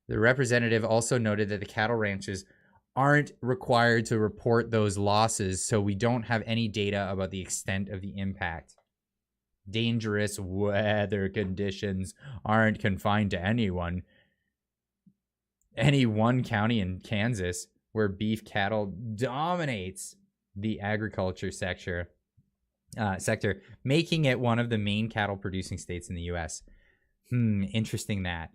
the representative also noted that the cattle ranches aren't required to report those losses, so we don't have any data about the extent of the impact. Dangerous weather conditions aren't confined to any one county in Kansas where beef cattle dominates the agriculture sector, making it one of the main cattle producing states in the U.S. Interesting that.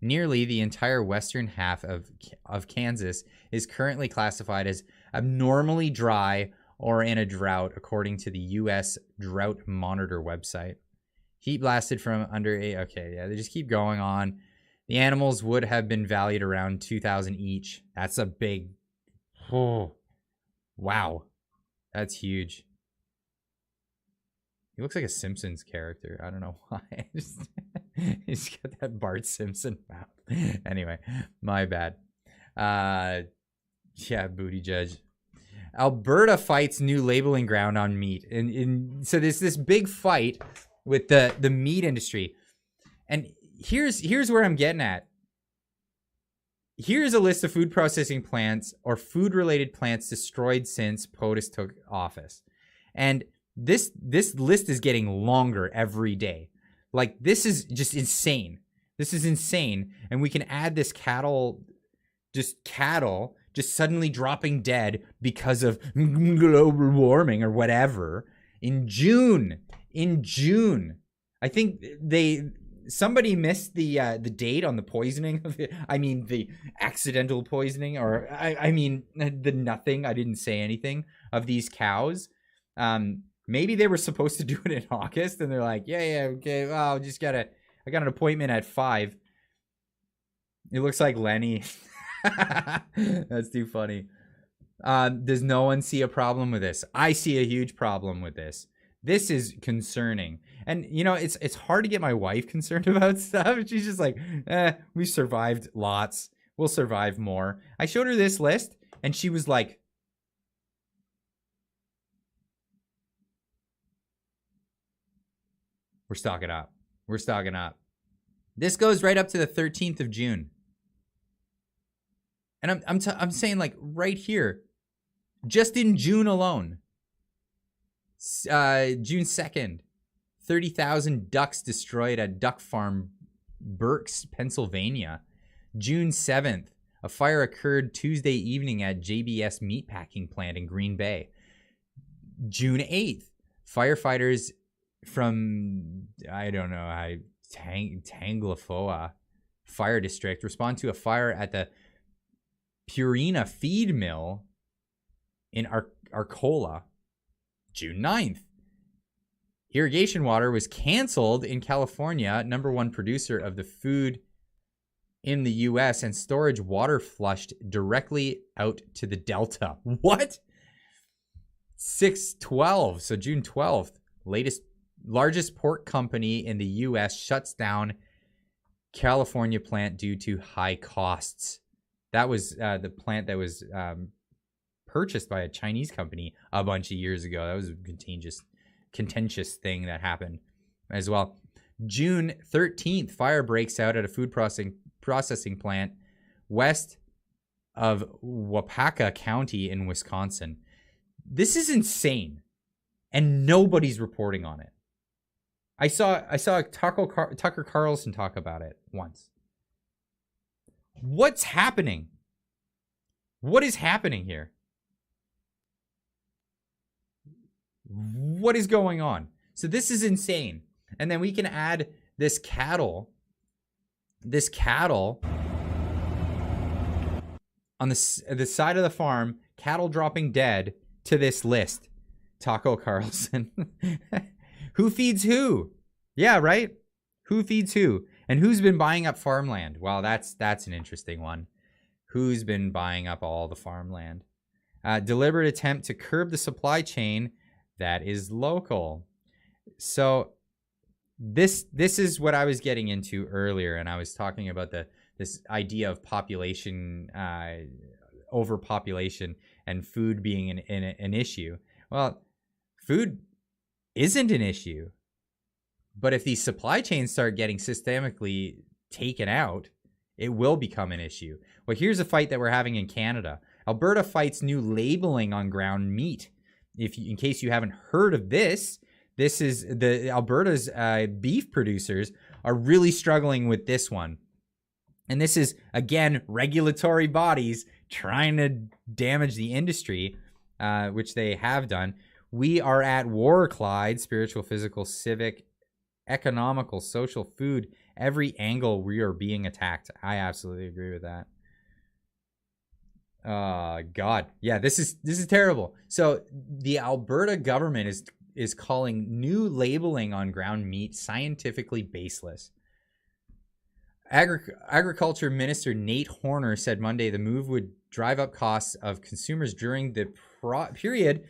Nearly the entire western half of Kansas is currently classified as abnormally dry or in a drought, according to the U.S. Drought Monitor website. Heat blasted from under they just keep going on. The animals would have been valued around $2,000 each. That's a big, wow, that's huge. He looks like a Simpsons character. I don't know why. He's got that Bart Simpson mouth. Anyway, my bad. Yeah, booty judge. Alberta fights new labeling ground on meat. And so there's this big fight with the meat industry. And here's where I'm getting at. Here's a list of food processing plants or food-related plants destroyed since POTUS took office. And this list is getting longer every day. Like, this is just insane. This is insane. And we can add this cattle just suddenly dropping dead because of global warming or whatever in June. I think somebody missed the date on the poisoning of it. I mean, the accidental poisoning, or I mean the nothing. I didn't say anything of these cows. Maybe they were supposed to do it in August, and they're like, yeah, okay. Well, I got an appointment at 5. It looks like Lenny. That's too funny. Does no one see a problem with this? I see a huge problem with this. This is concerning. And, you know, it's hard to get my wife concerned about stuff. She's just like, we survived lots. We'll survive more. I showed her this list, and she was like, we're stocking up. We're stocking up. This goes right up to the 13th of June. And I'm saying, like, right here, just in June alone, June 2nd, 30,000 ducks destroyed at duck farm, Berks, Pennsylvania. June 7th, a fire occurred Tuesday evening at JBS meatpacking plant in Green Bay. June 8th, firefighters from, I don't know, Tanglefoa Fire District respond to a fire at the Purina feed mill in Arcola. June 9th, irrigation water was canceled in California, #1 producer of the food in the U.S., and storage water flushed directly out to the Delta. What? 6/12, so June 12th, largest pork company in the U.S. shuts down California plant due to high costs. That was the plant that was purchased by a Chinese company a bunch of years ago. That was a contentious thing that happened as well. June 13th, fire breaks out at a food processing plant west of Wapaka County in Wisconsin. This is insane, and nobody's reporting on it. I saw Tucker Carlson talk about it once. What's happening? What is happening here? What is going on? So this is insane. And then we can add this cattle on the side of the farm, cattle dropping dead, to this list. Taco Carlson. Who feeds who? Yeah, right? Who feeds who? And who's been buying up farmland? Well, that's an interesting one. Who's been buying up all the farmland? Deliberate attempt to curb the supply chain that is local. So this is what I was getting into earlier, and I was talking about this idea of population, overpopulation, and food being an issue. Well, food isn't an issue, but if these supply chains start getting systemically taken out, it will become an issue. Well, here's a fight that we're having in Canada. Alberta fights new labeling on ground meat. In case you haven't heard of this is the Alberta's beef producers are really struggling with this one. And this is, again, regulatory bodies trying to damage the industry, which they have done. We are at war, Clyde. Spiritual, physical, civic, economical, social, food. Every angle we are being attacked. I absolutely agree with that. God. Yeah, this is terrible. So the Alberta government is calling new labeling on ground meat scientifically baseless. Agriculture Minister Nate Horner said Monday the move would drive up costs of consumers during the period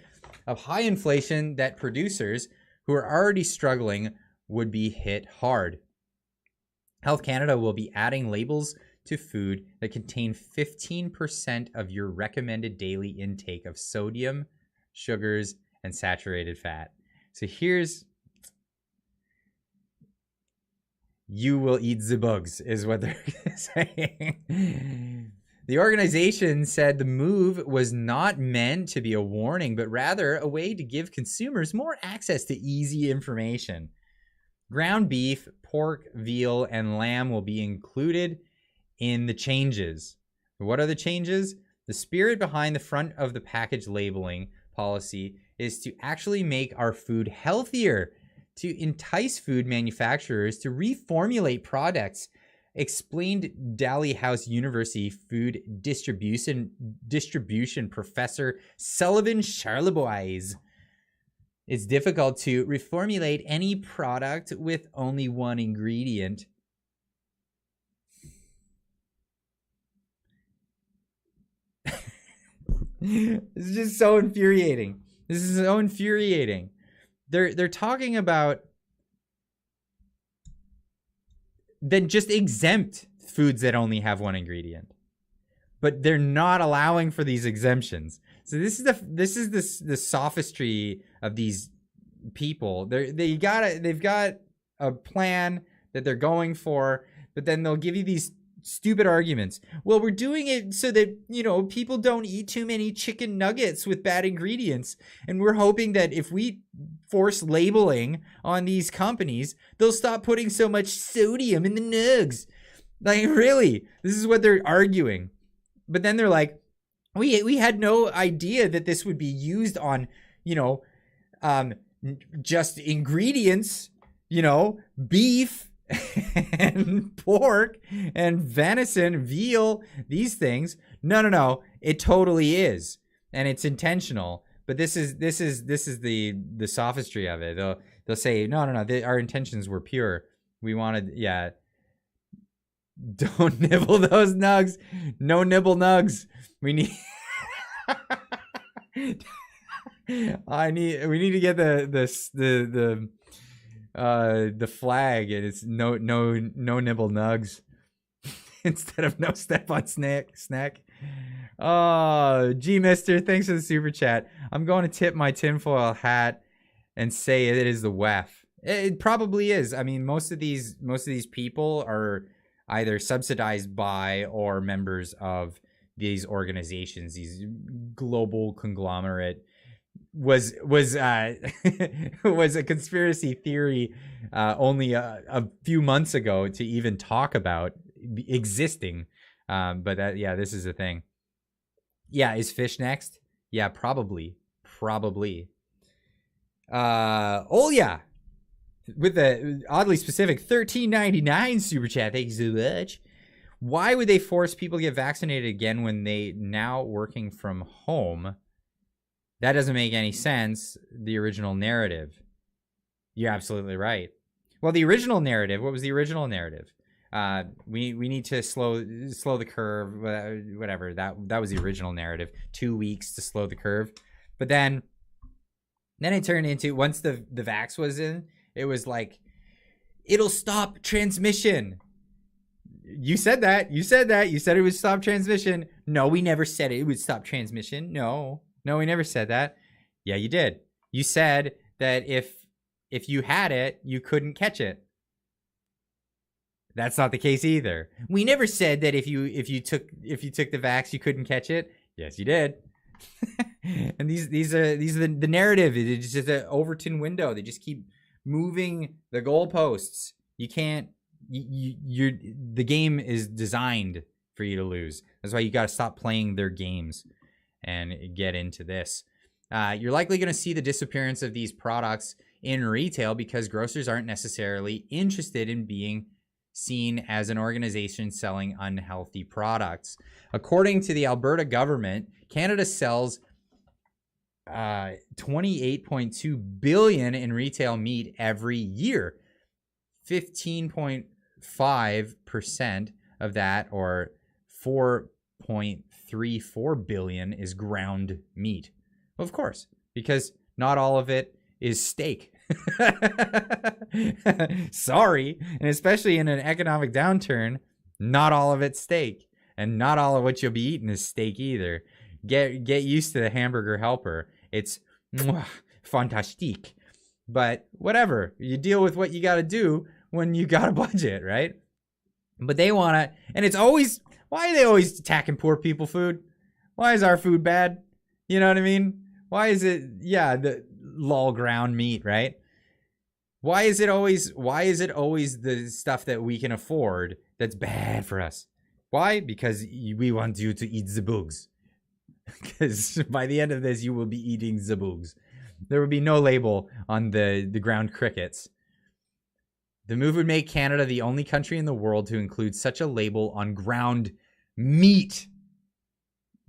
of high inflation that producers who are already struggling would be hit hard. Health Canada will be adding labels to food that contain 15% of your recommended daily intake of sodium, sugars, and saturated fat. So here's, you will eat the bugs, is what they're saying. The organization said the move was not meant to be a warning, but rather a way to give consumers more access to easy information. Ground beef, pork, veal, and lamb will be included in the changes. What are the changes? The spirit behind the front of the package labeling policy is to actually make our food healthier, to entice food manufacturers to reformulate products, explained Dalhousie University food distribution professor Sullivan Charlebois. It's difficult to reformulate any product with only one ingredient. This is just so infuriating. This is so infuriating. They're talking about then just exempt foods that only have one ingredient, but they're not allowing for these exemptions. So this is the sophistry of these people. They've got a plan that they're going for, but then they'll give you these stupid arguments. Well, we're doing it so that, you know, people don't eat too many chicken nuggets with bad ingredients. And we're hoping that if we force labeling on these companies, they'll stop putting so much sodium in the nugs. Like, really? This is what they're arguing. But then they're like, we had no idea that this would be used on, you know, just ingredients, you know, beef and pork and venison, veal, these things. No. It totally is. And it's intentional. But this is the sophistry of it. They'll say, no, our intentions were pure. We wanted, yeah. Don't nibble those nugs. No nibble nugs. We need we need to get the flag, and it's no nibble nugs instead of no step on snack. Oh, gee, mister, thanks for the super chat. I'm going to tip my tinfoil hat and say it is the WEF. It probably is. I mean, most of these people are either subsidized by or members of these organizations. These global conglomerate was a conspiracy theory only a few months ago to even talk about existing. But this is a thing. Yeah, is fish next? Yeah, probably. Oh yeah. With the oddly specific $13.99 super chat. Thank you so much. Why would they force people to get vaccinated again when they now working from home? That doesn't make any sense. The original narrative. You're absolutely right. Well, the original narrative. What was the original narrative? We need to slow the curve. Whatever. That was the original narrative. 2 weeks to slow the curve. But then it turned into, once the vax was in, it was like, it'll stop transmission. You said that. You said it would stop transmission. No, we never said it would stop transmission. No, we never said that. Yeah, you did. You said that if you had it, you couldn't catch it. That's not the case either. We never said that if you took the vax, you couldn't catch it. Yes, you did. And these are the narrative. It's just an Overton window. They just keep moving the goalposts. You can't. The game is designed for you to lose. That's why you got to stop playing their games and get into this. You're likely going to see the disappearance of these products in retail because grocers aren't necessarily interested in being seen as an organization selling unhealthy products. According to the Alberta government, Canada sells 28.2 billion in retail meat every year. 15.5% of that, or 4.34 billion, is ground meat. Of course, because not all of it is steak. Sorry. And especially in an economic downturn, not all of it's steak. And not all of what you'll be eating is steak either. Get used to the hamburger helper. It's fantastique. But whatever. You deal with what you got to do when you got a budget, right? But they want to, and it's always, why are they always attacking poor people food? Why is our food bad? You know what I mean? Why is it, the lol ground meat, right? Why is it always the stuff that we can afford that's bad for us? Why? Because we want you to eat the bugs. Because by the end of this, you will be eating the bugs. There would be no label on the ground crickets. The move would make Canada the only country in the world to include such a label on ground meat.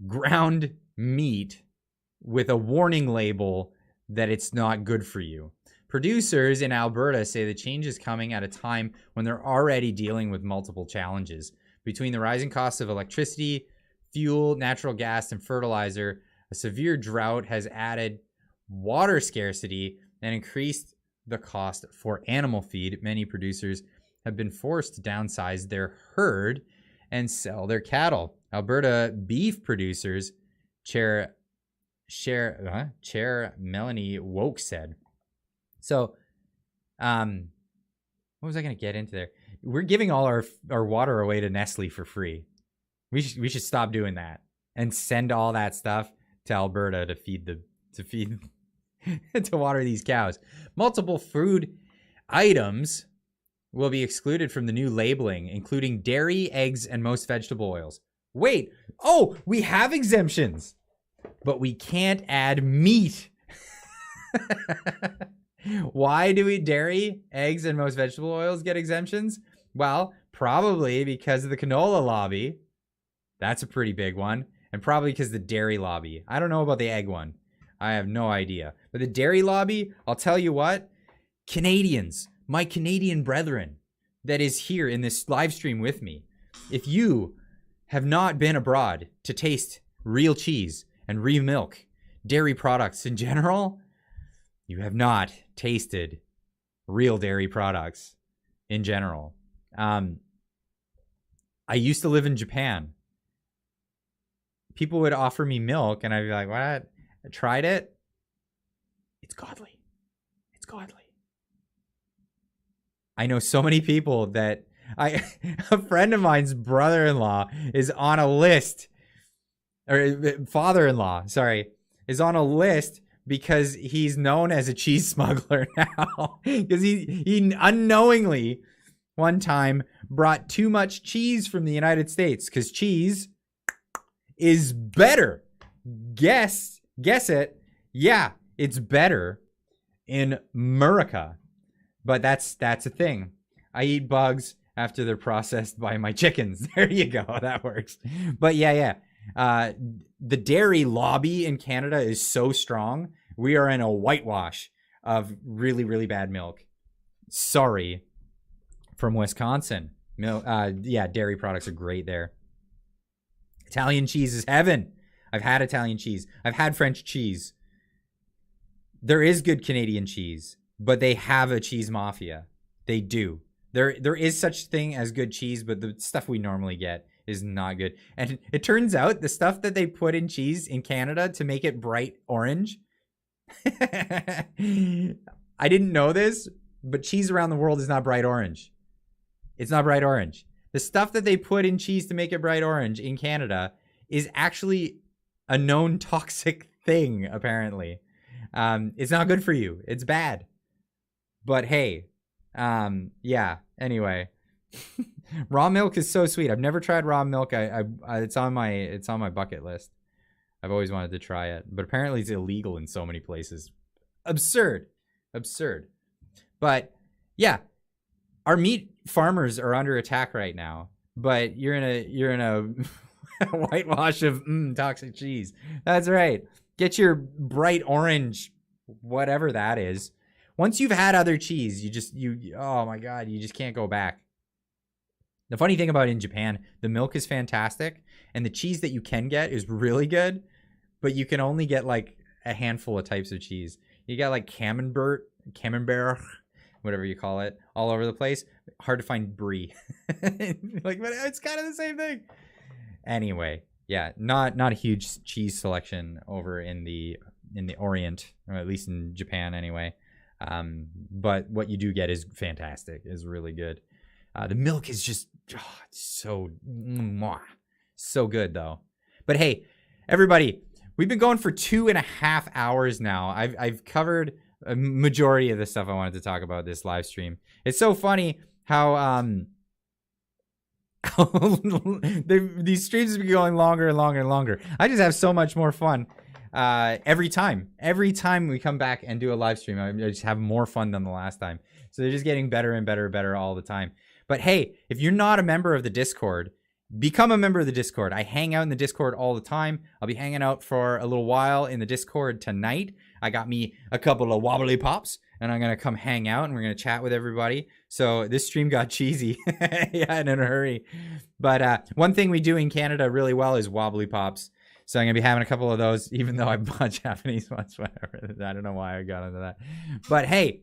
Ground meat with a warning label that it's not good for you. Producers in Alberta say the change is coming at a time when they're already dealing with multiple challenges. Between the rising costs of electricity, fuel, natural gas, and fertilizer, A severe drought has added water scarcity and increased the cost for animal feed. Many producers have been forced to downsize their herd and sell their cattle. Alberta beef producers, Chair Melanie Woke said. So, what was I going to get into there? We're giving all our water away to Nestle for free. We should stop doing that and send all that stuff to Alberta to water these cows. Multiple food items will be excluded from the new labeling, including dairy, eggs, and most vegetable oils. Wait, we have exemptions, but we can't add meat. Why do dairy, eggs, and most vegetable oils get exemptions? Well, probably because of the canola lobby. That's a pretty big one. And probably because the dairy lobby. I don't know about the egg one. I have no idea. But the dairy lobby, I'll tell you what, Canadians, my Canadian brethren that is here in this live stream with me, if you have not been abroad to taste real cheese and real milk, dairy products in general, you have not tasted real dairy products in general. I used to live in Japan. People would offer me milk and I'd be like, what? I tried it. It's godly. It's godly. I know so many people that a friend of mine's brother-in-law is on a list, or father-in-law, sorry, is on a list because he's known as a cheese smuggler now. Because he unknowingly one time brought too much cheese from the United States, because cheese is better. Guess it. Yeah, it's better in America. But that's a thing. I eat bugs after they're processed by my chickens. There you go. That works. But yeah. The dairy lobby in Canada is so strong. We are in a whitewash of really, really bad milk. Sorry, from Wisconsin. Dairy products are great there. Italian cheese is heaven. I've had Italian cheese. I've had French cheese. There is good Canadian cheese, but they have a cheese mafia. They do. There is such thing as good cheese, but the stuff we normally get is not good. And it turns out the stuff that they put in cheese in Canada to make it bright orange. I didn't know this, but cheese around the world is not bright orange. It's not bright orange. The stuff that they put in cheese to make it bright orange in Canada is actually a known toxic thing, apparently. It's not good for you. It's bad. But hey, anyway. Raw milk is so sweet. I've never tried raw milk. It's on my bucket list. I've always wanted to try it, but apparently it's illegal in so many places. Absurd. But yeah, our meat farmers are under attack right now. But you're in a whitewash of toxic cheese. That's right. Get your bright orange, whatever that is. Once you've had other cheese, oh my God, you just can't go back. The funny thing about in Japan, the milk is fantastic, and the cheese that you can get is really good, but you can only get like a handful of types of cheese. You got like camembert, whatever you call it, all over the place. Hard to find brie. But it's kind of the same thing. Anyway, yeah, not a huge cheese selection over in the Orient, or at least in Japan anyway. But what you do get is fantastic, is really good. The milk is just so good though. But hey, everybody, we've been going for 2.5 hours now. I've covered a majority of the stuff I wanted to talk about this live stream. It's so funny how these streams have been going longer and longer and longer. I just have so much more fun every time we come back and do a live stream. I just have more fun than the last time. So they're just getting better and better all the time. But hey, if you're not a member of the Discord, become a member of the Discord. I hang out in the Discord all the time. I'll be hanging out for a little while in the Discord tonight. I got me a couple of wobbly pops, and I'm going to come hang out, and we're going to chat with everybody. So this stream got cheesy. Yeah, in a hurry. But one thing we do in Canada really well is wobbly pops. So I'm going to be having a couple of those, even though I bought Japanese ones, whatever. I don't know why I got into that. But hey,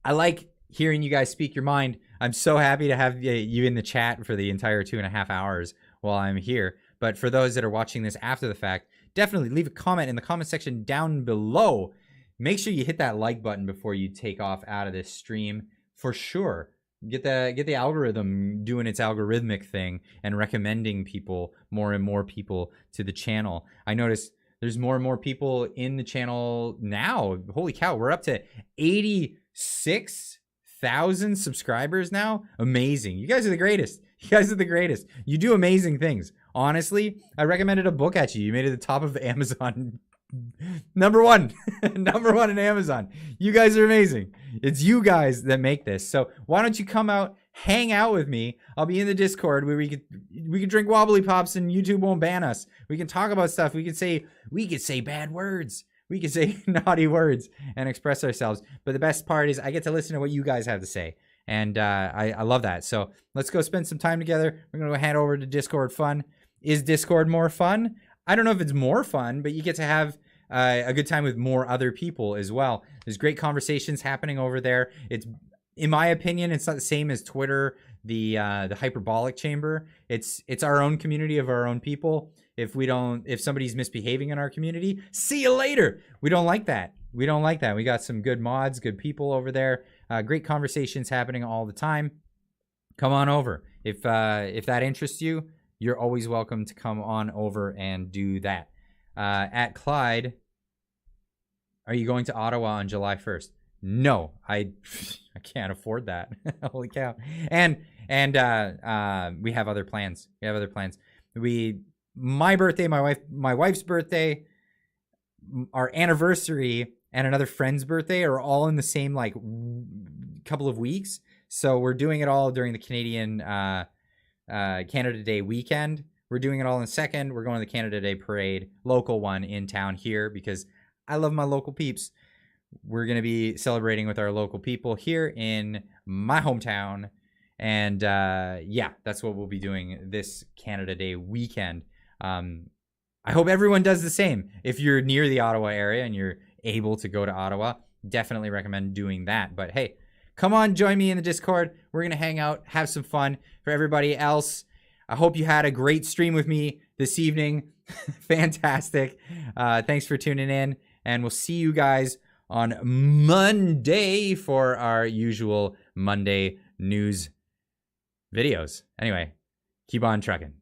I like hearing you guys speak your mind. I'm so happy to have you in the chat for the entire 2.5 hours while I'm here. But for those that are watching this after the fact, definitely leave a comment in the comment section down below. Make sure you hit that like button before you take off out of this stream for sure. Get the algorithm doing its algorithmic thing and recommending people, more and more people to the channel. I noticed there's more and more people in the channel now. Holy cow, we're up to 86,000 subscribers now. Amazing. You guys are the greatest. You guys are the greatest. You do amazing things. Honestly, I recommended a book at you. You made it the top of Amazon. Number one. Number one in Amazon. You guys are amazing. It's you guys that make this. So why don't you come out, hang out with me? I'll be in the Discord where we could drink wobbly pops and YouTube won't ban us. We can talk about stuff. We could say bad words. We could say naughty words and express ourselves. But the best part is I get to listen to what you guys have to say. And I love that. So let's go spend some time together. We're going to go head over to Discord Fun. Is Discord more fun? I don't know if it's more fun, but you get to have a good time with more other people as well. There's great conversations happening over there. It's, in my opinion, it's not the same as Twitter, the hyperbolic chamber. It's our own community of our own people. If somebody's misbehaving in our community, see you later. We don't like that. We don't like that. We got some good mods, good people over there. Great conversations happening all the time. Come on over. If that interests you, you're always welcome to come on over and do that. At Clyde, are you going to Ottawa on July 1st? No, I can't afford that. Holy cow. And we have other plans. My birthday, my wife's birthday, our anniversary, and another friend's birthday are all in the same like couple of weeks. So we're doing it all during the Canadian Canada Day weekend. We're doing it all in a second. We're going to the Canada Day parade, local one in town here because I love my local peeps. We're going to be celebrating with our local people here in my hometown. And yeah, that's what we'll be doing this Canada Day weekend. I hope everyone does the same. If you're near the Ottawa area and you're able to go to Ottawa, definitely recommend doing that. But hey, come on, join me in the Discord. We're going to hang out, have some fun. For everybody else, I hope you had a great stream with me this evening. Fantastic. Thanks for tuning in, and we'll see you guys on Monday for our usual Monday news videos. Anyway, keep on trucking.